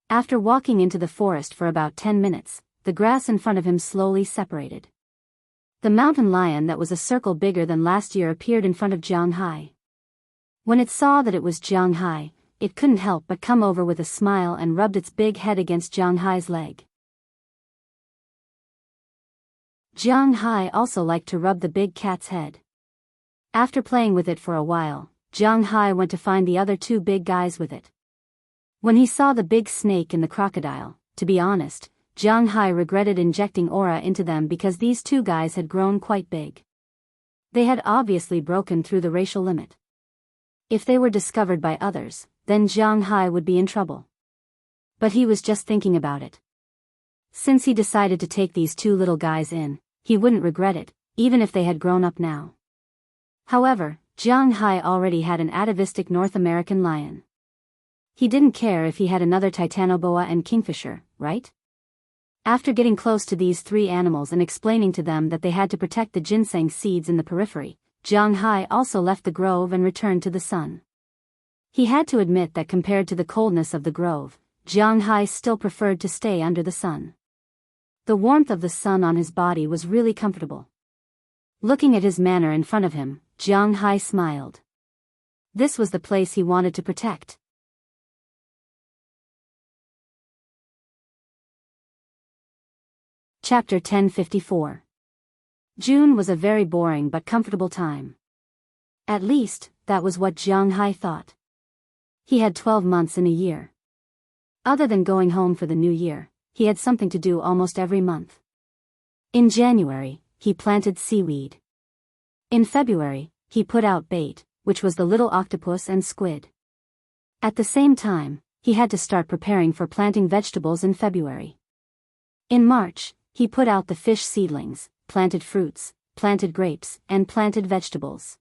After walking into the forest for about 10 minutes, the grass in front of him slowly separated. The mountain lion that was a circle bigger than last year appeared in front of Jianghu. When it saw that it was Jianghu, it couldn't help but come over with a smile and rubbed its big head against Jianghu's leg. Jianghu also liked to rub the big cat's head. After playing with it for a while, Jianghu went to find the other two big guys with it. When he saw the big snake and the crocodile, to be honest, Jianghu regretted injecting aura into them because these two guys had grown quite big. They had obviously broken through the racial limit. If they were discovered by others, then Jianghu would be in trouble. But he was just thinking about it. Since he decided to take these two little guys in, he wouldn't regret it, even if they had grown up now. However, Jianghu already had an atavistic North American lion. He didn't care if he had another titanoboa and kingfisher, right? After getting close to these three animals and explaining to them that they had to protect the ginseng seeds in the periphery, Jianghu also left the grove and returned to the sun. He had to admit that compared to the coldness of the grove, Jianghu still preferred to stay under the sun. The warmth of the sun on his body was really comfortable. Looking at his manor in front of him, Jianghu smiled. This was the place he wanted to protect. Chapter 1054. June was a very boring but comfortable time. At least, that was what Jianghu thought. He had 12 months in a year. Other than going home for the new year, he had something to do almost every month. In January, he planted seaweed. In February, he put out bait, which was the little octopus and squid. At the same time, he had to start preparing for planting vegetables in February. In March, he put out the fish seedlings, planted fruits, planted grapes, and planted vegetables.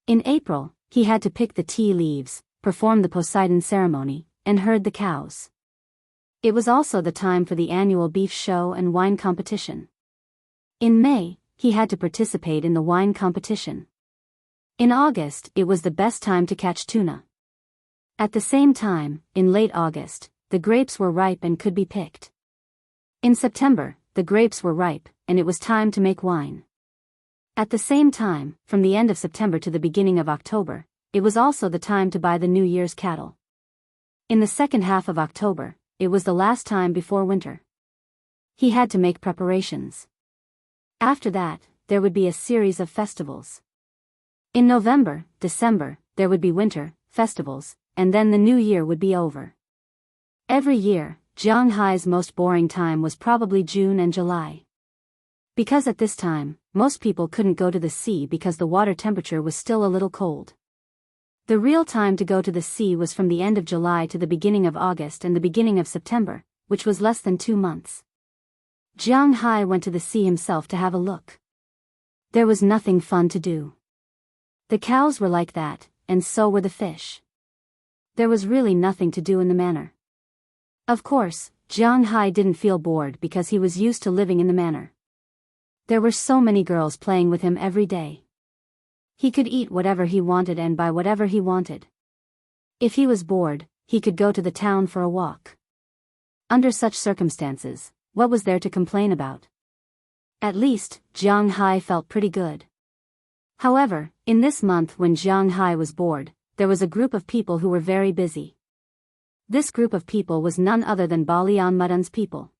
In April, he had to pick the tea leaves, perform the Poseidon ceremony, and herd the cows. It was also the time for the annual beef show and wine competition. In May, he had to participate in the wine competition. In August, it was the best time to catch tuna. At the same time, in late August, the grapes were ripe and could be picked. In September, the grapes were ripe, and it was time to make wine. At the same time, from the end of September to the beginning of October, it was also the time to buy the New Year's cattle. In the second half of October, it was the last time before winter. He had to make preparations. After that, there would be a series of festivals. In November, December, there would be winter festivals, and then the new year would be over. Every year, Jianghu's most boring time was probably June and July. Because at this time, most people couldn't go to the sea because the water temperature was still a little cold. The real time to go to the sea was from the end of July to the beginning of August and the beginning of September, which was less than 2 months. Jianghu went to the sea himself to have a look. There was nothing fun to do. The cows were like that, and so were the fish. There was really nothing to do in the manor. Of course, Jianghu didn't feel bored because he was used to living in the manor. There were so many girls playing with him every day. He could eat whatever he wanted and buy whatever he wanted. If he was bored, he could go to the town for a walk. Under such circumstances, what was there to complain about? At least, Jianghu felt pretty good. However, in this month when Jianghu was bored, there was a group of people who were very busy. This group of people was none other than Balian Mudan's people.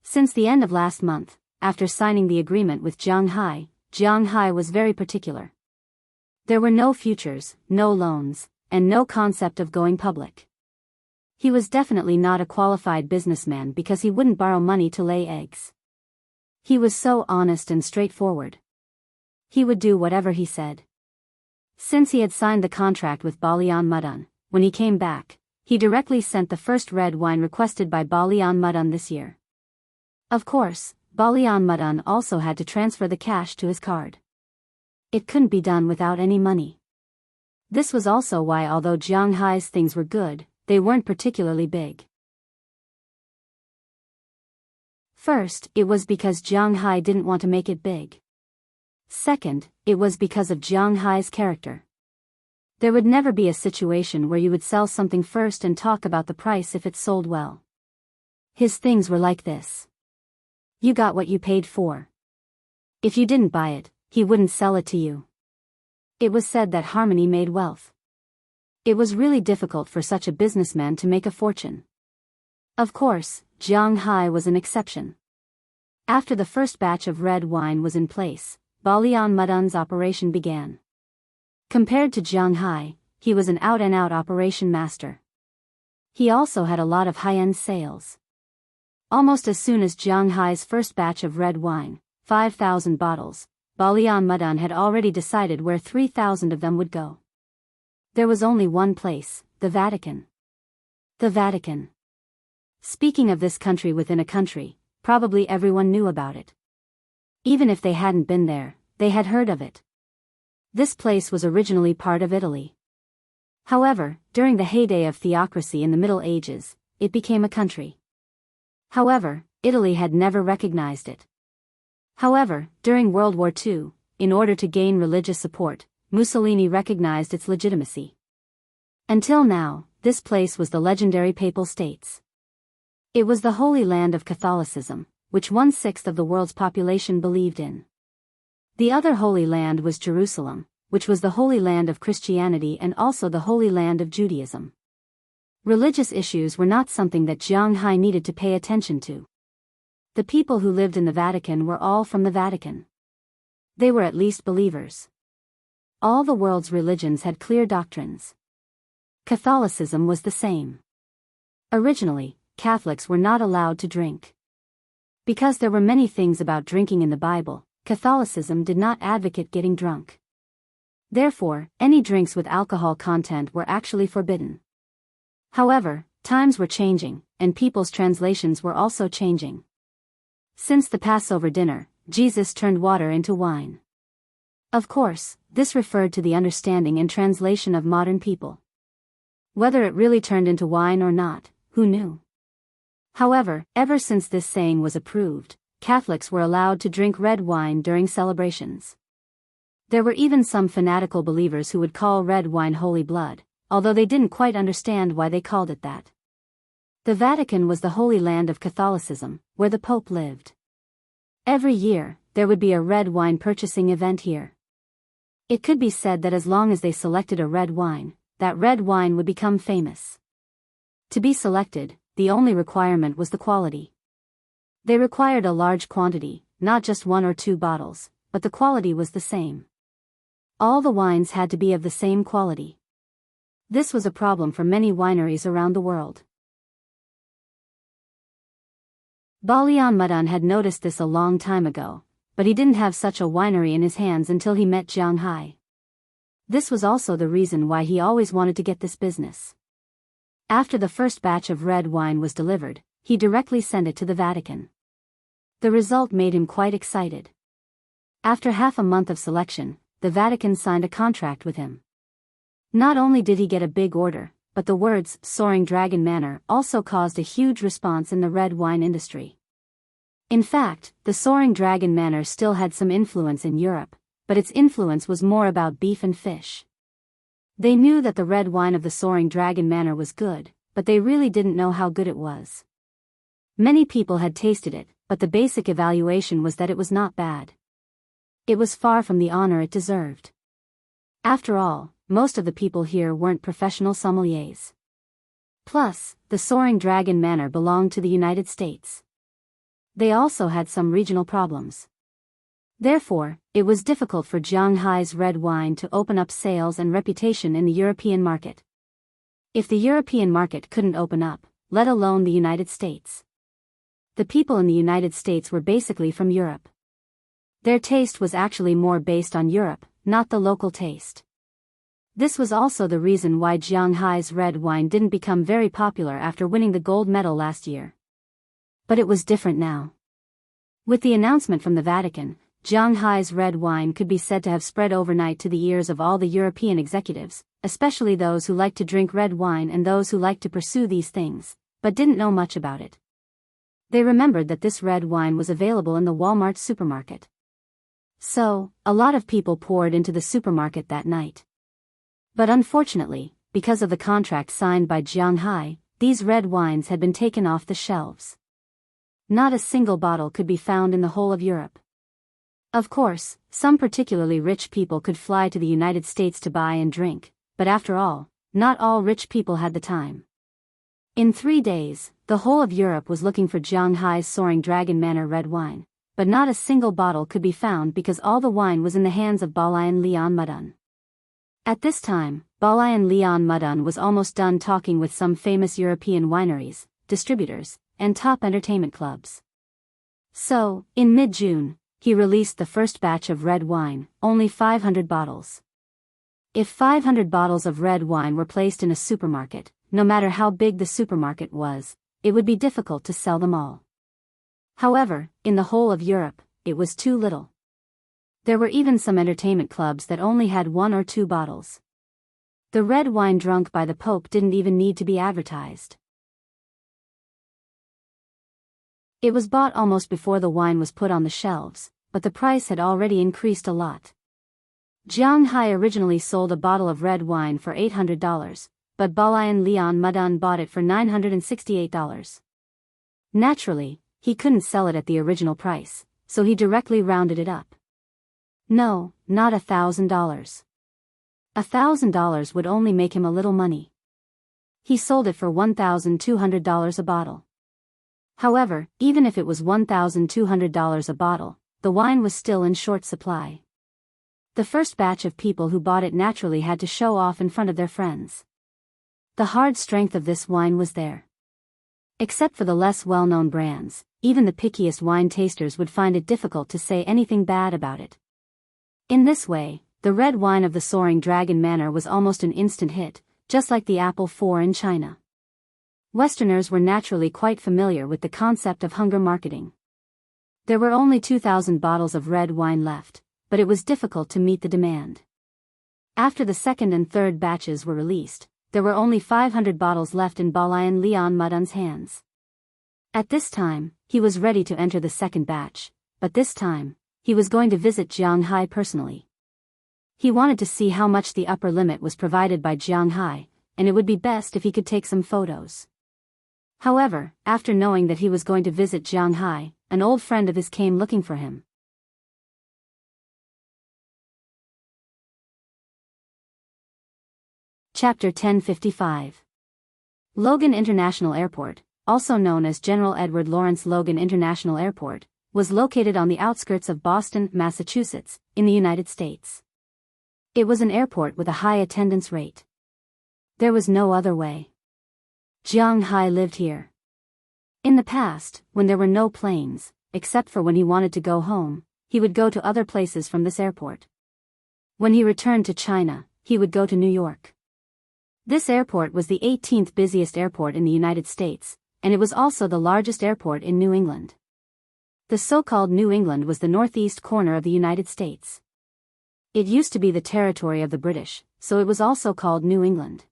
Since the end of last month, after signing the agreement with Jianghu, Jianghu was very particular. There were no futures, no loans, and no concept of going public. He was definitely not a qualified businessman because he wouldn't borrow money to lay eggs. He was so honest and straightforward. He would do whatever he said. Since he had signed the contract with Balian Mudan, when he came back, he directly sent the first red wine requested by Balian Mudan this year. Of course, Balian Mudan also had to transfer the cash to his card. It couldn't be done without any money. This was also why although Jianghu's things were good, they weren't particularly big. First, it was because Jianghu didn't want to make it big. Second, it was because of Jianghu's character. There would never be a situation where you would sell something first and talk about the price if it sold well. His things were like this. You got what you paid for. If you didn't buy it, he wouldn't sell it to you. It was said that harmony made wealth. It was really difficult for such a businessman to make a fortune. Of course, Jianghu was an exception. After the first batch of red wine was in place, Balian Mudun's operation began. Compared to Jianghu, he was an out-and-out operation master. He also had a lot of high-end sales. Almost as soon as Jianghu's first batch of red wine, 5,000 bottles, Balian Mudun had already decided where 3,000 of them would go. There was only one place, the Vatican. The Vatican. Speaking of this country within a country, probably everyone knew about it. Even if they hadn't been there, they had heard of it. This place was originally part of Italy. However, during the heyday of theocracy in the Middle Ages, it became a country. However, Italy had never recognized it. However, during World War II, in order to gain religious support, Mussolini recognized its legitimacy. Until now, this place was the legendary Papal States. It was the Holy Land of Catholicism, which 1/6 of the world's population believed in. The other Holy Land was Jerusalem, which was the Holy Land of Christianity and also the Holy Land of Judaism. Religious issues were not something that Jianghu needed to pay attention to. The people who lived in the Vatican were all from the Vatican. They were at least believers. All the world's religions had clear doctrines. Catholicism was the same. Originally, Catholics were not allowed to drink. Because there were many things about drinking in the Bible, Catholicism did not advocate getting drunk. Therefore, any drinks with alcohol content were actually forbidden. However, times were changing, and people's translations were also changing. Since the Passover dinner, Jesus turned water into wine. Of course, this referred to the understanding and translation of modern people. Whether it really turned into wine or not, who knew? However, ever since this saying was approved, Catholics were allowed to drink red wine during celebrations. There were even some fanatical believers who would call red wine holy blood, although they didn't quite understand why they called it that. The Vatican was the Holy Land of Catholicism, where the Pope lived. Every year, there would be a red wine purchasing event here. It could be said that as long as they selected a red wine, that red wine would become famous. To be selected, the only requirement was the quality. They required a large quantity, not just 1 or 2 bottles, but the quality was the same. All the wines had to be of the same quality. This was a problem for many wineries around the world. Balian Mudun had noticed this a long time ago, but he didn't have such a winery in his hands until he met Jianghu. This was also the reason why he always wanted to get this business. After the first batch of red wine was delivered, he directly sent it to the Vatican. The result made him quite excited. After half a month of selection, the Vatican signed a contract with him. Not only did he get a big order, but the words "Soaring Dragon Manor" also caused a huge response in the red wine industry. In fact, the Soaring Dragon Manor still had some influence in Europe, but its influence was more about beef and fish. They knew that the red wine of the Soaring Dragon Manor was good, but they really didn't know how good it was. Many people had tasted it, but the basic evaluation was that it was not bad. It was far from the honor it deserved. After all, most of the people here weren't professional sommeliers. Plus, the Soaring Dragon Manor belonged to the United States. They also had some regional problems. Therefore, it was difficult for Jianghu's red wine to open up sales and reputation in the European market. If the European market couldn't open up, let alone the United States. The people in the United States were basically from Europe. Their taste was actually more based on Europe, not the local taste. This was also the reason why Jianghu's red wine didn't become very popular after winning the gold medal last year. But it was different now. With the announcement from the Vatican, Jianghu's red wine could be said to have spread overnight to the ears of all the European executives, especially those who liked to drink red wine and those who liked to pursue these things, but didn't know much about it. They remembered that this red wine was available in the Walmart supermarket. So, a lot of people poured into the supermarket that night. But unfortunately, because of the contract signed by Jianghu, these red wines had been taken off the shelves. Not a single bottle could be found in the whole of Europe. Of course, some particularly rich people could fly to the United States to buy and drink, but after all, not all rich people had the time. In 3 days, the whole of Europe was looking for Jianghai's Soaring Dragon Manor red wine, but not a single bottle could be found because all the wine was in the hands of Balayan Leon Mudun. At this time, Balayan Leon Mudun was almost done talking with some famous European wineries, distributors, and top entertainment clubs. So, in mid-June, he released the first batch of red wine, only 500 bottles. If 500 bottles of red wine were placed in a supermarket, no matter how big the supermarket was, it would be difficult to sell them all. However, in the whole of Europe, it was too little. There were even some entertainment clubs that only had 1 or 2 bottles. The red wine drunk by the Pope didn't even need to be advertised. It was bought almost before the wine was put on the shelves, but the price had already increased a lot. Jianghai originally sold a bottle of red wine for $800, but Balayan Leon Mudun bought it for $968. Naturally, he couldn't sell it at the original price, so he directly rounded it up. No, not $1,000. $1,000 would only make him a little money. He sold it for $1,200 a bottle. However, even if it was $1,200 a bottle, the wine was still in short supply. The first batch of people who bought it naturally had to show off in front of their friends. The hard strength of this wine was there. Except for the less well-known brands, even the pickiest wine tasters would find it difficult to say anything bad about it. In this way, the red wine of the Soaring Dragon Manor was almost an instant hit, just like the Apple IV in China. Westerners were naturally quite familiar with the concept of hunger marketing. There were only 2,000 bottles of red wine left, but it was difficult to meet the demand. After the second and third batches were released, there were only 500 bottles left in Balayan Leon Mudun's hands. At this time, he was ready to enter the second batch, but this time, he was going to visit Jianghai personally. He wanted to see how much the upper limit was provided by Jianghai, and it would be best if he could take some photos. However, after knowing that he was going to visit Jianghai, an old friend of his came looking for him. Chapter 1055. Logan International Airport, also known as General Edward Lawrence Logan International Airport, was located on the outskirts of Boston, Massachusetts, in the United States. It was an airport with a high attendance rate. There was no other way. Jianghai lived here. In the past, when there were no planes, except for when he wanted to go home, he would go to other places from this airport. When he returned to China, he would go to New York. This airport was the 18th busiest airport in the United States, and it was also the largest airport in New England. The so-called New England was the northeast corner of the United States. It used to be the territory of the British, so it was also called New England.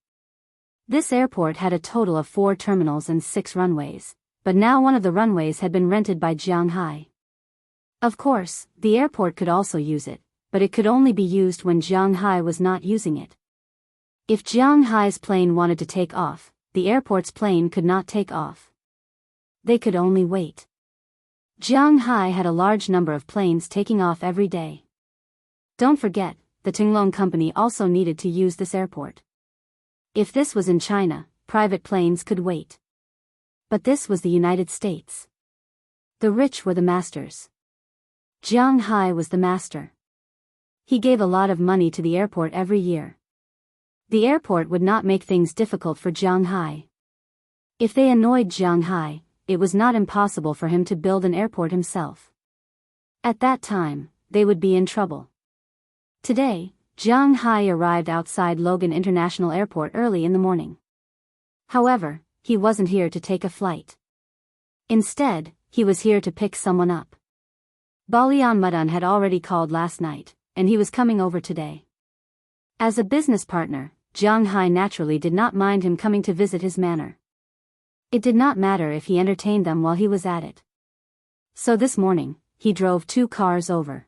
This airport had a total of 4 terminals and 6 runways, but now one of the runways had been rented by Jianghai. Of course, the airport could also use it, but it could only be used when Jianghai was not using it. If Jianghai's plane wanted to take off, the airport's plane could not take off. They could only wait. Jianghai had a large number of planes taking off every day. Don't forget, the Tinglong Company also needed to use this airport. If this was in China, private planes could wait. But this was the United States. The rich were the masters. Jianghai was the master. He gave a lot of money to the airport every year. The airport would not make things difficult for Jianghai. If they annoyed Jianghai, it was not impossible for him to build an airport himself. At that time, they would be in trouble. Today, Jianghai arrived outside Logan International Airport early in the morning. However, he wasn't here to take a flight. Instead, he was here to pick someone up. Balayan Mudun had already called last night, and he was coming over today. As a business partner, Jianghai naturally did not mind him coming to visit his manor. It did not matter if he entertained them while he was at it. So this morning, he drove 2 cars over.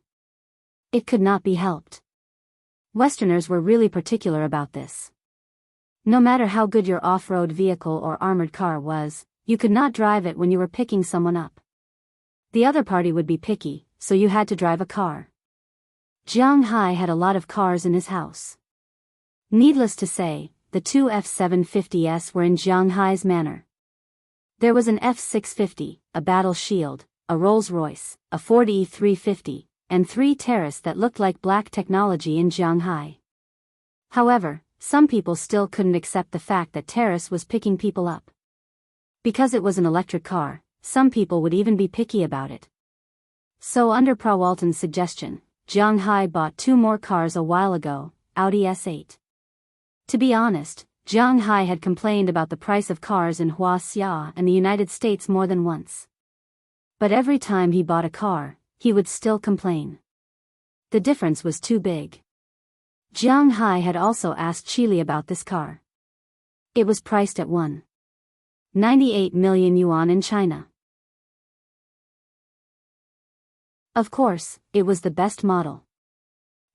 It could not be helped. Westerners were really particular about this. No matter how good your off-road vehicle or armored car was, you could not drive it when you were picking someone up. The other party would be picky, so you had to drive a car. Jianghu had a lot of cars in his house. Needless to say, the two F-750s were in Jianghu's manor. There was an F-650, a Battle Shield, a Rolls-Royce, a Ford E-350, and 3 Terrace that looked like black technology in Jianghu. However, some people still couldn't accept the fact that Terrace was picking people up. Because it was an electric car, some people would even be picky about it. So under Prawalton's suggestion, Jianghu bought 2 more cars a while ago, Audi S8. To be honest, Jianghu had complained about the price of cars in Wuxia and the United States more than once. But every time he bought a car, he would still complain. The difference was too big. Jianghu had also asked Chile about this car. It was priced at 1.98 million yuan in China. Of course, it was the best model.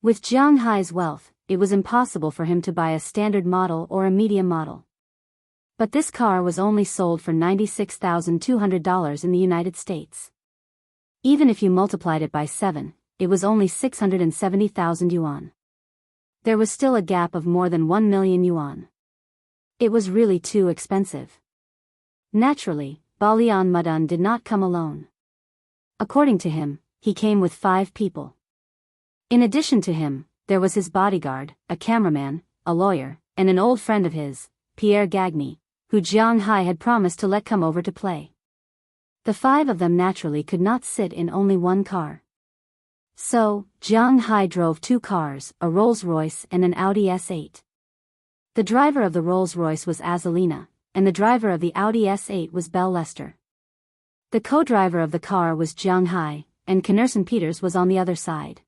With Jianghu's wealth, it was impossible for him to buy a standard model or a medium model. But this car was only sold for $96,200 in the United States. Even if you multiplied it by 7, it was only 670,000 yuan. There was still a gap of more than 1 million yuan. It was really too expensive. Naturally, Balian Madan did not come alone. According to him, he came with 5 people. In addition to him, there was his bodyguard, a cameraman, a lawyer, and an old friend of his, Pierre Gagny, who Jianghu had promised to let come over to play. The 5 of them naturally could not sit in only one car. So, Jianghu drove 2 cars, a Rolls-Royce and an Audi S8. The driver of the Rolls-Royce was Azalina, and the driver of the Audi S8 was Belle Lester. The co-driver of the car was Jianghu, and Knerson Peters was on the other side.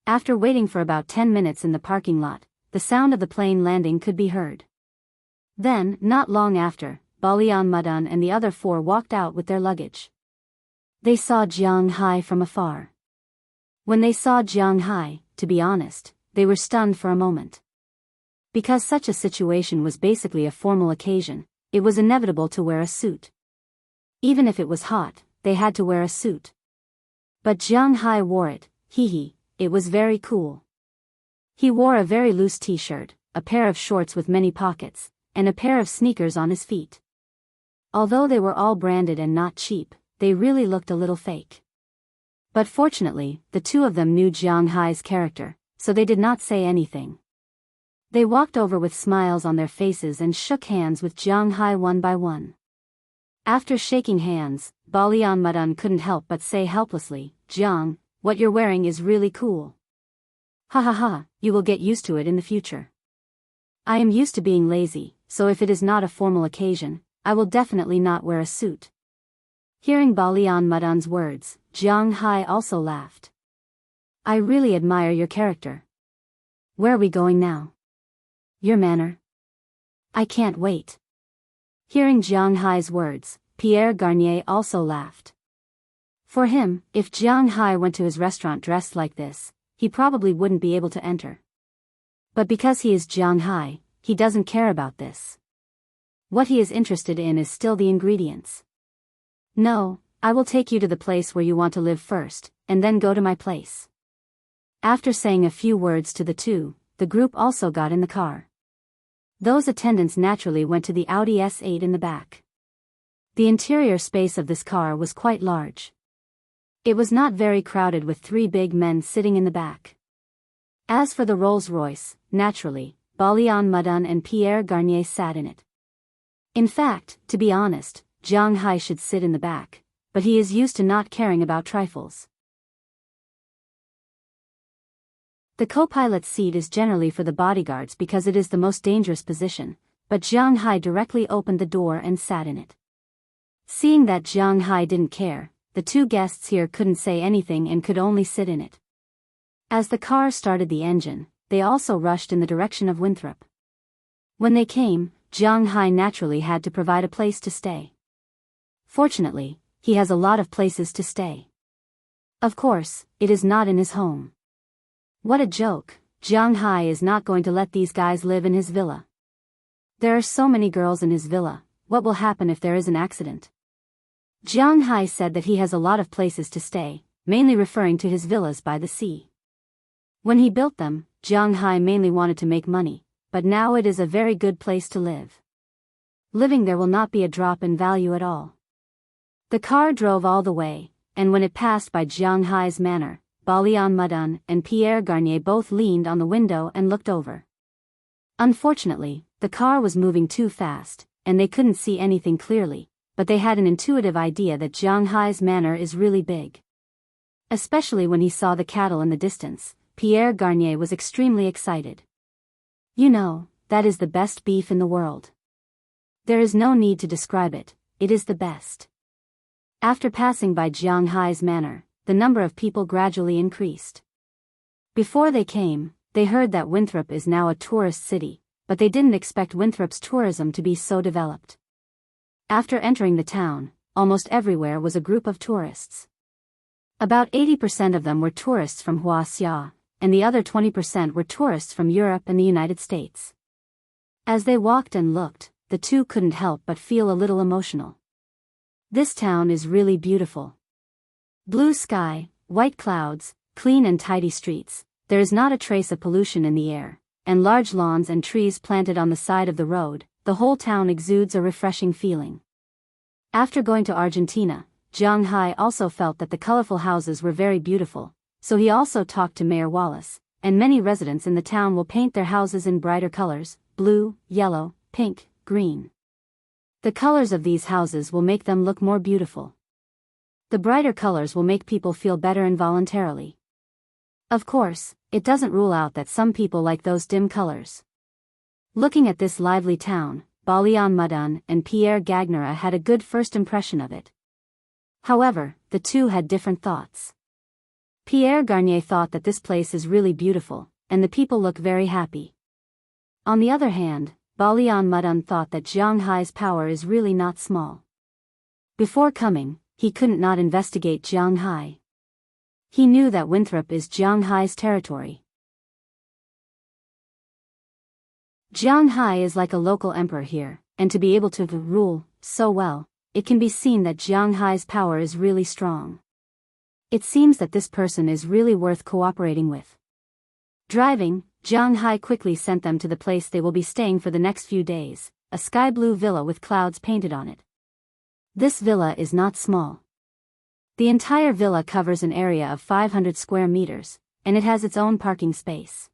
After waiting for about 10 minutes in the parking lot, the sound of the plane landing could be heard. Then, not long after, Balian Madan and the other 4 walked out with their luggage. They saw Jianghu from afar. When they saw Jianghu, to be honest, they were stunned for a moment. Because such a situation was basically a formal occasion, it was inevitable to wear a suit. Even if it was hot, they had to wear a suit. But Jianghu wore it, it was very cool. He wore a very loose t-shirt, a pair of shorts with many pockets, and a pair of sneakers on his feet. Although they were all branded and not cheap, they really looked a little fake. But fortunately, the 2 of them knew Jianghu's character, so they did not say anything. They walked over with smiles on their faces and shook hands with Jianghu one by one. After shaking hands, Balian Madan couldn't help but say helplessly, "Jiang, what you're wearing is really cool." "Ha ha ha, you will get used to it in the future. I am used to being lazy, so if it is not a formal occasion, I will definitely not wear a suit." Hearing Balian Madan's words, Jianghu also laughed. "I really admire your character. Where are we going now?" "Your manor." "I can't wait." Hearing Jianghu's words, Pierre Garnier also laughed. For him, if Jianghu went to his restaurant dressed like this, he probably wouldn't be able to enter. But because he is Jianghu, he doesn't care about this. What he is interested in is still the ingredients. "No, I will take you to the place where you want to live first, and then go to my place." After saying a few words to the 2, the group also got in the car. Those attendants naturally went to the Audi S8 in the back. The interior space of this car was quite large. It was not very crowded with 3 big men sitting in the back. As for the Rolls-Royce, naturally, Balian Madan and Pierre Garnier sat in it. In fact, to be honest, Jianghu should sit in the back, but he is used to not caring about trifles. The co-pilot's seat is generally for the bodyguards because it is the most dangerous position, but Jianghu directly opened the door and sat in it. Seeing that Jianghu didn't care, the 2 guests here couldn't say anything and could only sit in it. As the car started the engine, they also rushed in the direction of Winthrop. When they came, Jianghu naturally had to provide a place to stay. Fortunately, he has a lot of places to stay. Of course, it is not in his home. What a joke, Jianghu is not going to let these guys live in his villa. There are so many girls in his villa, what will happen if there is an accident? Jianghu said that he has a lot of places to stay, mainly referring to his villas by the sea. When he built them, Jianghu mainly wanted to make money, but now it is a very good place to live. Living there will not be a drop in value at all. The car drove all the way, and when it passed by Jianghu's manor, Balian Mudun and Pierre Garnier both leaned on the window and looked over. Unfortunately, the car was moving too fast, and they couldn't see anything clearly, but they had an intuitive idea that Jianghu's manor is really big. Especially when he saw the cattle in the distance, Pierre Garnier was extremely excited. You know, that is the best beef in the world. There is no need to describe it, it is the best. After passing by Jianghu's manor, the number of people gradually increased. Before they came, they heard that Winthrop is now a tourist city, but they didn't expect Winthrop's tourism to be so developed. After entering the town, almost everywhere was a group of tourists. About 80% of them were tourists from Wuxia, and the other 20% were tourists from Europe and the United States. As they walked and looked, the two couldn't help but feel a little emotional. This town is really beautiful. Blue sky, white clouds, clean and tidy streets, there is not a trace of pollution in the air, and large lawns and trees planted on the side of the road, the whole town exudes a refreshing feeling. After going to Argentina, Jianghu also felt that the colorful houses were very beautiful, so he also talked to Mayor Wallace, and many residents in the town will paint their houses in brighter colors, blue, yellow, pink, green. The colors of these houses will make them look more beautiful. The brighter colors will make people feel better involuntarily. Of course, it doesn't rule out that some people like those dim colors. Looking at this lively town, Balian Mudun and Pierre Gagnera had a good first impression of it. However, the two had different thoughts. Pierre Garnier thought that this place is really beautiful, and the people look very happy. On the other hand, Balian Mudun thought that Jianghu's power is really not small. Before coming, he couldn't not investigate Jianghu. He knew that Winthrop is Jianghu's territory. Jianghu is like a local emperor here, and to be able to rule so well, it can be seen that Jianghu's power is really strong. It seems that this person is really worth cooperating with. Driving, Jianghu quickly sent them to the place they will be staying for the next few days, a sky blue villa with clouds painted on it. This villa is not small. The entire villa covers an area of 500 square meters, and it has its own parking space.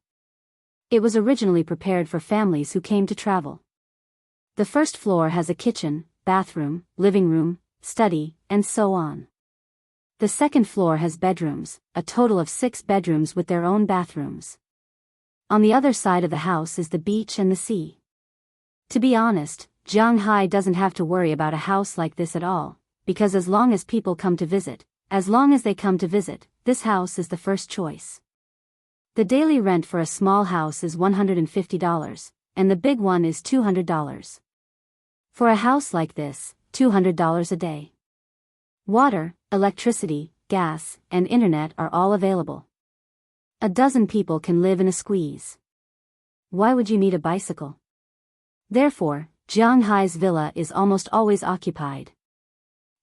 It was originally prepared for families who came to travel. The first floor has a kitchen, bathroom, living room, study, and so on. The second floor has bedrooms, a total of 6 bedrooms with their own bathrooms. On the other side of the house is the beach and the sea. To be honest, Jianghu doesn't have to worry about a house like this at all, because as long as people come to visit, this house is the first choice. The daily rent for a small house is $150, and the big one is $200. For a house like this, $200 a day. Water, electricity, gas, and internet are all available. A dozen people can live in a squeeze. Why would you need a bicycle? Therefore, Jianghu's villa is almost always occupied.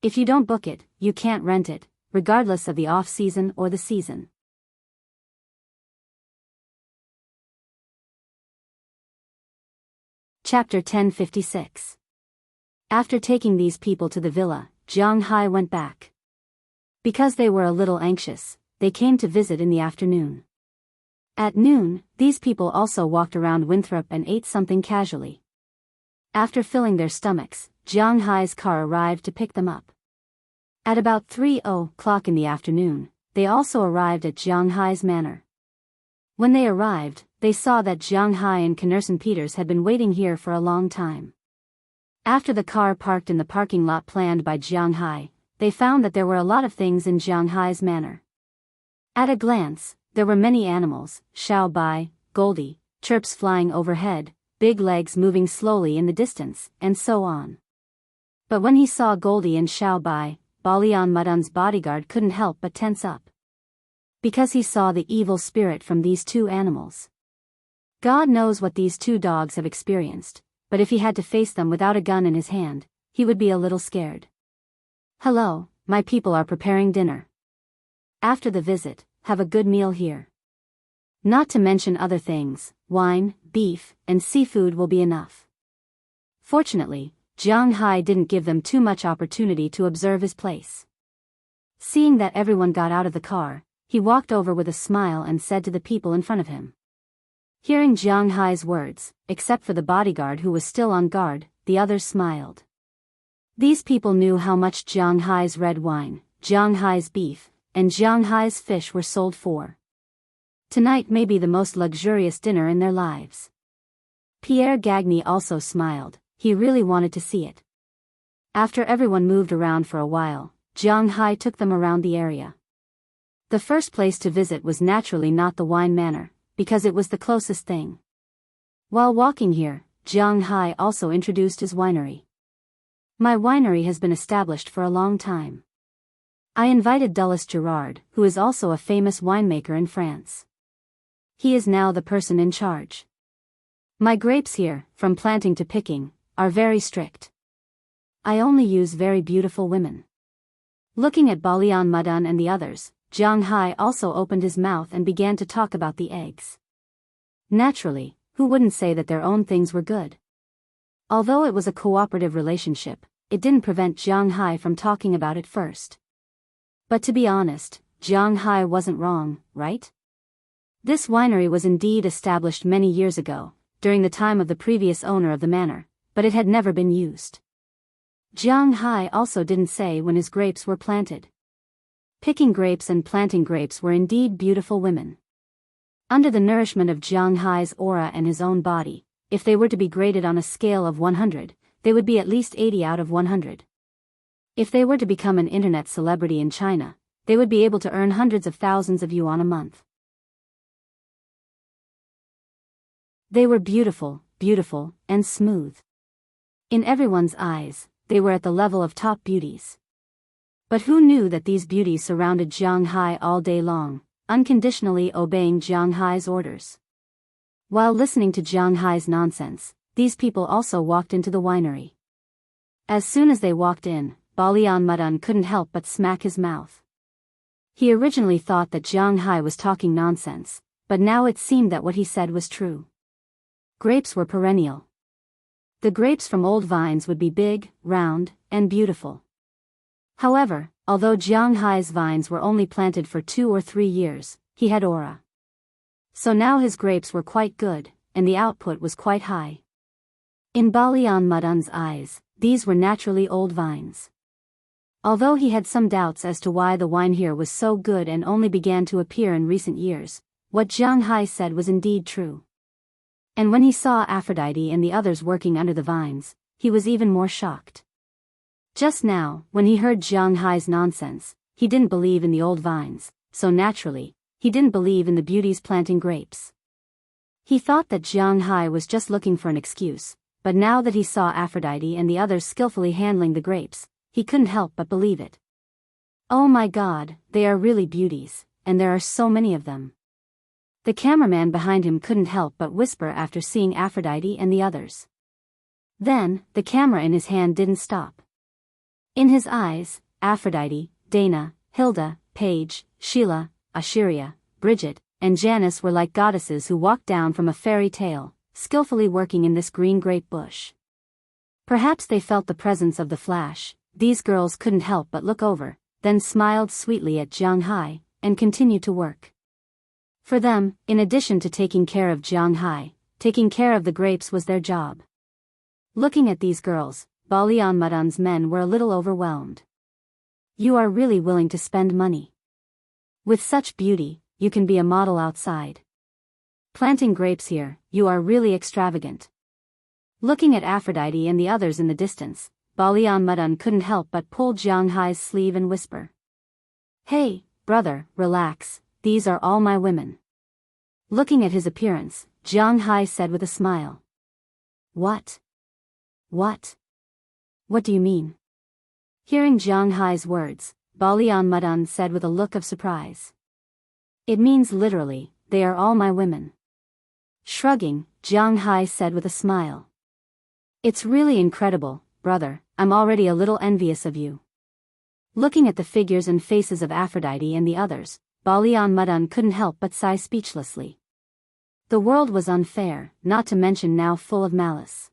If you don't book it, you can't rent it, regardless of the off-season or the season. Chapter 1056. After taking these people to the villa, Jianghu went back. Because they were a little anxious, they came to visit in the afternoon. At noon, these people also walked around Winthrop and ate something casually. After filling their stomachs, Jianghu's car arrived to pick them up. At about 3:00 in the afternoon, they also arrived at Jianghu's manor. When they arrived, they saw that Jianghu and Knerson Peters had been waiting here for a long time. After the car parked in the parking lot planned by Jianghu, they found that there were a lot of things in Jianghu's manor. At a glance, there were many animals, Xiaobai, Goldie, chirps flying overhead, big legs moving slowly in the distance, and so on. But when he saw Goldie and Xiaobai, Balian Mudun's bodyguard couldn't help but tense up. Because he saw the evil spirit from these two animals. God knows what these two dogs have experienced, but if he had to face them without a gun in his hand, he would be a little scared. "Hello, my people are preparing dinner. After the visit, have a good meal here. Not to mention other things, wine, beef, and seafood will be enough. Fortunately, Jianghu didn't give them too much opportunity to observe his place. Seeing that everyone got out of the car, he walked over with a smile and said to the people in front of him. Hearing Jianghu's words, except for the bodyguard who was still on guard, the others smiled. These people knew how much Jianghu's red wine, Jianghu's beef, and Jianghu's fish were sold for. Tonight may be the most luxurious dinner in their lives. Pierre Gagny also smiled, he really wanted to see it. After everyone moved around for a while, Jianghu took them around the area. The first place to visit was naturally not the wine manor, because it was the closest thing. While walking here, Jianghu also introduced his winery. My winery has been established for a long time. I invited Dulles Gerard, who is also a famous winemaker in France. He is now the person in charge. My grapes here, from planting to picking, are very strict. I only use very beautiful women. Looking at Balian Madan and the others, Jianghu also opened his mouth and began to talk about the eggs. Naturally, who wouldn't say that their own things were good? Although it was a cooperative relationship, it didn't prevent Jianghu from talking about it first. But to be honest, Jianghu wasn't wrong, right? This winery was indeed established many years ago, during the time of the previous owner of the manor, but it had never been used. Jianghu also didn't say when his grapes were planted. Picking grapes and planting grapes were indeed beautiful women. Under the nourishment of Jianghu's aura and his own body, if they were to be graded on a scale of 100, they would be at least 80 out of 100. If they were to become an internet celebrity in China, they would be able to earn hundreds of thousands of yuan a month. They were beautiful, and smooth. In everyone's eyes, they were at the level of top beauties. But who knew that these beauties surrounded Jianghu all day long, unconditionally obeying Jianghu's orders? While listening to Jianghu's nonsense, these people also walked into the winery. As soon as they walked in, Balian Madan couldn't help but smack his mouth. He originally thought that Jianghu was talking nonsense, but now it seemed that what he said was true. Grapes were perennial. The grapes from old vines would be big, round, and beautiful. However, although Jianghu's vines were only planted for 2 or 3 years, he had aura. So now his grapes were quite good, and the output was quite high. In Balian Madan's eyes, these were naturally old vines. Although he had some doubts as to why the wine here was so good and only began to appear in recent years, what Jianghu said was indeed true. And when he saw Aphrodite and the others working under the vines, he was even more shocked. Just now, when he heard Jianghu's nonsense, he didn't believe in the old vines, so naturally, he didn't believe in the beauties planting grapes. He thought that Jianghu was just looking for an excuse, but now that he saw Aphrodite and the others skillfully handling the grapes, he couldn't help but believe it. Oh my God, they are really beauties, and there are so many of them. The cameraman behind him couldn't help but whisper after seeing Aphrodite and the others. Then, the camera in his hand didn't stop. In his eyes, Aphrodite, Dana, Hilda, Paige, Sheila, Asheria, Bridget, and Janice were like goddesses who walked down from a fairy tale, skillfully working in this green grape bush. Perhaps they felt the presence of the flash. These girls couldn't help but look over, then smiled sweetly at Jianghu, and continued to work. For them, in addition to taking care of Jianghu, taking care of the grapes was their job. Looking at these girls, Balian Madan's men were a little overwhelmed. You are really willing to spend money. With such beauty, you can be a model outside. Planting grapes here, you are really extravagant. Looking at Aphrodite and the others in the distance, Balian Madan couldn't help but pull Jianghu's sleeve and whisper. Hey, brother, relax, these are all my women. Looking at his appearance, Jianghu said with a smile. What? What? What do you mean? Hearing Jianghu's words, Balian Madan said with a look of surprise. It means literally, they are all my women. Shrugging, Jianghu said with a smile. It's really incredible, brother, I'm already a little envious of you. Looking at the figures and faces of Aphrodite and the others, Balian Mudun couldn't help but sigh speechlessly. The world was unfair, not to mention now full of malice.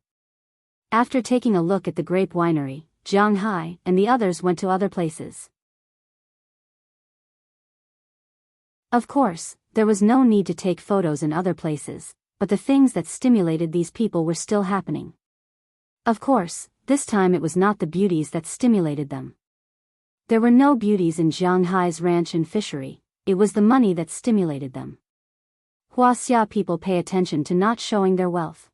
After taking a look at the grape winery, Jianghu and the others went to other places. Of course, there was no need to take photos in other places, but the things that stimulated these people were still happening. Of course, this time it was not the beauties that stimulated them. There were no beauties in Jianghu's ranch and fishery, it was the money that stimulated them. Wuxia people pay attention to not showing their wealth.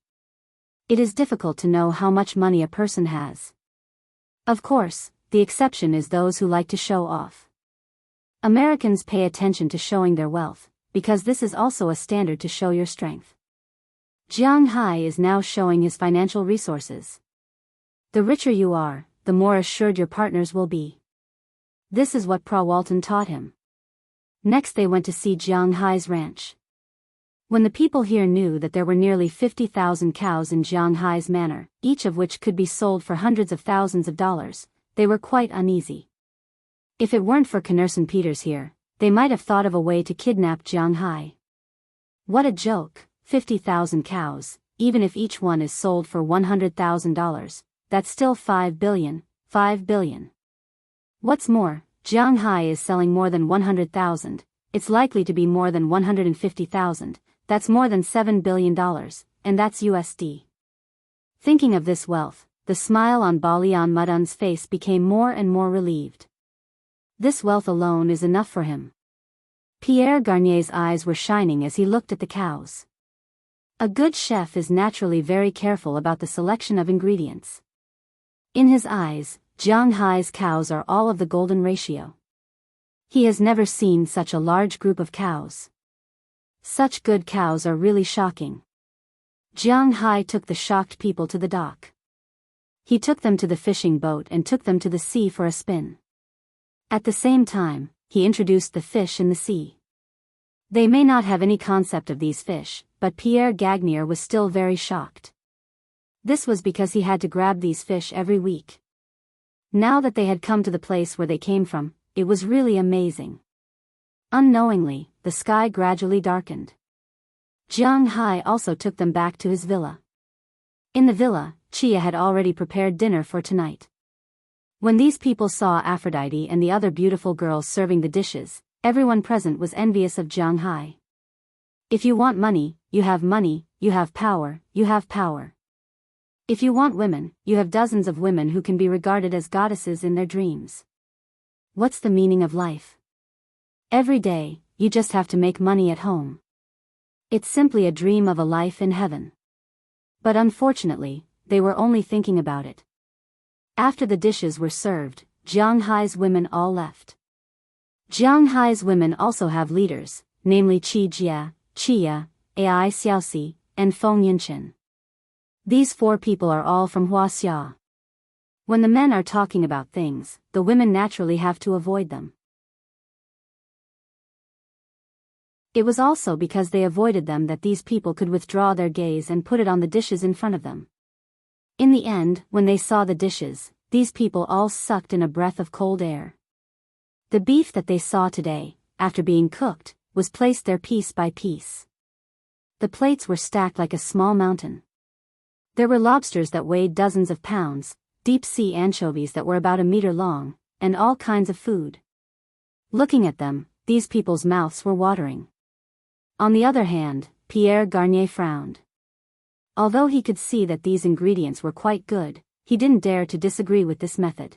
It is difficult to know how much money a person has. Of course, the exception is those who like to show off. Americans pay attention to showing their wealth, because this is also a standard to show your strength. Jianghu is now showing his financial resources. The richer you are, the more assured your partners will be. This is what Walton taught him. Next they went to see Jianghu's ranch. When the people here knew that there were nearly 50,000 cows in Jianghu's manor, each of which could be sold for hundreds of thousands of dollars, they were quite uneasy. If it weren't for Knerson Peters here, they might have thought of a way to kidnap Jianghu. What a joke, 50,000 cows, even if each one is sold for $100,000, that's still 5 billion, 5 billion. What's more, Jianghu is selling more than 100,000, it's likely to be more than 150,000, that's more than $7 billion, and that's USD. Thinking of this wealth, the smile on Balian Mudun's face became more and more relieved. This wealth alone is enough for him. Pierre Garnier's eyes were shining as he looked at the cows. A good chef is naturally very careful about the selection of ingredients. In his eyes, Jianghu's cows are all of the golden ratio. He has never seen such a large group of cows. Such good cows are really shocking. Jianghu took the shocked people to the dock. He took them to the fishing boat and took them to the sea for a spin. At the same time, he introduced the fish in the sea. They may not have any concept of these fish, but Pierre Gagnier was still very shocked. This was because he had to grab these fish every week. Now that they had come to the place where they came from, it was really amazing. Unknowingly, the sky gradually darkened. Jianghu also took them back to his villa. In the villa, Chia had already prepared dinner for tonight. When these people saw Aphrodite and the other beautiful girls serving the dishes, everyone present was envious of Jianghu. If you want money, you have money, you have power, you have power. If you want women, you have dozens of women who can be regarded as goddesses in their dreams. What's the meaning of life? Every day, you just have to make money at home. It's simply a dream of a life in heaven. But unfortunately, they were only thinking about it. After the dishes were served, Jianghu's women all left. Jianghu's women also have leaders, namely Qi Jia, Chia, Ai Xiaoxi, and Feng Yinchen. These four people are all from Wuxia. When the men are talking about things, the women naturally have to avoid them. It was also because they avoided them that these people could withdraw their gaze and put it on the dishes in front of them. In the end, when they saw the dishes, these people all sucked in a breath of cold air. The beef that they saw today, after being cooked, was placed there piece by piece. The plates were stacked like a small mountain. There were lobsters that weighed dozens of pounds, deep-sea anchovies that were about a meter long, and all kinds of food. Looking at them, these people's mouths were watering. On the other hand, Pierre Garnier frowned. Although he could see that these ingredients were quite good, he didn't dare to disagree with this method.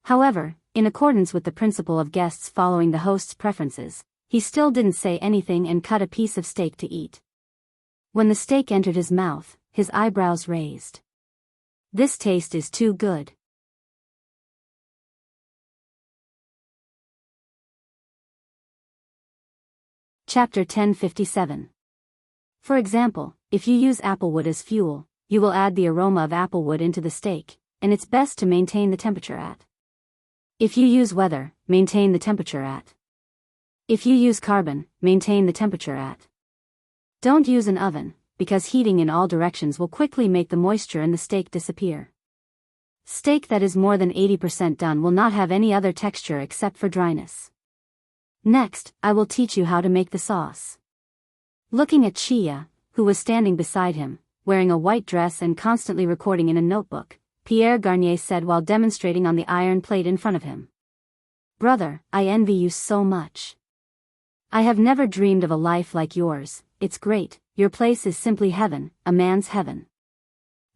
However, in accordance with the principle of guests following the host's preferences, he still didn't say anything and cut a piece of steak to eat. When the steak entered his mouth, his eyebrows raised. This taste is too good. Chapter 1057. For example, if you use applewood as fuel, you will add the aroma of applewood into the steak, and it's best to maintain the temperature at. If you use weather, maintain the temperature at. If you use carbon, maintain the temperature at. Don't use an oven, because heating in all directions will quickly make the moisture in the steak disappear. Steak that is more than 80% done will not have any other texture except for dryness. Next, I will teach you how to make the sauce. Looking at Chia, who was standing beside him, wearing a white dress and constantly recording in a notebook, Pierre Garnier said while demonstrating on the iron plate in front of him. Brother, I envy you so much. I have never dreamed of a life like yours. It's great, your place is simply heaven, a man's heaven.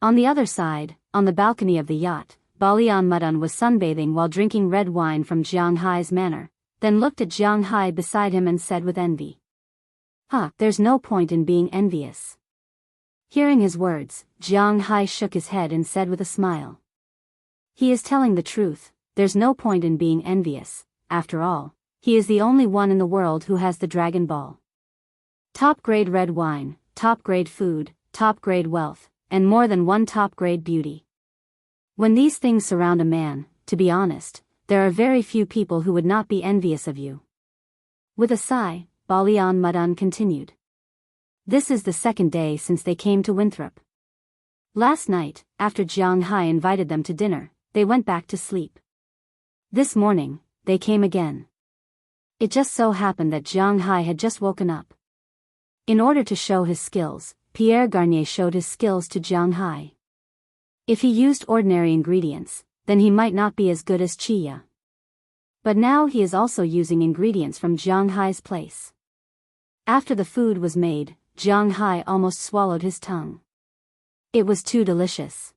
On the other side, on the balcony of the yacht, Balian Mudan was sunbathing while drinking red wine from Jianghai's manor, then looked at Jianghai beside him and said with envy. There's no point in being envious. Hearing his words, Jianghai shook his head and said with a smile. He is telling the truth, there's no point in being envious, after all, he is the only one in the world who has the Dragon Ball. Top-grade red wine, top-grade food, top-grade wealth, and more than one top-grade beauty. When these things surround a man, to be honest, there are very few people who would not be envious of you. With a sigh, Balian Mudan continued. This is the second day since they came to Winthrop. Last night, after Jianghai invited them to dinner, they went back to sleep. This morning, they came again. It just so happened that Jianghai had just woken up. In order to show his skills, Pierre Garnier showed his skills to Jianghai. If he used ordinary ingredients, then he might not be as good as Chia. But now he is also using ingredients from Jianghai's place. After the food was made, Jianghai almost swallowed his tongue. It was too delicious.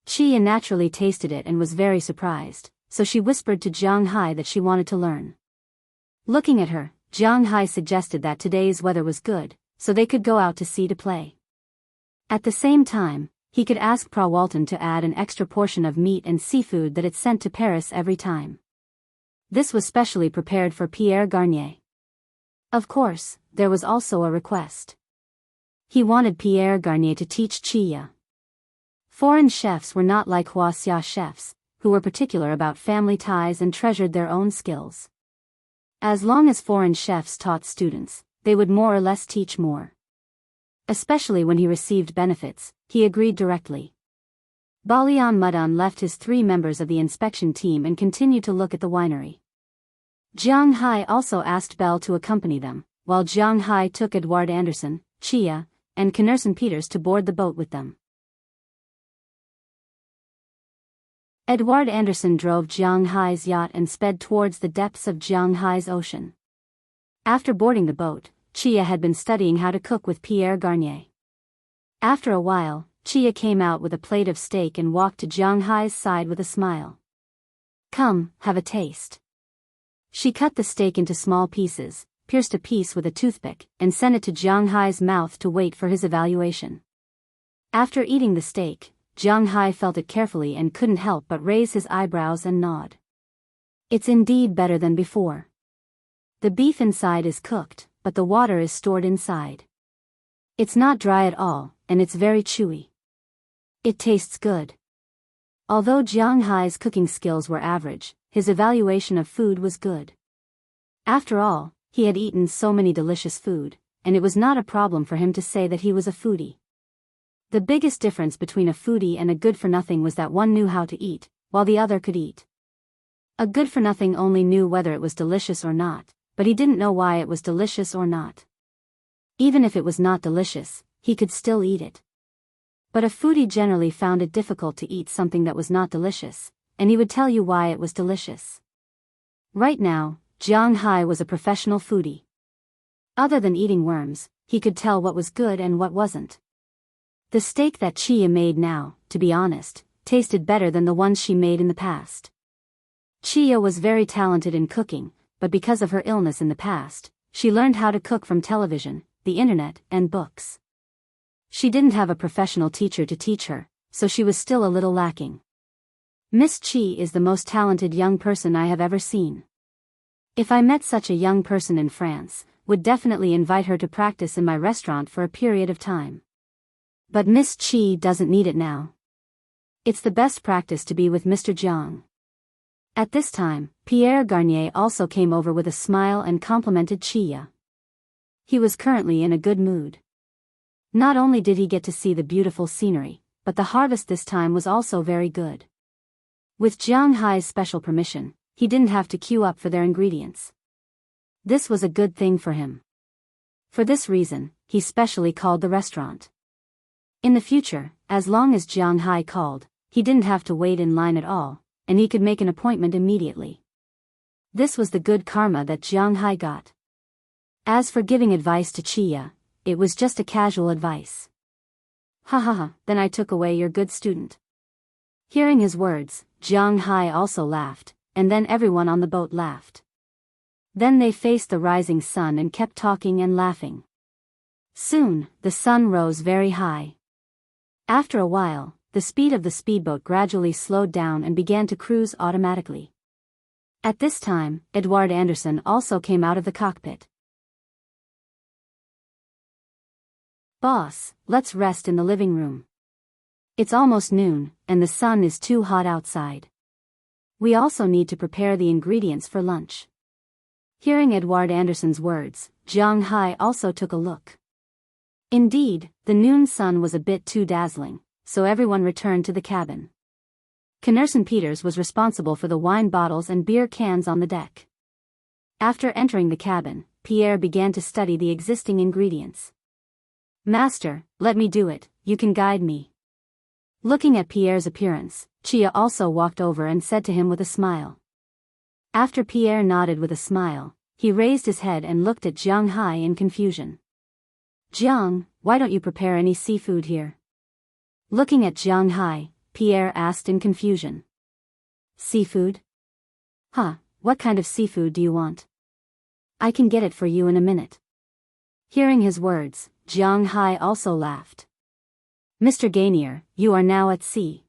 Chia naturally tasted it and was very surprised, so she whispered to Jianghai that she wanted to learn. Looking at her, Jianghai suggested that today's weather was good, so they could go out to sea to play. At the same time, he could ask Pra Walton to add an extra portion of meat and seafood that it sent to Paris every time. This was specially prepared for Pierre Garnier. Of course, there was also a request. He wanted Pierre Garnier to teach Chia. Foreign chefs were not like Wuxia chefs, who were particular about family ties and treasured their own skills. As long as foreign chefs taught students, they would more or less teach more. Especially when he received benefits, he agreed directly. Balian Mudan left his 3 members of the inspection team and continued to look at the winery. Jianghai also asked Bell to accompany them, while Jianghai took Edouard Anderson, Chia, and Knerson Peters to board the boat with them. Edouard Anderson drove Jianghai's yacht and sped towards the depths of Jianghai's ocean. After boarding the boat, Chia had been studying how to cook with Pierre Garnier. After a while, Chia came out with a plate of steak and walked to Jianghai's side with a smile. Come, have a taste. She cut the steak into small pieces, pierced a piece with a toothpick, and sent it to Jianghai's mouth to wait for his evaluation. After eating the steak, Jianghai felt it carefully and couldn't help but raise his eyebrows and nod. It's indeed better than before. The beef inside is cooked, but the water is stored inside. It's not dry at all, and it's very chewy. It tastes good. Although Jianghai's cooking skills were average, his evaluation of food was good. After all, he had eaten so many delicious food, and it was not a problem for him to say that he was a foodie. The biggest difference between a foodie and a good-for-nothing was that one knew how to eat, while the other could eat. A good-for-nothing only knew whether it was delicious or not, but he didn't know why it was delicious or not. Even if it was not delicious, he could still eat it. But a foodie generally found it difficult to eat something that was not delicious, and he would tell you why it was delicious. Right now, Jianghai was a professional foodie. Other than eating worms, he could tell what was good and what wasn't. The steak that Chia made now, to be honest, tasted better than the ones she made in the past. Chia was very talented in cooking, but because of her illness in the past, she learned how to cook from television, the internet, and books. She didn't have a professional teacher to teach her, so she was still a little lacking. Miss Chi is the most talented young person I have ever seen. If I met such a young person in France, would definitely invite her to practice in my restaurant for a period of time. But Miss Chi doesn't need it now. It's the best practice to be with Mr. Jiang. At this time, Pierre Garnier also came over with a smile and complimented Chia. He was currently in a good mood. Not only did he get to see the beautiful scenery, but the harvest this time was also very good. With Jianghai's special permission, he didn't have to queue up for their ingredients. This was a good thing for him. For this reason, he specially called the restaurant. In the future, as long as Jianghai called, he didn't have to wait in line at all, and he could make an appointment immediately. This was the good karma that Jianghai got. As for giving advice to Chia, it was just a casual advice. Ha ha ha, then I took away your good student. Hearing his words, Jianghai also laughed, and then everyone on the boat laughed. Then they faced the rising sun and kept talking and laughing. Soon, the sun rose very high. After a while, the speed of the speedboat gradually slowed down and began to cruise automatically. At this time, Edward Anderson also came out of the cockpit. Boss, let's rest in the living room. It's almost noon, and the sun is too hot outside. We also need to prepare the ingredients for lunch. Hearing Edward Anderson's words, Jianghai also took a look. Indeed, the noon sun was a bit too dazzling, so everyone returned to the cabin. Connerson Peters was responsible for the wine bottles and beer cans on the deck. After entering the cabin, Pierre began to study the existing ingredients. Master, let me do it, you can guide me. Looking at Pierre's appearance, Chia also walked over and said to him with a smile. After Pierre nodded with a smile, he raised his head and looked at Jianghai in confusion. Jiang, why don't you prepare any seafood here? Looking at Jianghai, Pierre asked in confusion. Seafood? Huh, what kind of seafood do you want? I can get it for you in a minute. Hearing his words, Jianghai also laughed. Mr. Gainier, you are now at sea.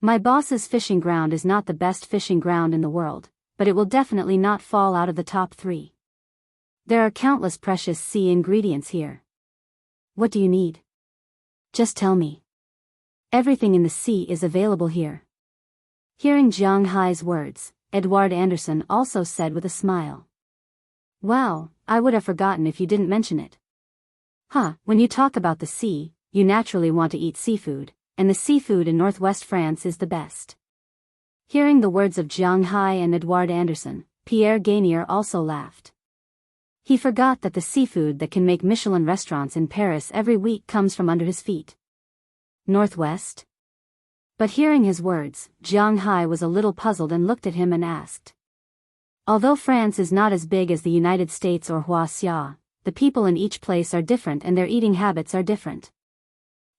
My boss's fishing ground is not the best fishing ground in the world, but it will definitely not fall out of the top 3. There are countless precious sea ingredients here. What do you need? Just tell me. Everything in the sea is available here. Hearing Jianghai's words, Edward Anderson also said with a smile. Wow, I would have forgotten if you didn't mention it. When you talk about the sea, you naturally want to eat seafood, and the seafood in northwest France is the best. Hearing the words of Jianghai and Edward Anderson, Pierre Gainier also laughed. He forgot that the seafood that can make Michelin restaurants in Paris every week comes from under his feet. Northwest? But hearing his words, Jianghai was a little puzzled and looked at him and asked. Although France is not as big as the United States or Wuxia, the people in each place are different and their eating habits are different.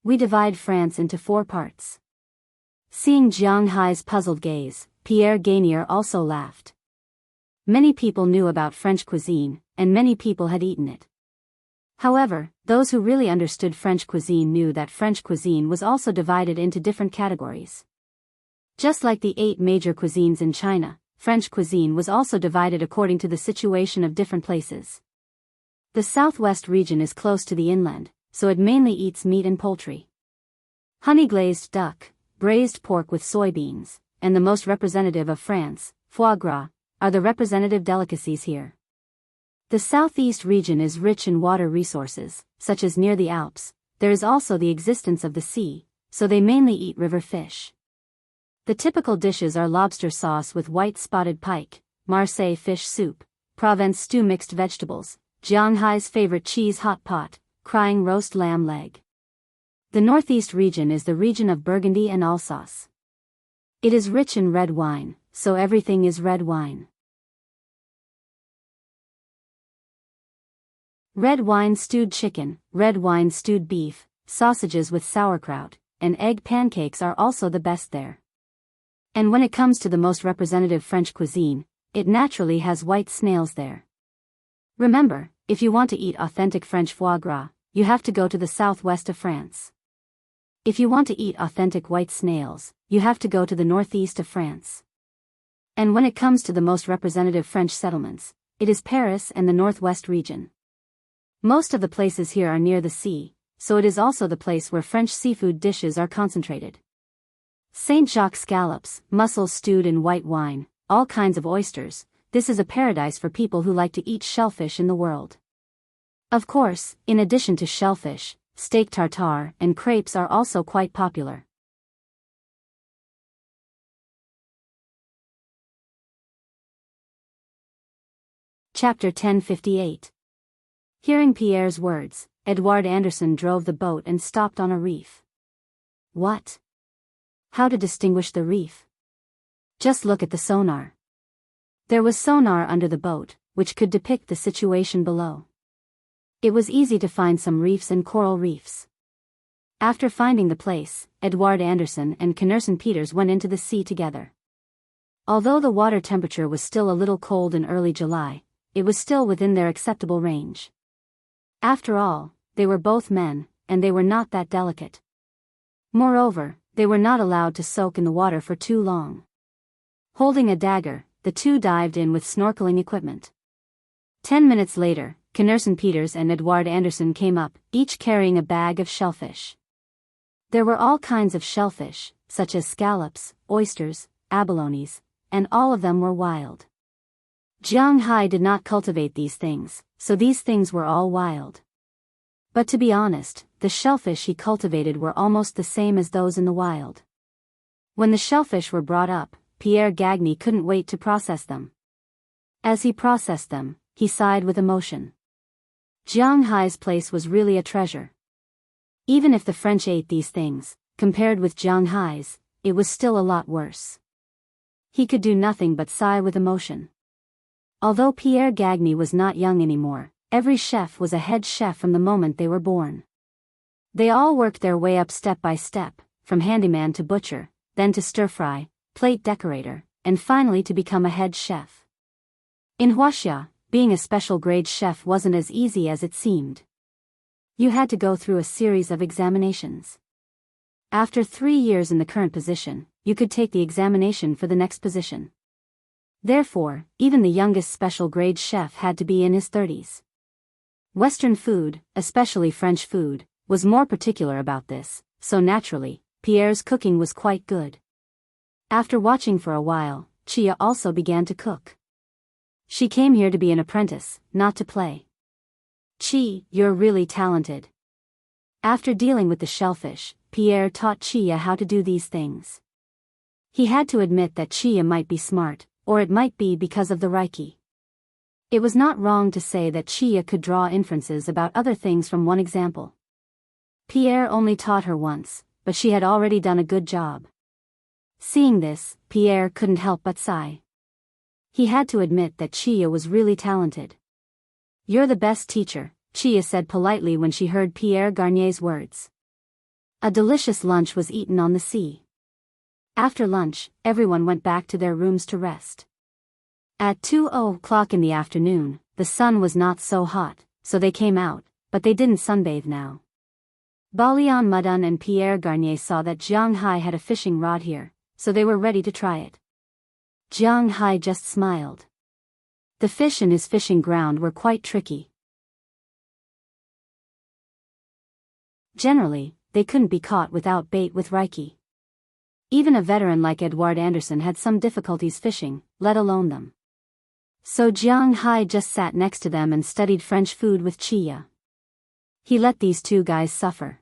We divide France into 4 parts. Seeing Jianghai's puzzled gaze, Pierre Gainier also laughed. Many people knew about French cuisine, and many people had eaten it. However, those who really understood French cuisine knew that French cuisine was also divided into different categories. Just like the 8 major cuisines in China, French cuisine was also divided according to the situation of different places. The southwest region is close to the inland, so it mainly eats meat and poultry. Honey-glazed duck, braised pork with soybeans, and the most representative of France, foie gras, are the representative delicacies here. The southeast region is rich in water resources, such as near the Alps. There is also the existence of the sea, so they mainly eat river fish. The typical dishes are lobster sauce with white spotted pike, Marseille fish soup, Provence stew mixed vegetables, Jianghai's favorite cheese hot pot, crying roast lamb leg. The northeast region is the region of Burgundy and Alsace. It is rich in red wine, so everything is red wine. Red wine stewed chicken, red wine stewed beef, sausages with sauerkraut, and egg pancakes are also the best there. And when it comes to the most representative French cuisine, it naturally has white snails there. Remember, if you want to eat authentic French foie gras, you have to go to the southwest of France. If you want to eat authentic white snails, you have to go to the northeast of France. And when it comes to the most representative French settlements, it is Paris and the northwest region. Most of the places here are near the sea, so it is also the place where French seafood dishes are concentrated. Saint Jacques scallops, mussels stewed in white wine, all kinds of oysters. This is a paradise for people who like to eat shellfish in the world. Of course, in addition to shellfish, steak tartare and crepes are also quite popular. Chapter 1058. Hearing Pierre's words, Edouard Anderson drove the boat and stopped on a reef. What? How to distinguish the reef? Just look at the sonar. There was sonar under the boat, which could depict the situation below. It was easy to find some reefs and coral reefs. After finding the place, Edouard Anderson and Knerson Peters went into the sea together. Although the water temperature was still a little cold in early July, it was still within their acceptable range. After all, they were both men, and they were not that delicate. Moreover, they were not allowed to soak in the water for too long. Holding a dagger, the two dived in with snorkeling equipment. 10 minutes later, Knerson Peters and Edouard Anderson came up, each carrying a bag of shellfish. There were all kinds of shellfish, such as scallops, oysters, abalones, and all of them were wild. Jianghu did not cultivate these things, so these things were all wild. But to be honest, the shellfish he cultivated were almost the same as those in the wild. When the shellfish were brought up, Pierre Gagny couldn't wait to process them. As he processed them, he sighed with emotion. Jianghu's place was really a treasure. Even if the French ate these things, compared with Jianghu's, it was still a lot worse. He could do nothing but sigh with emotion. Although Pierre Gagny was not young anymore, every chef was a head chef from the moment they were born. They all worked their way up step by step, from handyman to butcher, then to stir-fry, plate decorator, and finally to become a head chef. In Wuxia, being a special grade chef wasn't as easy as it seemed. You had to go through a series of examinations. After 3 years in the current position, you could take the examination for the next position. Therefore, even the youngest special grade chef had to be in his 30s. Western food, especially French food, was more particular about this, so naturally, Pierre's cooking was quite good. After watching for a while, Chia also began to cook. She came here to be an apprentice, not to play. Chi, you're really talented. After dealing with the shellfish, Pierre taught Chia how to do these things. He had to admit that Chia might be smart, or it might be because of the Reiki. It was not wrong to say that Chia could draw inferences about other things from one example. Pierre only taught her once, but she had already done a good job. Seeing this, Pierre couldn't help but sigh. He had to admit that Chia was really talented. You're the best teacher, Chia said politely when she heard Pierre Garnier's words. A delicious lunch was eaten on the sea. After lunch, everyone went back to their rooms to rest. At 2:00 in the afternoon, the sun was not so hot, so they came out, but they didn't sunbathe now. Balian Mudun and Pierre Garnier saw that Jianghu had a fishing rod here, so they were ready to try it. Jianghu just smiled. The fish in his fishing ground were quite tricky. Generally, they couldn't be caught without bait with Reiki. Even a veteran like Edouard Anderson had some difficulties fishing, let alone them. So Jianghu just sat next to them and studied French food with Chia. He let these two guys suffer.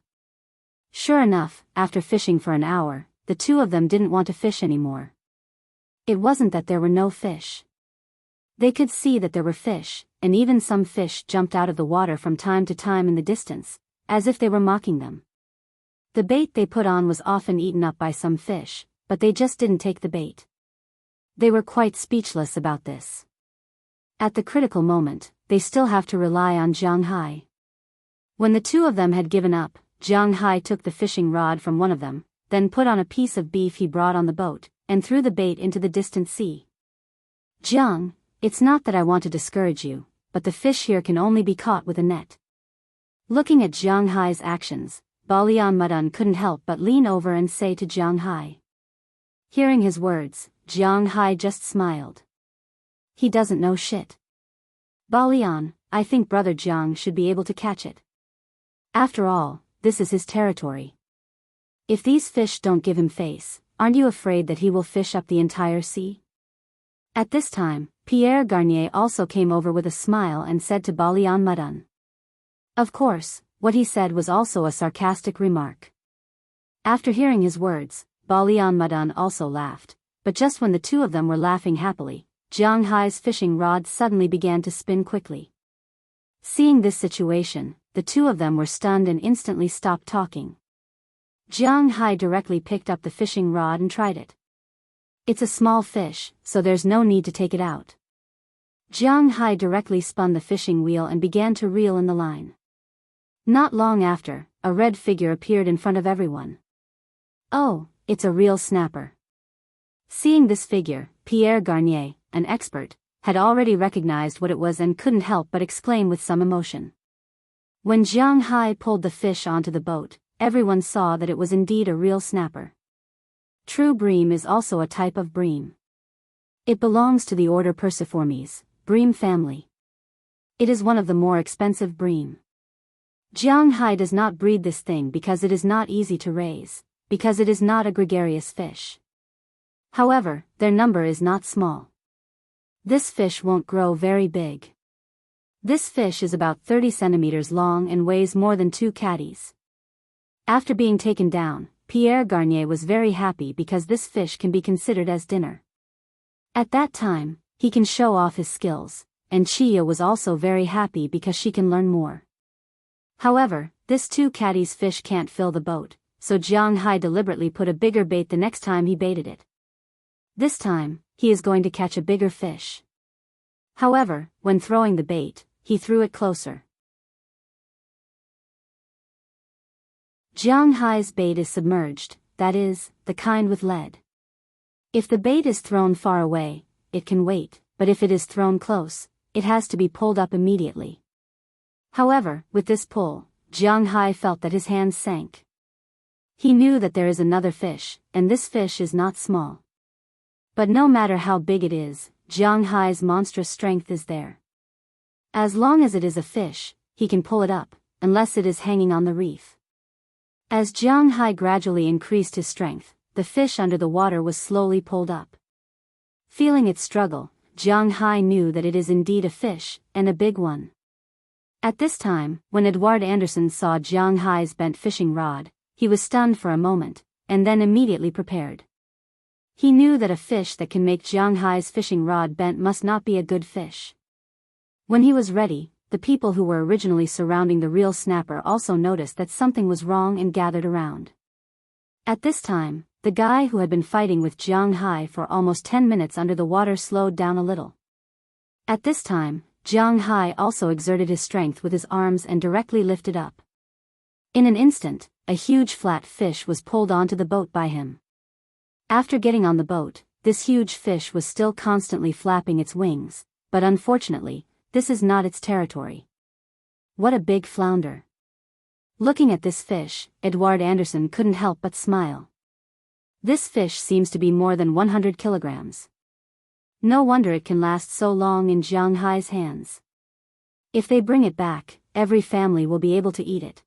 Sure enough, after fishing for an hour, the two of them didn't want to fish anymore. It wasn't that there were no fish. They could see that there were fish, and even some fish jumped out of the water from time to time in the distance, as if they were mocking them. The bait they put on was often eaten up by some fish, but they just didn't take the bait. They were quite speechless about this. At the critical moment, they still have to rely on Jianghu. When the two of them had given up, Jianghu took the fishing rod from one of them, then put on a piece of beef he brought on the boat, and threw the bait into the distant sea. Jiang, it's not that I want to discourage you, but the fish here can only be caught with a net. Looking at Jianghu's actions, Balian Mudun couldn't help but lean over and say to Jianghu. Hearing his words, Jianghu just smiled. He doesn't know shit. Balian, I think brother Jiang should be able to catch it. After all, this is his territory. If these fish don't give him face, aren't you afraid that he will fish up the entire sea? At this time, Pierre Garnier also came over with a smile and said to Balian Mudun. Of course, what he said was also a sarcastic remark. After hearing his words, Balian Mudun also laughed, but just when the two of them were laughing happily, Jiang Hai's fishing rod suddenly began to spin quickly. Seeing this situation, the two of them were stunned and instantly stopped talking. Jiang Hai directly picked up the fishing rod and tried it. It's a small fish, so there's no need to take it out. Jiang Hai directly spun the fishing wheel and began to reel in the line. Not long after, a red figure appeared in front of everyone. Oh, it's a real snapper. Seeing this figure, Pierre Garnier, an expert, had already recognized what it was and couldn't help but exclaim with some emotion. When Jiang Hai pulled the fish onto the boat, everyone saw that it was indeed a real snapper. True bream is also a type of bream. It belongs to the order Perciformes, bream family. It is one of the more expensive bream. Jiang Hai does not breed this thing because it is not easy to raise, because it is not a gregarious fish. However, their number is not small. This fish won't grow very big. This fish is about 30 centimeters long and weighs more than 2 caddies. After being taken down, Pierre Garnier was very happy because this fish can be considered as dinner. At that time, he can show off his skills, and Chia was also very happy because she can learn more. However, this 2 caddies fish can't fill the boat, so Jiang Hai deliberately put a bigger bait the next time he baited it. This time, he is going to catch a bigger fish. However, when throwing the bait, he threw it closer. Jiang Hai's bait is submerged, that is, the kind with lead. If the bait is thrown far away, it can wait, but if it is thrown close, it has to be pulled up immediately. However, with this pull, Jiang Hai felt that his hands sank. He knew that there is another fish, and this fish is not small. But no matter how big it is, Jiang Hai's monstrous strength is there. As long as it is a fish, he can pull it up, unless it is hanging on the reef. As Jiang Hai gradually increased his strength, the fish under the water was slowly pulled up. Feeling its struggle, Jiang Hai knew that it is indeed a fish, and a big one. At this time, when Edouard Anderson saw Jiang Hai's bent fishing rod, he was stunned for a moment, and then immediately prepared. He knew that a fish that can make Jiang Hai's fishing rod bent must not be a good fish. When he was ready, the people who were originally surrounding the real snapper also noticed that something was wrong and gathered around. At this time, the guy who had been fighting with Jiang Hai for almost 10 minutes under the water slowed down a little. At this time, Jiang Hai also exerted his strength with his arms and directly lifted up. In an instant, a huge flat fish was pulled onto the boat by him. After getting on the boat, this huge fish was still constantly flapping its wings, but unfortunately, this is not its territory. What a big flounder! Looking at this fish, Edouard Anderson couldn't help but smile. This fish seems to be more than 100 kilograms. No wonder it can last so long in Jiang Hai's hands. If they bring it back, every family will be able to eat it.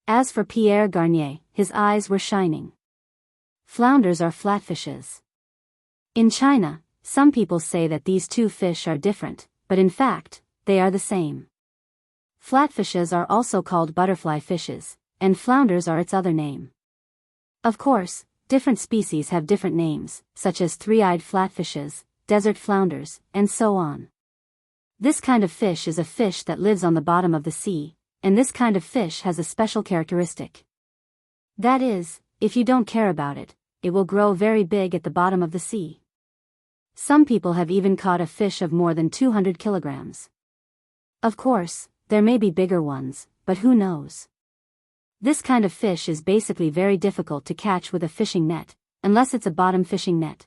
As for Pierre Garnier, his eyes were shining. Flounders are flatfishes. In China, some people say that these two fish are different, but in fact, they are the same. Flatfishes are also called butterfly fishes, and flounders are its other name. Of course, different species have different names, such as three-eyed flatfishes, desert flounders, and so on. This kind of fish is a fish that lives on the bottom of the sea, and this kind of fish has a special characteristic. That is, if you don't care about it, it will grow very big at the bottom of the sea. Some people have even caught a fish of more than 200 kilograms. Of course, there may be bigger ones, but who knows? This kind of fish is basically very difficult to catch with a fishing net, unless it's a bottom fishing net.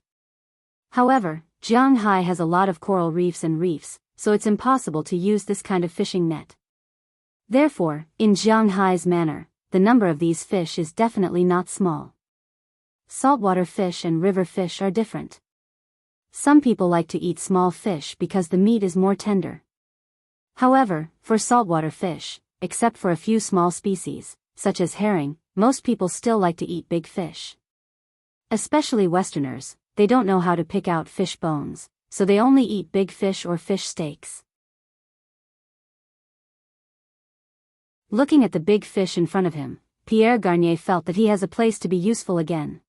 However, Jiang Hai has a lot of coral reefs and reefs, so it's impossible to use this kind of fishing net. Therefore, in Jiang Hai's manner, the number of these fish is definitely not small. Saltwater fish and river fish are different. Some people like to eat small fish because the meat is more tender. However, for saltwater fish, except for a few small species, such as herring, most people still like to eat big fish. Especially Westerners, they don't know how to pick out fish bones, so they only eat big fish or fish steaks. Looking at the big fish in front of him, Pierre Garnier felt that he has a place to be useful again.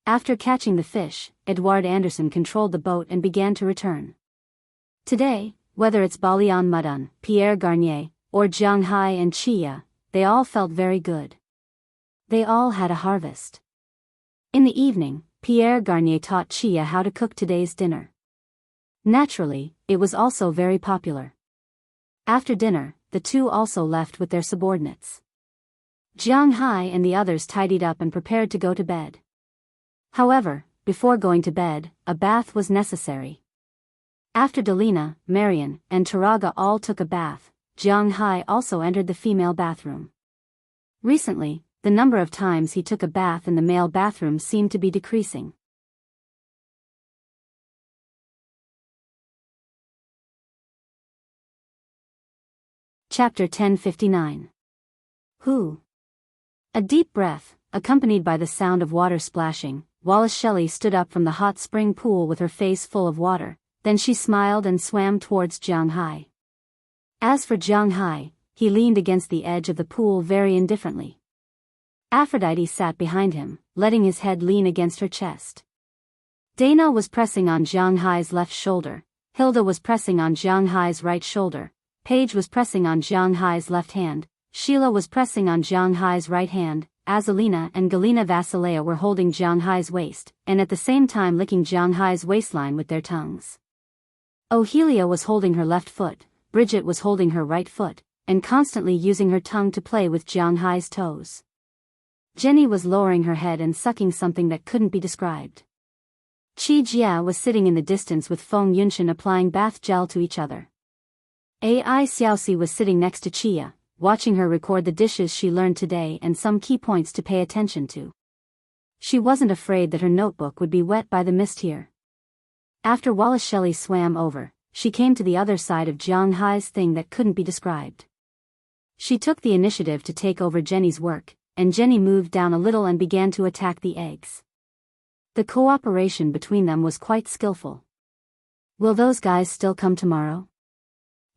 After catching the fish, Edouard Anderson controlled the boat and began to return. Today, whether it's Balian Mudun, Pierre Garnier, or Jianghu and Chia, they all felt very good. They all had a harvest. In the evening, Pierre Garnier taught Chia how to cook today's dinner. Naturally, it was also very popular. After dinner, the two also left with their subordinates. Jianghu and the others tidied up and prepared to go to bed. However, before going to bed, a bath was necessary. After Delina, Marian, and Taraga all took a bath, Jianghu also entered the female bathroom. Recently, the number of times he took a bath in the male bathroom seemed to be decreasing. Chapter 1059. Who? A deep breath, accompanied by the sound of water splashing, Wallace Shelley stood up from the hot spring pool with her face full of water, then she smiled and swam towards Jianghu. As for Jianghu, he leaned against the edge of the pool very indifferently. Aphrodite sat behind him, letting his head lean against her chest. Dana was pressing on Jianghu's left shoulder, Hilda was pressing on Jianghu's right shoulder, Paige was pressing on Jianghu's left hand, Sheila was pressing on Jianghu's right hand, Azalina and Galina Vasilea were holding Jianghu's waist, and at the same time licking Jianghu's waistline with their tongues. Ohelia was holding her left foot, Bridget was holding her right foot, and constantly using her tongue to play with Jianghu's toes. Jenny was lowering her head and sucking something that couldn't be described. Qi Jia was sitting in the distance with Feng Yunshan applying bath gel to each other. Ai Xiaoxi was sitting next to Chia, watching her record the dishes she learned today and some key points to pay attention to. She wasn't afraid that her notebook would be wet by the mist here. After Wallace Shelley swam over, she came to the other side of Jianghu's thing that couldn't be described. She took the initiative to take over Jenny's work, and Jenny moved down a little and began to attack the eggs. The cooperation between them was quite skillful. Will those guys still come tomorrow?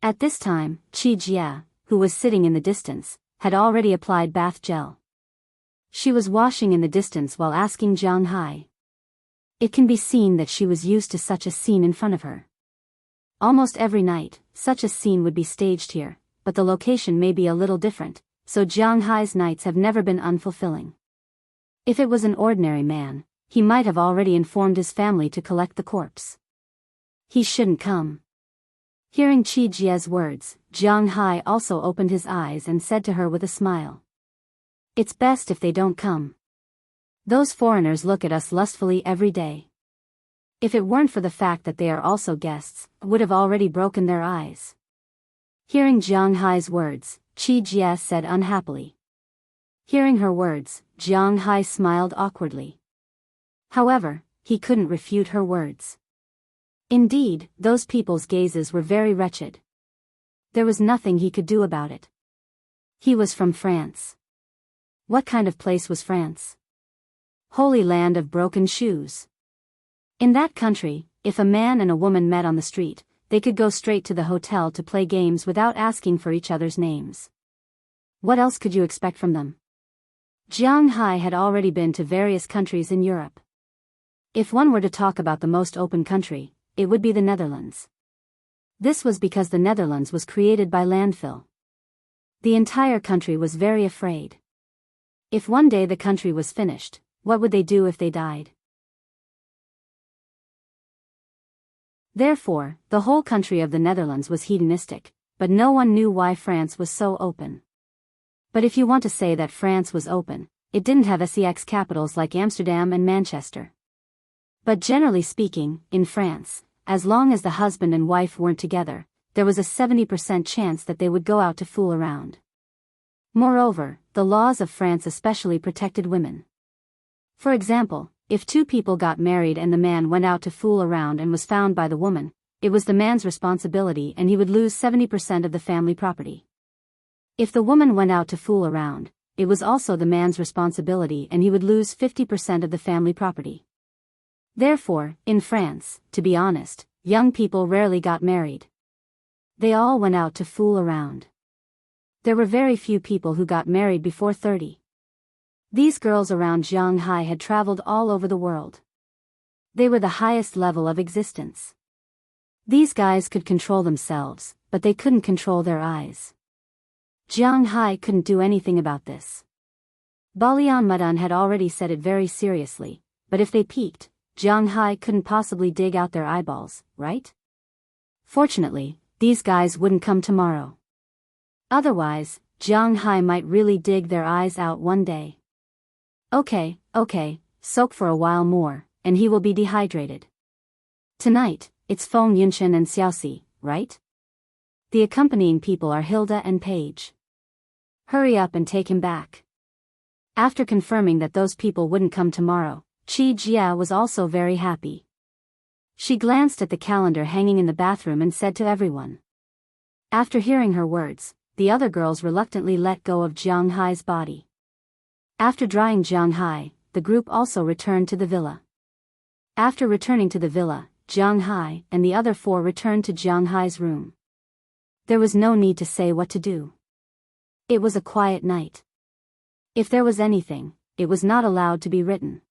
At this time, Qi Jia, who was sitting in the distance, had already applied bath gel. She was washing in the distance while asking Jianghu. It can be seen that she was used to such a scene in front of her. Almost every night, such a scene would be staged here, but the location may be a little different, so Jianghu's nights have never been unfulfilling. If it was an ordinary man, he might have already informed his family to collect the corpse. He shouldn't come. Hearing Qi Jia's words, Jianghu also opened his eyes and said to her with a smile. It's best if they don't come. Those foreigners look at us lustfully every day. If it weren't for the fact that they are also guests, I would have already broken their eyes. Hearing Jianghu's words, Qi Jia said unhappily. Hearing her words, Jianghu smiled awkwardly. However, he couldn't refute her words. Indeed, those people's gazes were very wretched. There was nothing he could do about it. He was from France. What kind of place was France? Holy land of broken shoes. In that country, if a man and a woman met on the street, they could go straight to the hotel to play games without asking for each other's names. What else could you expect from them? Jianghu had already been to various countries in Europe. If one were to talk about the most open country, it would be the Netherlands. This was because the Netherlands was created by landfill. The entire country was very afraid. If one day the country was finished, what would they do if they died? Therefore, the whole country of the Netherlands was hedonistic, but no one knew why France was so open. But if you want to say that France was open, it didn't have sex capitals like Amsterdam and Manchester. But generally speaking, in France, as long as the husband and wife weren't together, there was a 70% chance that they would go out to fool around. Moreover, the laws of France especially protected women. For example, if two people got married and the man went out to fool around and was found by the woman, it was the man's responsibility and he would lose 70% of the family property. If the woman went out to fool around, it was also the man's responsibility and he would lose 50% of the family property. Therefore, in France, to be honest, young people rarely got married. They all went out to fool around. There were very few people who got married before 30. These girls around Jianghu had traveled all over the world. They were the highest level of existence. These guys could control themselves, but they couldn't control their eyes. Jianghu couldn't do anything about this. Balian Mudan had already said it very seriously, but if they peeked, Jianghu couldn't possibly dig out their eyeballs, right? Fortunately, these guys wouldn't come tomorrow. Otherwise, Jianghu might really dig their eyes out one day. Okay, soak for a while more, and he will be dehydrated. Tonight, it's Feng Yunchen and Xiaoxi, right? The accompanying people are Hilda and Paige. Hurry up and take him back. After confirming that those people wouldn't come tomorrow, Qi Jia was also very happy. She glanced at the calendar hanging in the bathroom and said to everyone. After hearing her words, the other girls reluctantly let go of Jianghu's body. After drying Jianghu, the group also returned to the villa. After returning to the villa, Jianghu and the other four returned to Jianghu's room. There was no need to say what to do. It was a quiet night. If there was anything, it was not allowed to be written.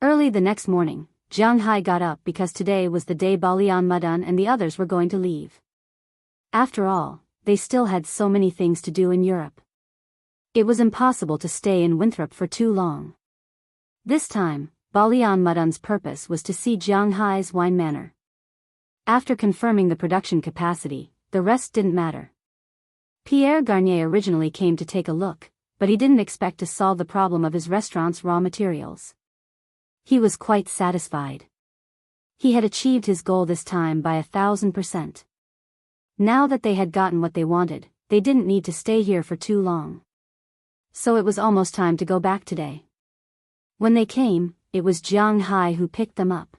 Early the next morning, Jianghu got up because today was the day Balian Mudan and the others were going to leave. After all, they still had so many things to do in Europe. It was impossible to stay in Winthrop for too long. This time, Balian Mudan's purpose was to see Jianghu's wine manor. After confirming the production capacity, the rest didn't matter. Pierre Garnier originally came to take a look, but he didn't expect to solve the problem of his restaurant's raw materials. He was quite satisfied. He had achieved his goal this time by 1,000%. Now that they had gotten what they wanted, they didn't need to stay here for too long. So it was almost time to go back today. When they came, it was Jianghu who picked them up.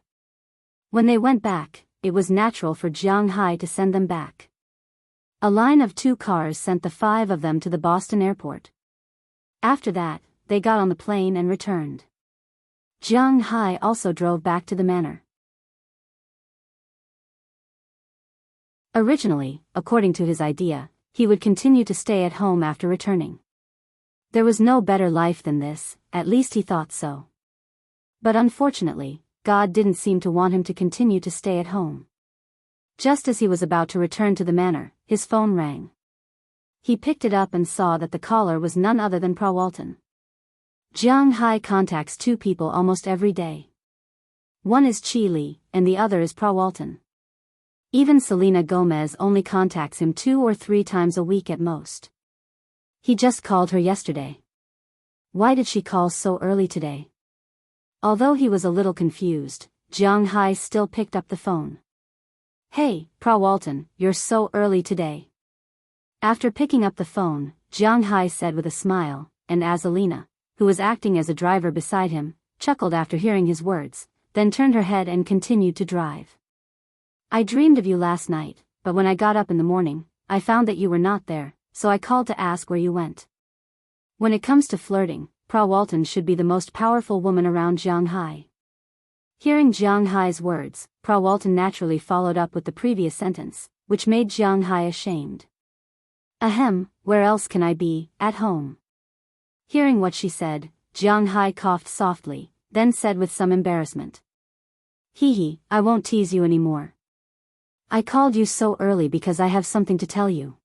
When they went back, it was natural for Jianghu to send them back. A line of 2 cars sent the 5 of them to the Boston airport. After that, they got on the plane and returned. Jianghu also drove back to the manor. Originally, according to his idea, he would continue to stay at home after returning. There was no better life than this, at least he thought so. But unfortunately, God didn't seem to want him to continue to stay at home. Just as he was about to return to the manor, his phone rang. He picked it up and saw that the caller was none other than Prawalton. Jianghu contacts 2 people almost every day. One is Chi Li, and the other is Prawalton. Even Selena Gomez only contacts him 2 or 3 times a week at most. He just called her yesterday. Why did she call so early today? Although he was a little confused, Jianghu still picked up the phone. Hey, Prawalton, you're so early today. After picking up the phone, Jianghu said with a smile, and Azalina, who was acting as a driver beside him, chuckled after hearing his words, then turned her head and continued to drive. I dreamed of you last night, but when I got up in the morning, I found that you were not there, so I called to ask where you went. When it comes to flirting, Prawalton should be the most powerful woman around Jianghu. Hearing Jianghu's words, Prawalton naturally followed up with the previous sentence, which made Jianghu ashamed. Ahem, where else can I be, at home? Hearing what she said, Jianghu coughed softly, then said with some embarrassment. Hee, I won't tease you anymore. I called you so early because I have something to tell you.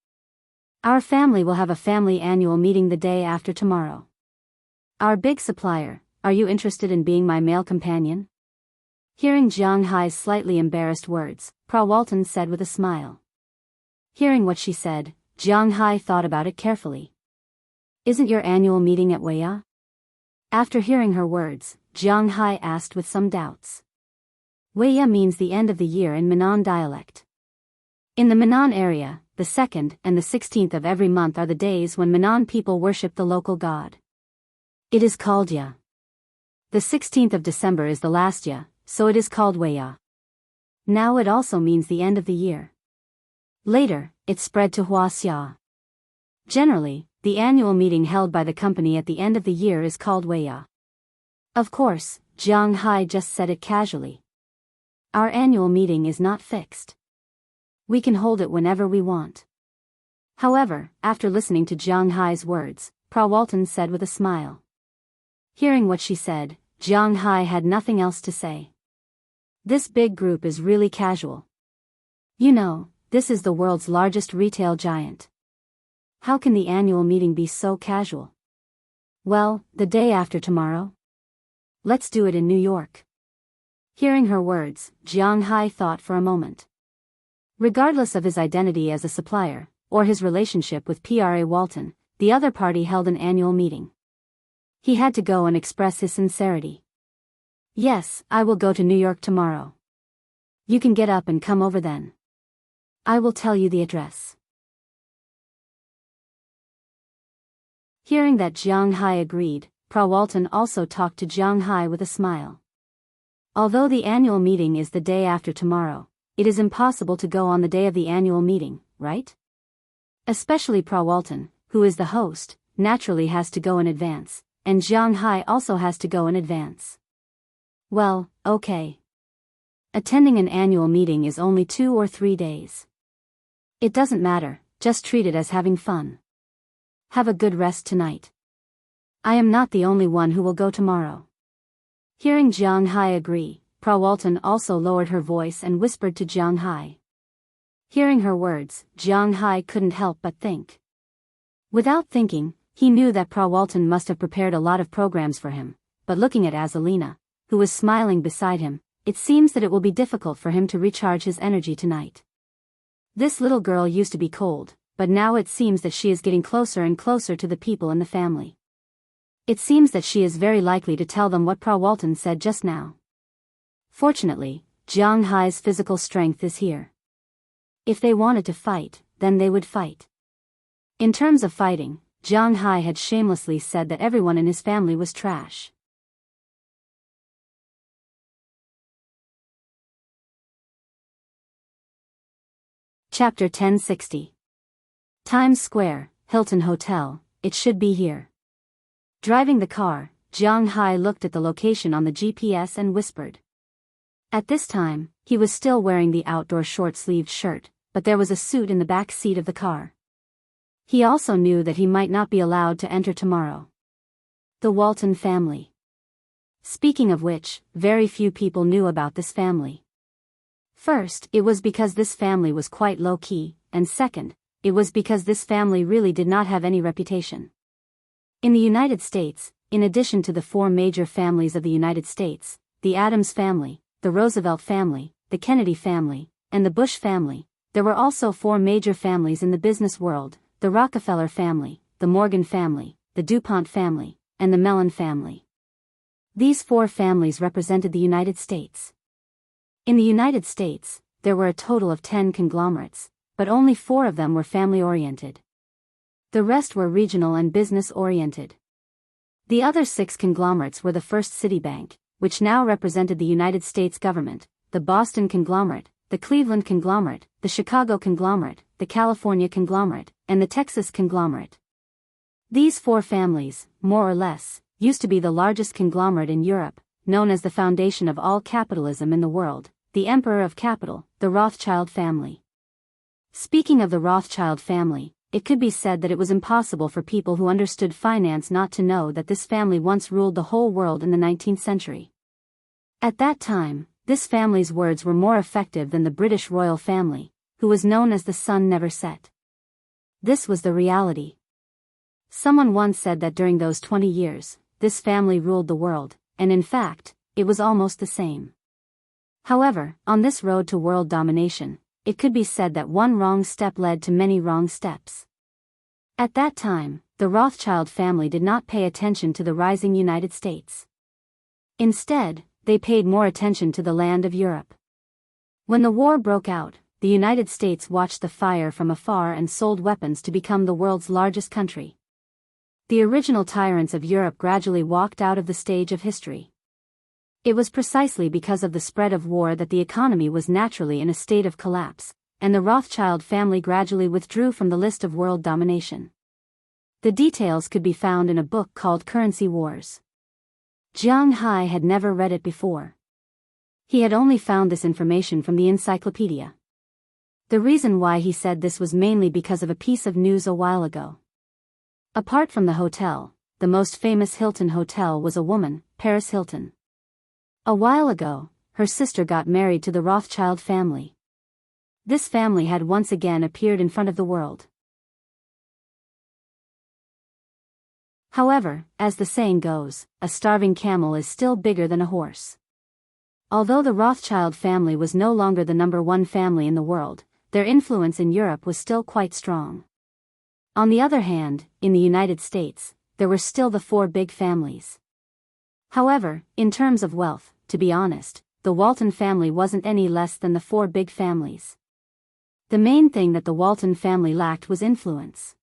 Our family will have a family annual meeting the day after tomorrow. Our big supplier, are you interested in being my male companion? Hearing Jianghu's slightly embarrassed words, Prawalton said with a smile. Hearing what she said, Jianghu thought about it carefully. Isn't your annual meeting at Wuxia? After hearing her words, Jianghu asked with some doubts. Wuxia means the end of the year in Minnan dialect. In the Minnan area, the 2nd and the 16th of every month are the days when Minnan people worship the local god. It is called Ya. The 16th of December is the last Ya, so it is called Wuxia. Now it also means the end of the year. Later, it spread to Huaxia. Generally, the annual meeting held by the company at the end of the year is called Wuxia. Of course, Jianghu just said it casually. Our annual meeting is not fixed. We can hold it whenever we want. However, after listening to Jianghu's words, Prawalton said with a smile. Hearing what she said, Jianghu had nothing else to say. This big group is really casual. You know, this is the world's largest retail giant. How can the annual meeting be so casual? Well, the day after tomorrow? Let's do it in New York. Hearing her words, Jianghu thought for a moment. Regardless of his identity as a supplier, or his relationship with Pra Walton, the other party held an annual meeting. He had to go and express his sincerity. Yes, I will go to New York tomorrow. You can get up and come over then. I will tell you the address. Hearing that Jianghu agreed, Pra Walton also talked to Jianghu with a smile. Although the annual meeting is the day after tomorrow, it is impossible to go on the day of the annual meeting, right? Especially Pra Walton, who is the host, naturally has to go in advance, and Jianghu also has to go in advance. Well, okay. Attending an annual meeting is only 2 or 3 days. It doesn't matter, just treat it as having fun. Have a good rest tonight. I am not the only one who will go tomorrow. Hearing Jianghu agree, Pra Walton also lowered her voice and whispered to Jianghu. Hearing her words, Jianghu couldn't help but think. Without thinking, he knew that Pra Walton must have prepared a lot of programs for him, but looking at Azalina, who was smiling beside him, it seems that it will be difficult for him to recharge his energy tonight. This little girl used to be cold, but now it seems that she is getting closer and closer to the people in the family. It seems that she is very likely to tell them what Pra Walton said just now. Fortunately, Jianghu's physical strength is here. If they wanted to fight, then they would fight. In terms of fighting, Jianghu had shamelessly said that everyone in his family was trash. Chapter 1060. Times Square, Hilton Hotel, it should be here. Driving the car, Jianghu looked at the location on the GPS and whispered. At this time, he was still wearing the outdoor short-sleeved shirt, but there was a suit in the back seat of the car. He also knew that he might not be allowed to enter tomorrow. The Walton family. Speaking of which, very few people knew about this family. First, it was because this family was quite low-key, and second, it was because this family really did not have any reputation. In the United States, in addition to the 4 major families of the United States, the Adams family, the Roosevelt family, the Kennedy family, and the Bush family, there were also 4 major families in the business world, the Rockefeller family, the Morgan family, the DuPont family, and the Mellon family. These 4 families represented the United States. In the United States, there were a total of 10 conglomerates, but only 4 of them were family-oriented. The rest were regional and business-oriented. The other 6 conglomerates were the First Citibank, which now represented the United States government, the Boston conglomerate, the Cleveland conglomerate, the Chicago conglomerate, the California conglomerate, and the Texas conglomerate. These 4 families, more or less, used to be the largest conglomerate in Europe, known as the foundation of all capitalism in the world, the Emperor of Capital, the Rothschild family. Speaking of the Rothschild family, it could be said that it was impossible for people who understood finance not to know that this family once ruled the whole world in the 19th century. At that time, this family's words were more effective than the British royal family, who was known as the sun never set. This was the reality. Someone once said that during those 20 years, this family ruled the world, and in fact, it was almost the same. However, on this road to world domination, it could be said that one wrong step led to many wrong steps. At that time, the Rothschild family did not pay attention to the rising United States. Instead, they paid more attention to the land of Europe. When the war broke out, the United States watched the fire from afar and sold weapons to become the world's largest country. The original tyrants of Europe gradually walked out of the stage of history. It was precisely because of the spread of war that the economy was naturally in a state of collapse, and the Rothschild family gradually withdrew from the list of world domination. The details could be found in a book called Currency Wars. Jianghu had never read it before. He had only found this information from the encyclopedia. The reason why he said this was mainly because of a piece of news a while ago. Apart from the hotel, the most famous Hilton hotel was a woman, Paris Hilton. A while ago, her sister got married to the Rothschild family. This family had once again appeared in front of the world. However, as the saying goes, a starving camel is still bigger than a horse. Although the Rothschild family was no longer the #1 family in the world, their influence in Europe was still quite strong. On the other hand, in the United States, there were still the 4 big families. However, in terms of wealth, to be honest, the Walton family wasn't any less than the 4 big families. The main thing that the Walton family lacked was influence.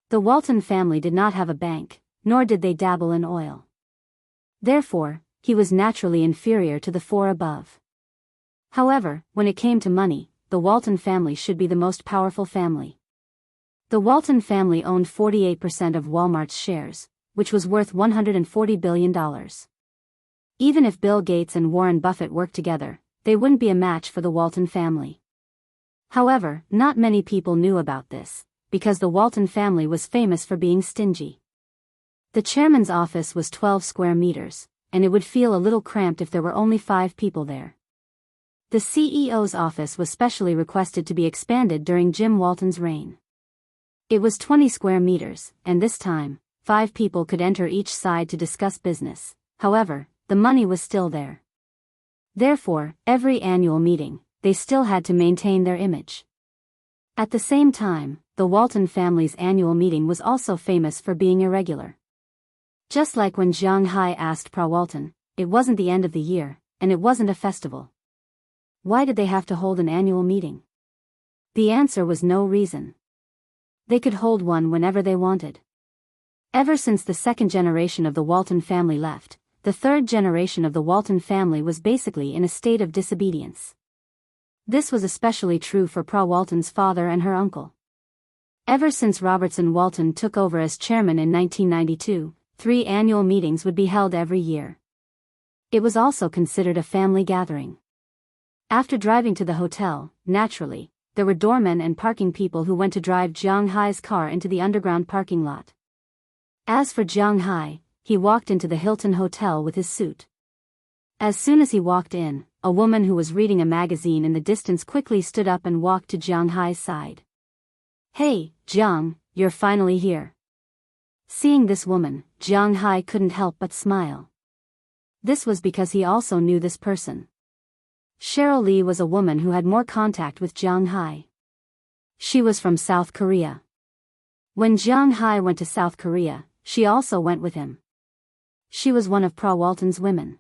The Walton family did not have a bank, nor did they dabble in oil. Therefore, he was naturally inferior to the 4 above. However, when it came to money, the Walton family should be the most powerful family. The Walton family owned 48% of Walmart's shares, which was worth $140 billion. Even if Bill Gates and Warren Buffett worked together, they wouldn't be a match for the Walton family. However, not many people knew about this, because the Walton family was famous for being stingy. The chairman's office was 12 square meters, and it would feel a little cramped if there were only 5 people there. The CEO's office was specially requested to be expanded during Jim Walton's reign. It was 20 square meters, and this time, 5 people could enter each side to discuss business. However, the money was still there. Therefore, every annual meeting, they still had to maintain their image. At the same time, the Walton family's annual meeting was also famous for being irregular. Just like when Jianghu asked Pra Walton, it wasn't the end of the year, and it wasn't a festival. Why did they have to hold an annual meeting? The answer was no reason. They could hold one whenever they wanted. Ever since the 2nd generation of the Walton family left, the 3rd generation of the Walton family was basically in a state of disobedience. This was especially true for Pra Walton's father and her uncle. Ever since Robertson Walton took over as chairman in 1992, 3 annual meetings would be held every year. It was also considered a family gathering. After driving to the hotel, naturally, there were doormen and parking people who went to drive Jianghu's car into the underground parking lot. As for Jianghu, he walked into the Hilton Hotel with his suit. As soon as he walked in, a woman who was reading a magazine in the distance quickly stood up and walked to Jianghu's side. "Hey, Jiang, you're finally here." Seeing this woman, Jianghu couldn't help but smile. This was because he also knew this person. Cheryl Lee was a woman who had more contact with Jianghu. She was from South Korea. When Jianghu went to South Korea, she also went with him. She was one of Pra Walton's women.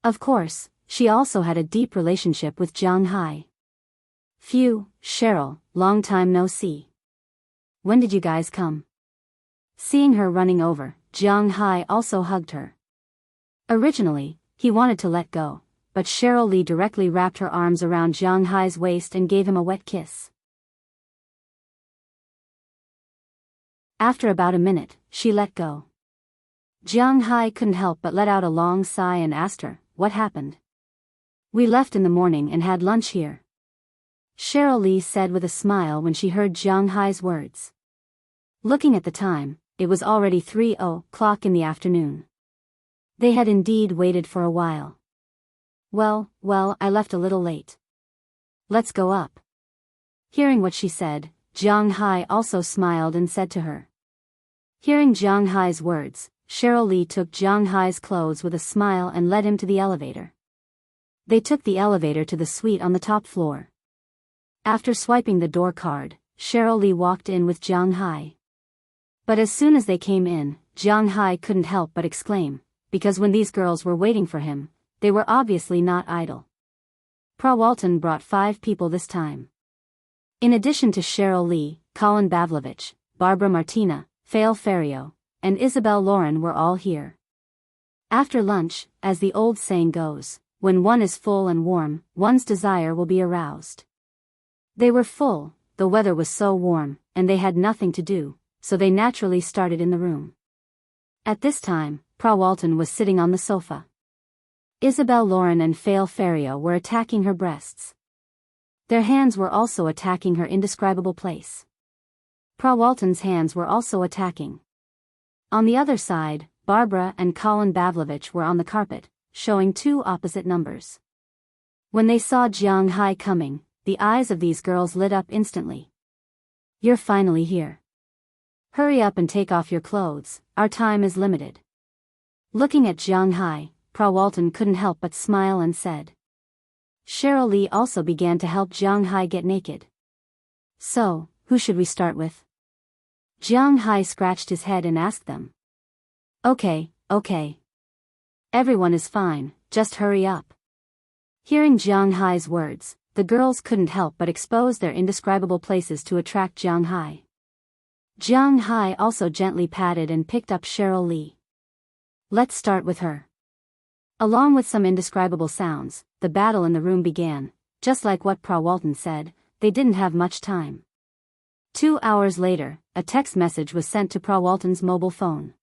Of course, she also had a deep relationship with Jianghu. "Phew, Cheryl, long time no see. When did you guys come?" Seeing her running over, Jianghu also hugged her. Originally, he wanted to let go, but Cheryl Lee directly wrapped her arms around Jianghu's waist and gave him a wet kiss. After about a minute, she let go. Jianghu couldn't help but let out a long sigh and asked her, "What happened?" "We left in the morning and had lunch here," Cheryl Lee said with a smile when she heard Jianghu's words. Looking at the time, it was already 3:00 in the afternoon. They had indeed waited for a while. Well, I left a little late. Let's go up." Hearing what she said, Jianghu also smiled and said to her. Hearing Jianghu's words, Cheryl Lee took Jianghu's clothes with a smile and led him to the elevator. They took the elevator to the suite on the top floor. After swiping the door card, Cheryl Lee walked in with Jianghu. But as soon as they came in, Jianghu couldn't help but exclaim, because when these girls were waiting for him, they were obviously not idle. Pra Walton brought 5 people this time. In addition to Cheryl Lee, Colin Bavlovich, Barbara Martina, Fail Ferrio, and Isabel Lauren were all here. After lunch, as the old saying goes, when one is full and warm, one's desire will be aroused. They were full, the weather was so warm, and they had nothing to do, so they naturally started in the room. At this time, Pra Walton was sitting on the sofa. Isabel Lauren and Fail Ferrio were attacking her breasts. Their hands were also attacking her indescribable place. Pra Walton's hands were also attacking. On the other side, Barbara and Colin Pavlovich were on the carpet, showing two opposite numbers. When they saw Jianghu coming, the eyes of these girls lit up instantly. "You're finally here. Hurry up and take off your clothes, our time is limited." Looking at Jianghu, Pra Walton couldn't help but smile and said. Cheryl Lee also began to help Jianghu get naked. "So, who should we start with?" Jianghu scratched his head and asked them. Okay. Everyone is fine, just hurry up." Hearing Jianghu's words, the girls couldn't help but expose their indescribable places to attract Jianghu. Jianghu also gently patted and picked up Cheryl Lee. "Let's start with her." Along with some indescribable sounds, the battle in the room began. Just like what Pra Walton said, they didn't have much time. 2 hours later, a text message was sent to Pra Walton's mobile phone.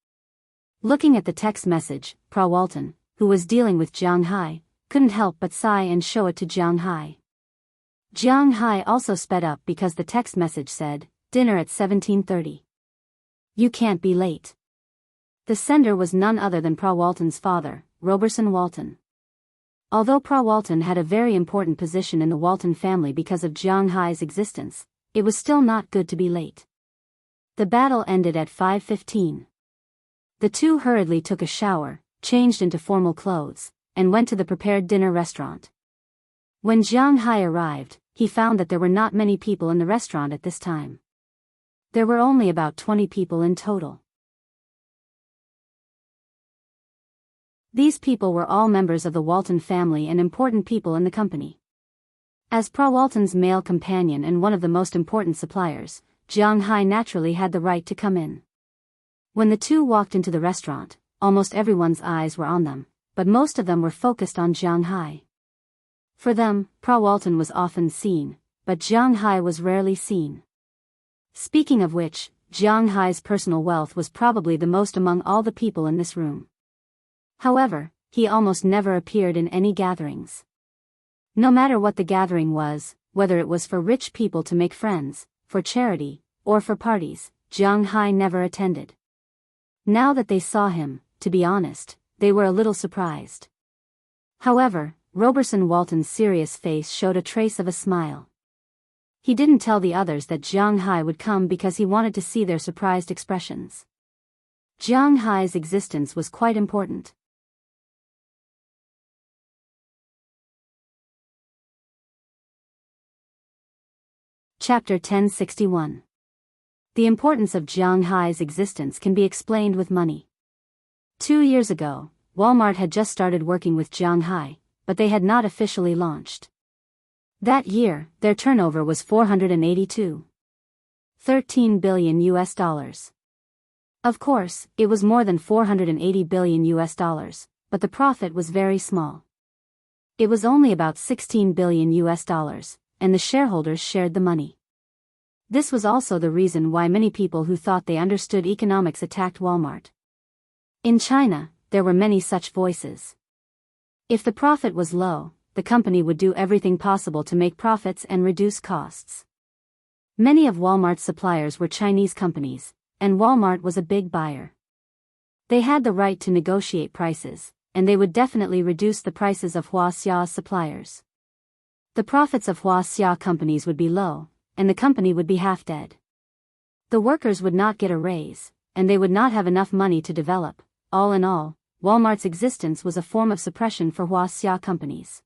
Looking at the text message, Pra Walton, who was dealing with Jianghu, couldn't help but sigh and show it to Jianghu. Jianghu also sped up because the text message said, "Dinner at 17:30. You can't be late." The sender was none other than Pra Walton's father, Roberson Walton. Although Pra Walton had a very important position in the Walton family because of Jianghu's existence, it was still not good to be late. The battle ended at 5:15. The two hurriedly took a shower, changed into formal clothes, and went to the prepared dinner restaurant. When Jianghu arrived, he found that there were not many people in the restaurant at this time. There were only about 20 people in total. These people were all members of the Walton family and important people in the company. As Pra Walton's male companion and one of the most important suppliers, Jianghu naturally had the right to come in. When the two walked into the restaurant, almost everyone's eyes were on them, but most of them were focused on Jianghu. For them, Pra Walton was often seen, but Jianghu was rarely seen. Speaking of which, Jianghu's personal wealth was probably the most among all the people in this room. However, he almost never appeared in any gatherings. No matter what the gathering was, whether it was for rich people to make friends, for charity, or for parties, Jianghu never attended. Now that they saw him, to be honest, they were a little surprised. However, Roberson Walton's serious face showed a trace of a smile. He didn't tell the others that Jianghu would come because he wanted to see their surprised expressions. Jianghu's existence was quite important. Chapter 1061. The importance of Jianghu's existence can be explained with money. 2 years ago, Walmart had just started working with Jianghu, but they had not officially launched. That year, their turnover was $482.13 billion US. Of course, it was more than $480 billion US, but the profit was very small. It was only about $16 billion US, and the shareholders shared the money. This was also the reason why many people who thought they understood economics attacked Walmart. In China, there were many such voices. If the profit was low, the company would do everything possible to make profits and reduce costs. Many of Walmart's suppliers were Chinese companies, and Walmart was a big buyer. They had the right to negotiate prices, and they would definitely reduce the prices of Wuxia's suppliers. The profits of Wuxia companies would be low, and the company would be half dead. The workers would not get a raise, and they would not have enough money to develop. All in all, Walmart's existence was a form of suppression for Wuxia companies.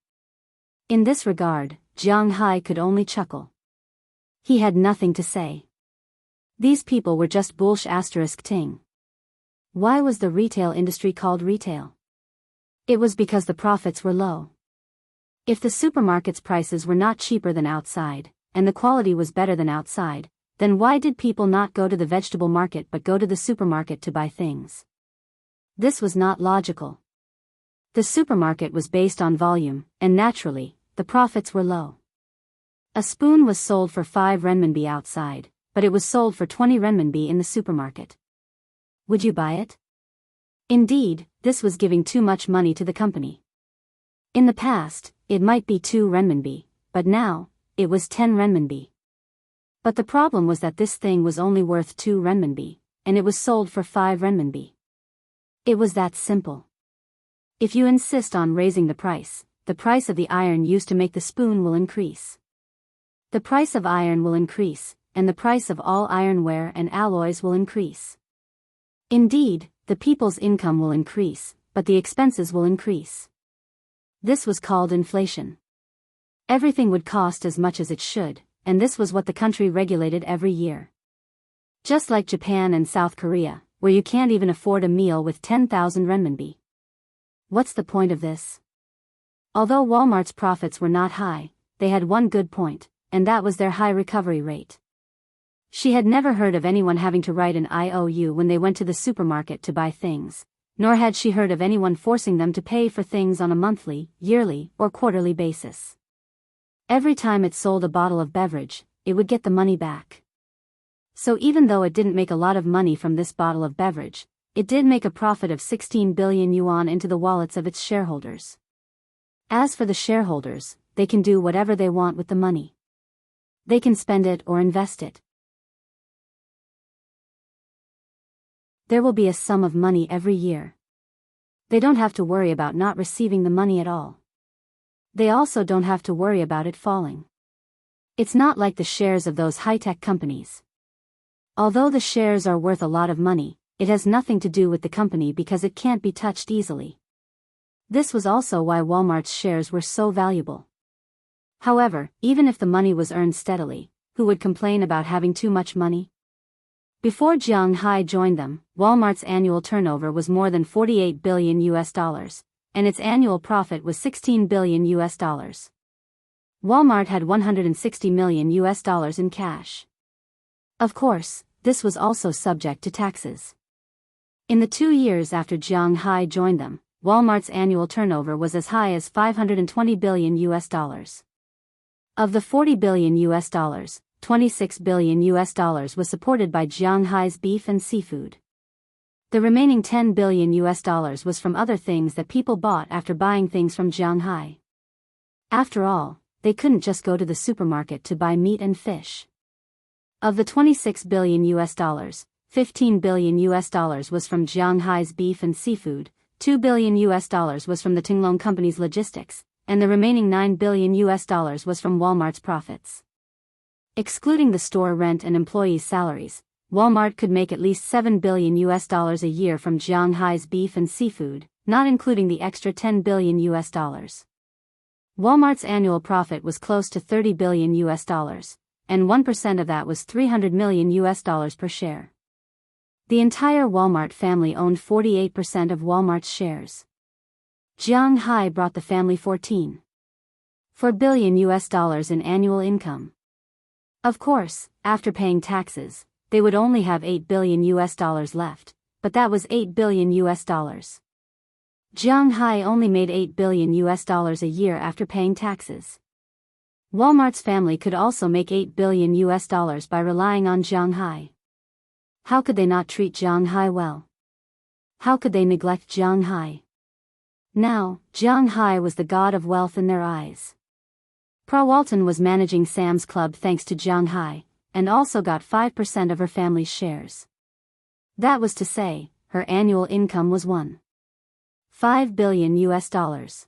In this regard, Jianghu could only chuckle. He had nothing to say. These people were just ting. Why was the retail industry called retail? It was because the profits were low. If the supermarket's prices were not cheaper than outside, and the quality was better than outside, then why did people not go to the vegetable market but go to the supermarket to buy things? This was not logical. The supermarket was based on volume, and naturally, the profits were low. A spoon was sold for 5 renminbi outside, but it was sold for 20 renminbi in the supermarket. Would you buy it? Indeed, this was giving too much money to the company. In the past, it might be 2 renminbi, but now, it was 10 renminbi. But the problem was that this thing was only worth 2 renminbi, and it was sold for 5 renminbi. It was that simple. If you insist on raising the price of the iron used to make the spoon will increase. The price of iron will increase, and the price of all ironware and alloys will increase. Indeed, the people's income will increase, but the expenses will increase. This was called inflation. Everything would cost as much as it should, and this was what the country regulated every year. Just like Japan and South Korea, where you can't even afford a meal with 10,000 renminbi. What's the point of this? Although Walmart's profits were not high, they had one good point, and that was their high recovery rate. She had never heard of anyone having to write an IOU when they went to the supermarket to buy things, nor had she heard of anyone forcing them to pay for things on a monthly, yearly, or quarterly basis. Every time it sold a bottle of beverage, it would get the money back. So even though it didn't make a lot of money from this bottle of beverage, it did make a profit of 16 billion yuan into the wallets of its shareholders. As for the shareholders, they can do whatever they want with the money. They can spend it or invest it. There will be a sum of money every year. They don't have to worry about not receiving the money at all. They also don't have to worry about it falling. It's not like the shares of those high-tech companies. Although the shares are worth a lot of money, it has nothing to do with the company because it can't be touched easily. This was also why Walmart's shares were so valuable. However, even if the money was earned steadily, who would complain about having too much money? Before Jianghu joined them, Walmart's annual turnover was more than 48 billion US dollars, and its annual profit was 16 billion US dollars. Walmart had 160 million US dollars in cash. Of course, this was also subject to taxes. In the 2 years after Jianghu joined them, Walmart's annual turnover was as high as 520 billion US dollars. Of the 40 billion US dollars, 26 billion US dollars was supported by Jianghu's beef and seafood. The remaining 10 billion US dollars was from other things that people bought after buying things from Jianghu. After all, they couldn't just go to the supermarket to buy meat and fish. Of the 26 billion US dollars, 15 billion US dollars was from Jianghu's beef and seafood, 2 billion US dollars was from the Tinglong Company's logistics, and the remaining 9 billion US dollars was from Walmart's profits. Excluding the store rent and employees' salaries, Walmart could make at least 7 billion US dollars a year from Jianghu's beef and seafood, not including the extra 10 billion US dollars. Walmart's annual profit was close to 30 billion US dollars, and 1% of that was 300 million US dollars per share. The entire Walmart family owned 48% of Walmart's shares. Jianghu brought the family 14.4 billion US dollars in annual income. Of course, after paying taxes, they would only have 8 billion US dollars left, but that was 8 billion US dollars. Jianghu only made 8 billion US dollars a year after paying taxes. Walmart's family could also make 8 billion US dollars by relying on Jianghu. How could they not treat Jianghu well? How could they neglect Jianghu? Now, Jianghu was the god of wealth in their eyes. Walton was managing Sam's Club thanks to Jianghu, and also got 5% of her family's shares. That was to say, her annual income was 1.5 billion US dollars.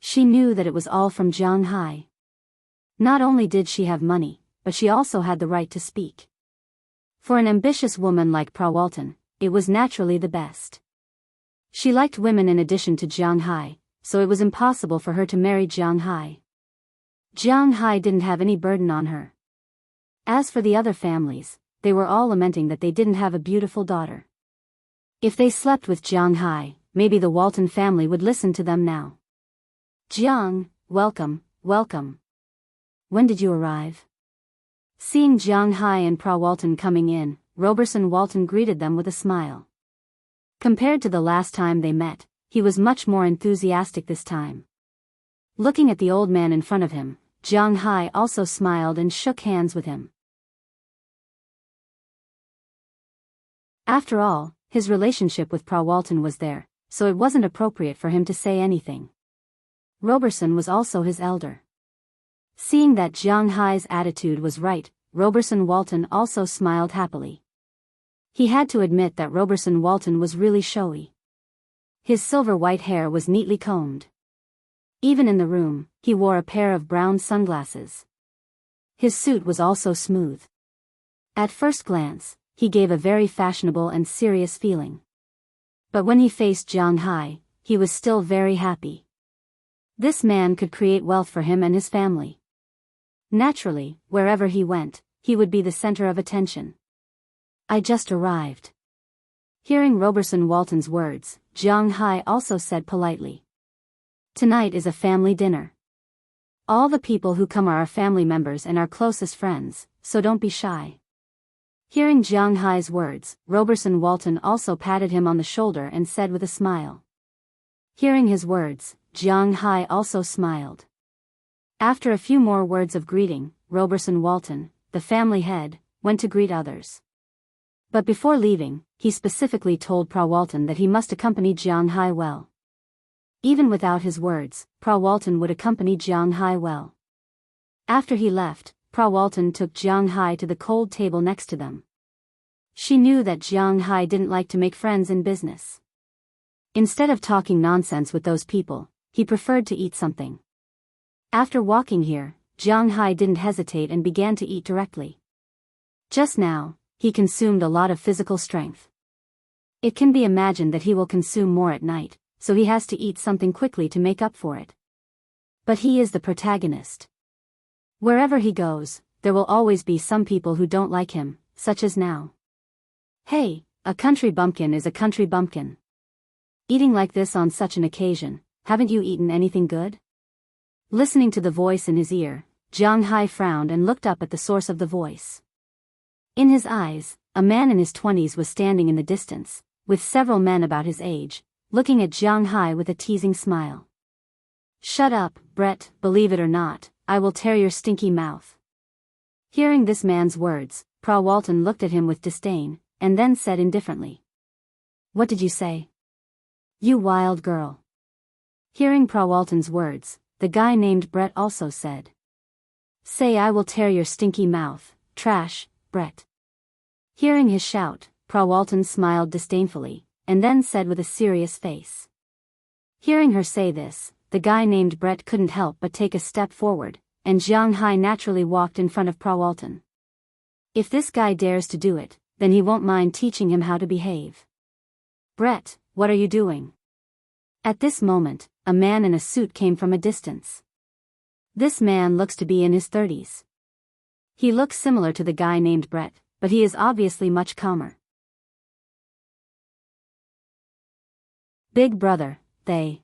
She knew that it was all from Jianghu. Not only did she have money, but she also had the right to speak. For an ambitious woman like Walton, it was naturally the best. She liked women in addition to Jianghu, so it was impossible for her to marry Jianghu. Jianghu didn't have any burden on her. As for the other families, they were all lamenting that they didn't have a beautiful daughter. If they slept with Jianghu, maybe the Walton family would listen to them now. Jiang, welcome, welcome. When did you arrive? Seeing Jianghu and Walton coming in, Roberson Walton greeted them with a smile. Compared to the last time they met, he was much more enthusiastic this time. Looking at the old man in front of him, Jianghu also smiled and shook hands with him. After all, his relationship with Walton was there, so it wasn't appropriate for him to say anything. Roberson was also his elder. Seeing that Jianghu's attitude was right, Roberson Walton also smiled happily. He had to admit that Roberson Walton was really showy. His silver-white hair was neatly combed. Even in the room, he wore a pair of brown sunglasses. His suit was also smooth. At first glance, he gave a very fashionable and serious feeling. But when he faced Jianghu, he was still very happy. This man could create wealth for him and his family. Naturally, wherever he went, he would be the center of attention. I just arrived. Hearing Roberson Walton's words, Jianghu also said politely. Tonight is a family dinner. All the people who come are our family members and our closest friends, so don't be shy. Hearing Jianghu's words, Roberson Walton also patted him on the shoulder and said with a smile. Hearing his words, Jianghu also smiled. After a few more words of greeting, Roberson Walton, the family head, went to greet others. But before leaving, he specifically told Pra Walton that he must accompany Jianghu well. Even without his words, Pra Walton would accompany Jianghu well. After he left, Pra Walton took Jianghu to the cold table next to them. She knew that Jianghu didn't like to make friends in business. Instead of talking nonsense with those people, he preferred to eat something. After walking here, Jianghu didn't hesitate and began to eat directly. Just now, he consumed a lot of physical strength. It can be imagined that he will consume more at night, so he has to eat something quickly to make up for it. But he is the protagonist. Wherever he goes, there will always be some people who don't like him, such as now. Hey, a country bumpkin is a country bumpkin. Eating like this on such an occasion, haven't you eaten anything good? Listening to the voice in his ear, Jianghu frowned and looked up at the source of the voice. In his eyes, a man in his 20s was standing in the distance, with several men about his age, looking at Jianghu with a teasing smile. Shut up, Brett, believe it or not, I will tear your stinky mouth. Hearing this man's words, Pra Walton looked at him with disdain, and then said indifferently. What did you say? You wild girl. Hearing Pra Walton's words, the guy named Brett also said. Say I will tear your stinky mouth, trash, Brett. Hearing his shout, Pra Walton smiled disdainfully, and then said with a serious face. Hearing her say this, the guy named Brett couldn't help but take a step forward, and Jianghu naturally walked in front of Pra Walton. If this guy dares to do it, then he won't mind teaching him how to behave. Brett, what are you doing? At this moment, a man in a suit came from a distance. This man looks to be in his 30s. He looks similar to the guy named Brett, but he is obviously much calmer. Big brother, they.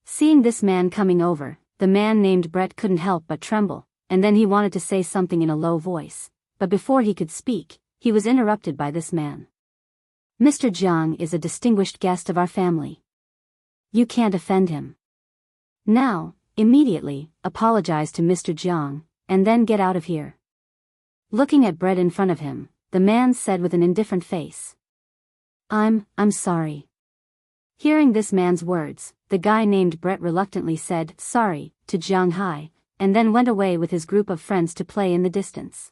Seeing this man coming over, the man named Brett couldn't help but tremble, and then he wanted to say something in a low voice, but before he could speak, he was interrupted by this man. Mr. Jiang is a distinguished guest of our family. You can't offend him. Now, immediately, apologize to Mr. Jiang, and then get out of here. Looking at Brett in front of him, the man said with an indifferent face. I'm sorry. Hearing this man's words, the guy named Brett reluctantly said sorry to Jianghu, and then went away with his group of friends to play in the distance.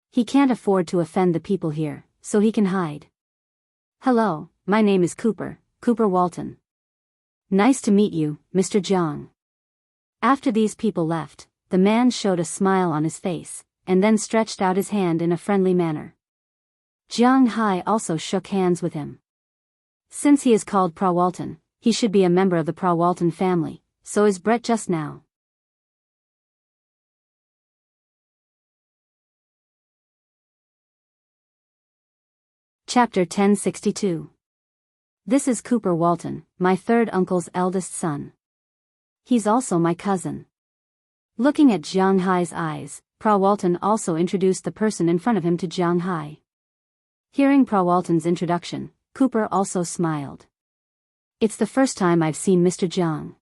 He can't afford to offend the people here, so he can hide. Hello, my name is Cooper Walton. Nice to meet you, Mr. Jiang. After these people left, the man showed a smile on his face, and then stretched out his hand in a friendly manner. Jianghu also shook hands with him. Since he is called Pra Walton, he should be a member of the Pra Walton family, so is Brett just now. Chapter 1062. This is Cooper Walton, my third uncle's eldest son. He's also my cousin. Looking at Jianghu's eyes, Pra Walton also introduced the person in front of him to Jianghu. Hearing Pra Walton's introduction, Cooper also smiled. It's the first time I've seen Mr. Jiang.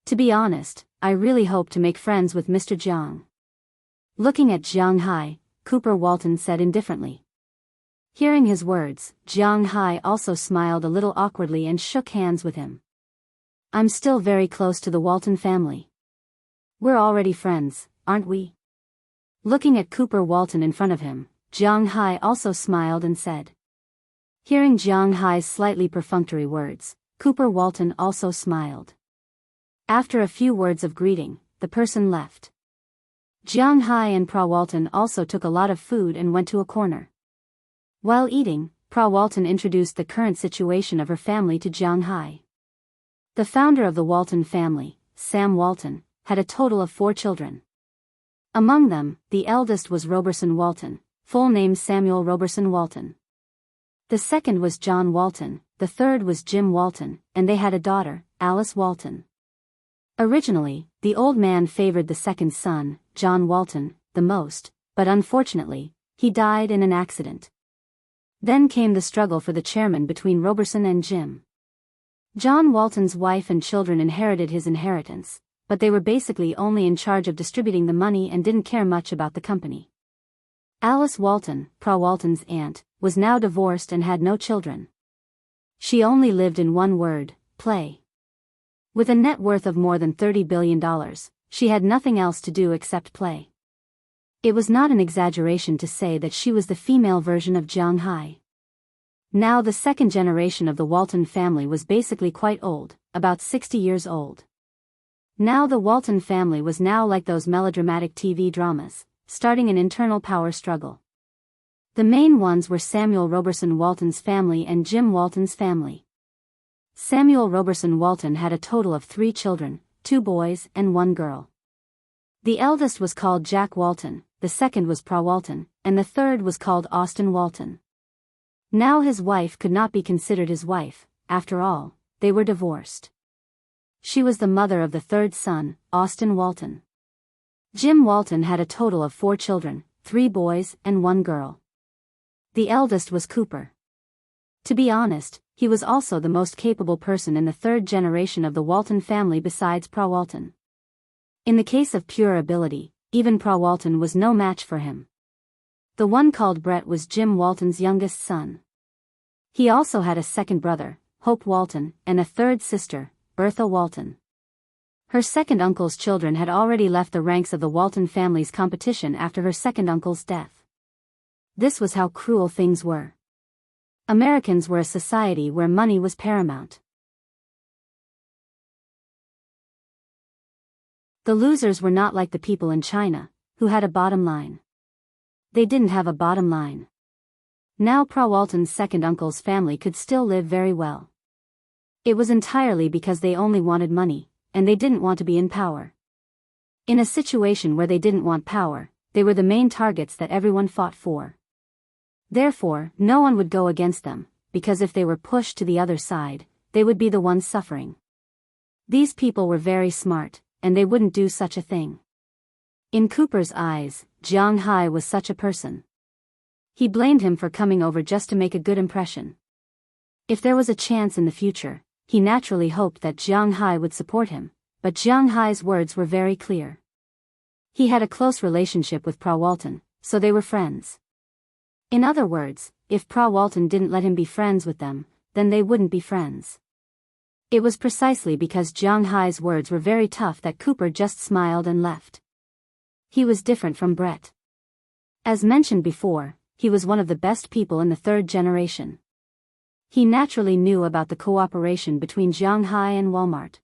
To be honest, I really hope to make friends with Mr. Jiang. Looking at Jianghu, Cooper Walton said indifferently. Hearing his words, Jianghu also smiled a little awkwardly and shook hands with him. I'm still very close to the Walton family. We're already friends, aren't we? Looking at Cooper Walton in front of him, Jiang Hai also smiled and said. Hearing Jiang Hai's slightly perfunctory words, Cooper Walton also smiled. After a few words of greeting, the person left. Jiang Hai and Pra Walton also took a lot of food and went to a corner. While eating, Pra Walton introduced the current situation of her family to Jiang Hai. The founder of the Walton family, Sam Walton, had a total of 4 children. Among them, the eldest was Roberson Walton, full name Samuel Roberson Walton. The second was John Walton, the third was Jim Walton, and they had a daughter, Alice Walton. Originally, the old man favored the second son, John Walton, the most, but unfortunately, he died in an accident. Then came the struggle for the chairman between Roberson and Jim. John Walton's wife and children inherited his inheritance, but they were basically only in charge of distributing the money and didn't care much about the company. Alice Walton, Pra Walton's aunt, was now divorced and had no children. She only lived in one word, play. With a net worth of more than $30 billion, she had nothing else to do except play. It was not an exaggeration to say that she was the female version of Jiang Hai. Now the second generation of the Walton family was basically quite old, about 60 years old. Now the Walton family was now like those melodramatic TV dramas, starting an internal power struggle. The main ones were Samuel Roberson Walton's family and Jim Walton's family. Samuel Roberson Walton had a total of 3 children, 2 boys and 1 girl. The eldest was called Jack Walton, the second was Pra Walton, and the third was called Austin Walton. Now his wife could not be considered his wife, after all, they were divorced. She was the mother of the third son, Austin Walton. Jim Walton had a total of 4 children, 3 boys and 1 girl. The eldest was Cooper. To be honest, he was also the most capable person in the third generation of the Walton family besides Pra Walton. In the case of pure ability, even Pra Walton was no match for him. The one called Brett was Jim Walton's youngest son. He also had a second brother, Hope Walton, and a third sister, Bertha Walton. Her second uncle's children had already left the ranks of the Walton family's competition after her second uncle's death. This was how cruel things were. Americans were a society where money was paramount. The losers were not like the people in China, who had a bottom line. They didn't have a bottom line. Now Pra Walton's second uncle's family could still live very well. It was entirely because they only wanted money, and they didn't want to be in power. In a situation where they didn't want power, they were the main targets that everyone fought for. Therefore, no one would go against them, because if they were pushed to the other side, they would be the ones suffering. These people were very smart, and they wouldn't do such a thing. In Cooper's eyes, Jiang Hai was such a person. He blamed him for coming over just to make a good impression. If there was a chance in the future, he naturally hoped that Jiang Hai would support him, but Jiang Hai's words were very clear. He had a close relationship with Pra Walton, so they were friends. In other words, if Pra Walton didn't let him be friends with them, then they wouldn't be friends. It was precisely because Jiang Hai's words were very tough that Cooper just smiled and left. He was different from Brett. As mentioned before, he was one of the best people in the third generation. He naturally knew about the cooperation between Jiang Hai and Walmart.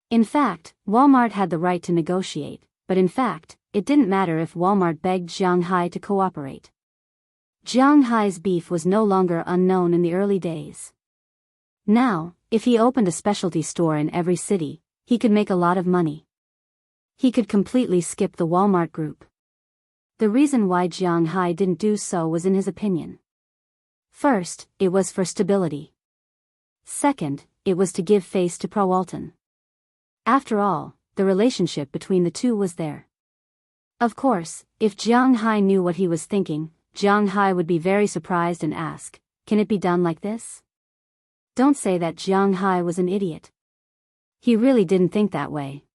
In fact, Walmart had the right to negotiate, but in fact, it didn't matter if Walmart begged Jiang Hai to cooperate. Jiang Hai's beef was no longer unknown in the early days. Now, if he opened a specialty store in every city, he could make a lot of money. He could completely skip the Walmart group. The reason why Jiang Hai didn't do so was in his opinion. First, it was for stability. Second, it was to give face to Pra Walton. After all, the relationship between the two was there. Of course, if Jiang Hai knew what he was thinking, Jiang Hai would be very surprised and ask, "Can it be done like this?" Don't say that Jiang Hai was an idiot. He really didn't think that way.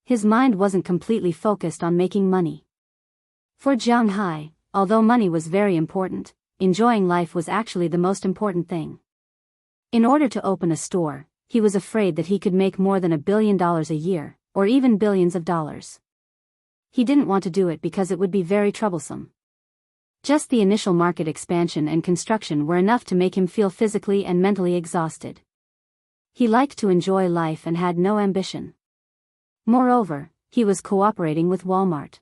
His mind wasn't completely focused on making money. For Jiang Hai, although money was very important, enjoying life was actually the most important thing. In order to open a store, he was afraid that he could make more than $1 billion a year, or even billions of dollars. He didn't want to do it because it would be very troublesome. Just the initial market expansion and construction were enough to make him feel physically and mentally exhausted. He liked to enjoy life and had no ambition. Moreover, he was cooperating with Walmart.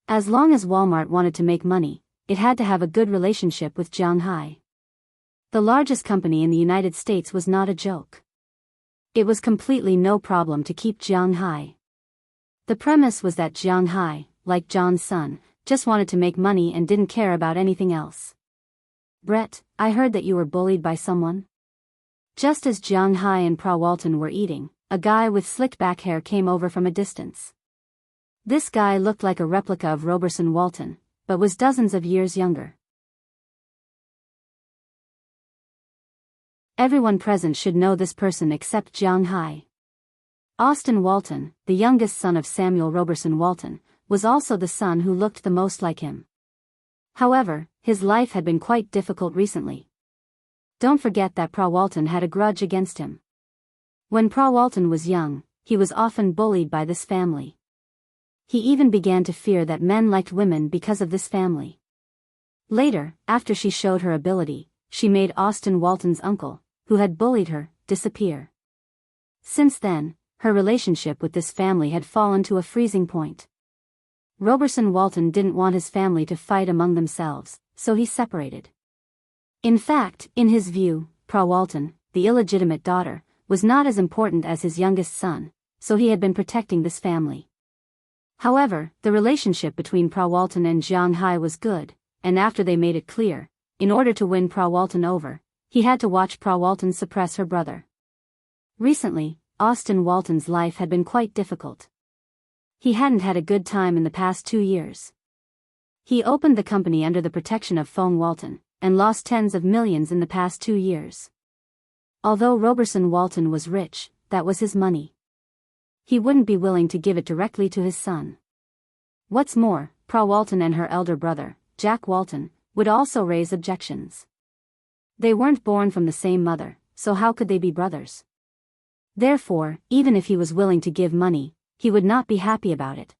As long as Walmart wanted to make money, it had to have a good relationship with Jianghu. The largest company in the United States was not a joke. It was completely no problem to keep Jianghu. The premise was that Jianghu, like John's son, just wanted to make money and didn't care about anything else. "Brett, I heard that you were bullied by someone?" Just as Jianghu and Pra Walton were eating, a guy with slicked back hair came over from a distance. This guy looked like a replica of Roberson Walton, but was dozens of years younger. Everyone present should know this person except Jianghu. Austin Walton, the youngest son of Samuel Roberson Walton, was also the son who looked the most like him. However, his life had been quite difficult recently. Don't forget that Pra Walton had a grudge against him. When Pra Walton was young, he was often bullied by this family. He even began to fear that men liked women because of this family. Later, after she showed her ability, she made Austin Walton's uncle, who had bullied her, disappear. Since then, her relationship with this family had fallen to a freezing point. Roberson Walton didn't want his family to fight among themselves, so he separated. In fact, in his view, Pra Walton, the illegitimate daughter, was not as important as his youngest son, so he had been protecting this family. However, the relationship between Pra Walton and Jianghu was good, and after they made it clear, in order to win Pra Walton over, he had to watch Pra Walton suppress her brother. Recently, Austin Walton's life had been quite difficult. He hadn't had a good time in the past 2 years. He opened the company under the protection of Fong Walton, and lost tens of millions in the past 2 years. Although Roberson Walton was rich, that was his money. He wouldn't be willing to give it directly to his son. What's more, Pra Walton and her elder brother, Jack Walton, would also raise objections. They weren't born from the same mother, so how could they be brothers? Therefore, even if he was willing to give money, he would not be happy about it.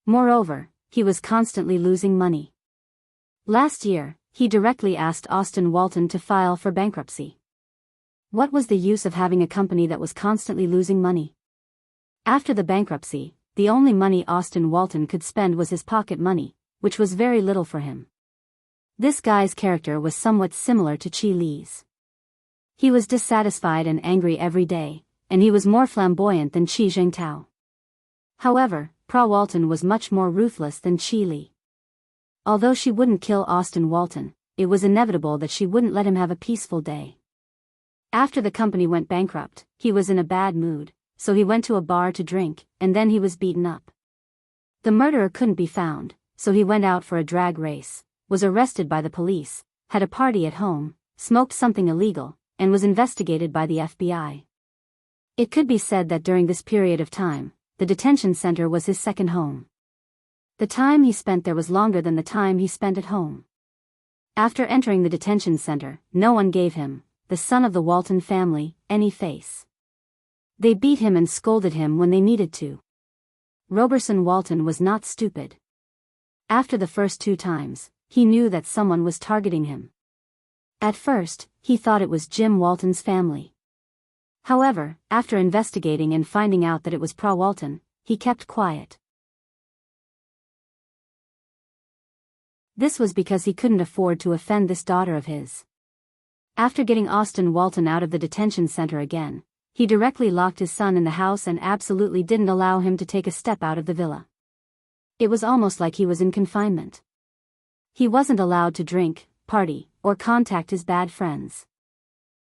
Moreover, he was constantly losing money. Last year, he directly asked Austin Walton to file for bankruptcy. What was the use of having a company that was constantly losing money? After the bankruptcy, the only money Austin Walton could spend was his pocket money, which was very little for him. This guy's character was somewhat similar to Chi Li's. He was dissatisfied and angry every day, and he was more flamboyant than Chi Zhengtao. However, Pra Walton was much more ruthless than Chi Li. Although she wouldn't kill Austin Walton, it was inevitable that she wouldn't let him have a peaceful day. After the company went bankrupt, he was in a bad mood, so he went to a bar to drink, and then he was beaten up. The murderer couldn't be found, so he went out for a drag race, was arrested by the police, had a party at home, smoked something illegal, and was investigated by the FBI. It could be said that during this period of time, the detention center was his second home. The time he spent there was longer than the time he spent at home. After entering the detention center, no one gave him, the son of the Walton family, any face. They beat him and scolded him when they needed to. Roberson Walton was not stupid. After the first 2 times, he knew that someone was targeting him. At first, he thought it was Jim Walton's family. However, after investigating and finding out that it was Pra Walton, he kept quiet. This was because he couldn't afford to offend this daughter of his. After getting Austin Walton out of the detention center again, he directly locked his son in the house and absolutely didn't allow him to take a step out of the villa. It was almost like he was in confinement. He wasn't allowed to drink, party, or contact his bad friends.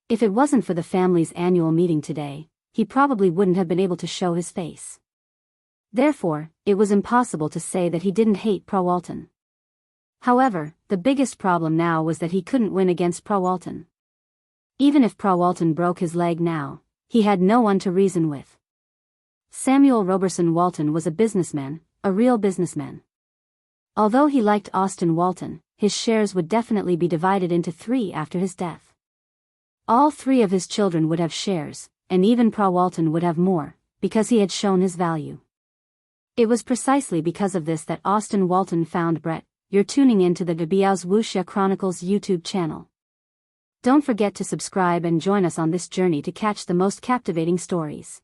If it wasn't for the family's annual meeting today, he probably wouldn't have been able to show his face. Therefore, it was impossible to say that he didn't hate Pra Walton. However, the biggest problem now was that he couldn't win against Pra Walton. Even if Pra Walton broke his leg now, he had no one to reason with. Samuel Roberson Walton was a businessman, a real businessman. Although he liked Austin Walton, his shares would definitely be divided into 3 after his death. All 3 of his children would have shares, and even Pra Walton would have more, because he had shown his value. It was precisely because of this that Austin Walton found Brett, you're tuning in to the Biyao's Wuxia Chronicles YouTube channel. Don't forget to subscribe and join us on this journey to catch the most captivating stories.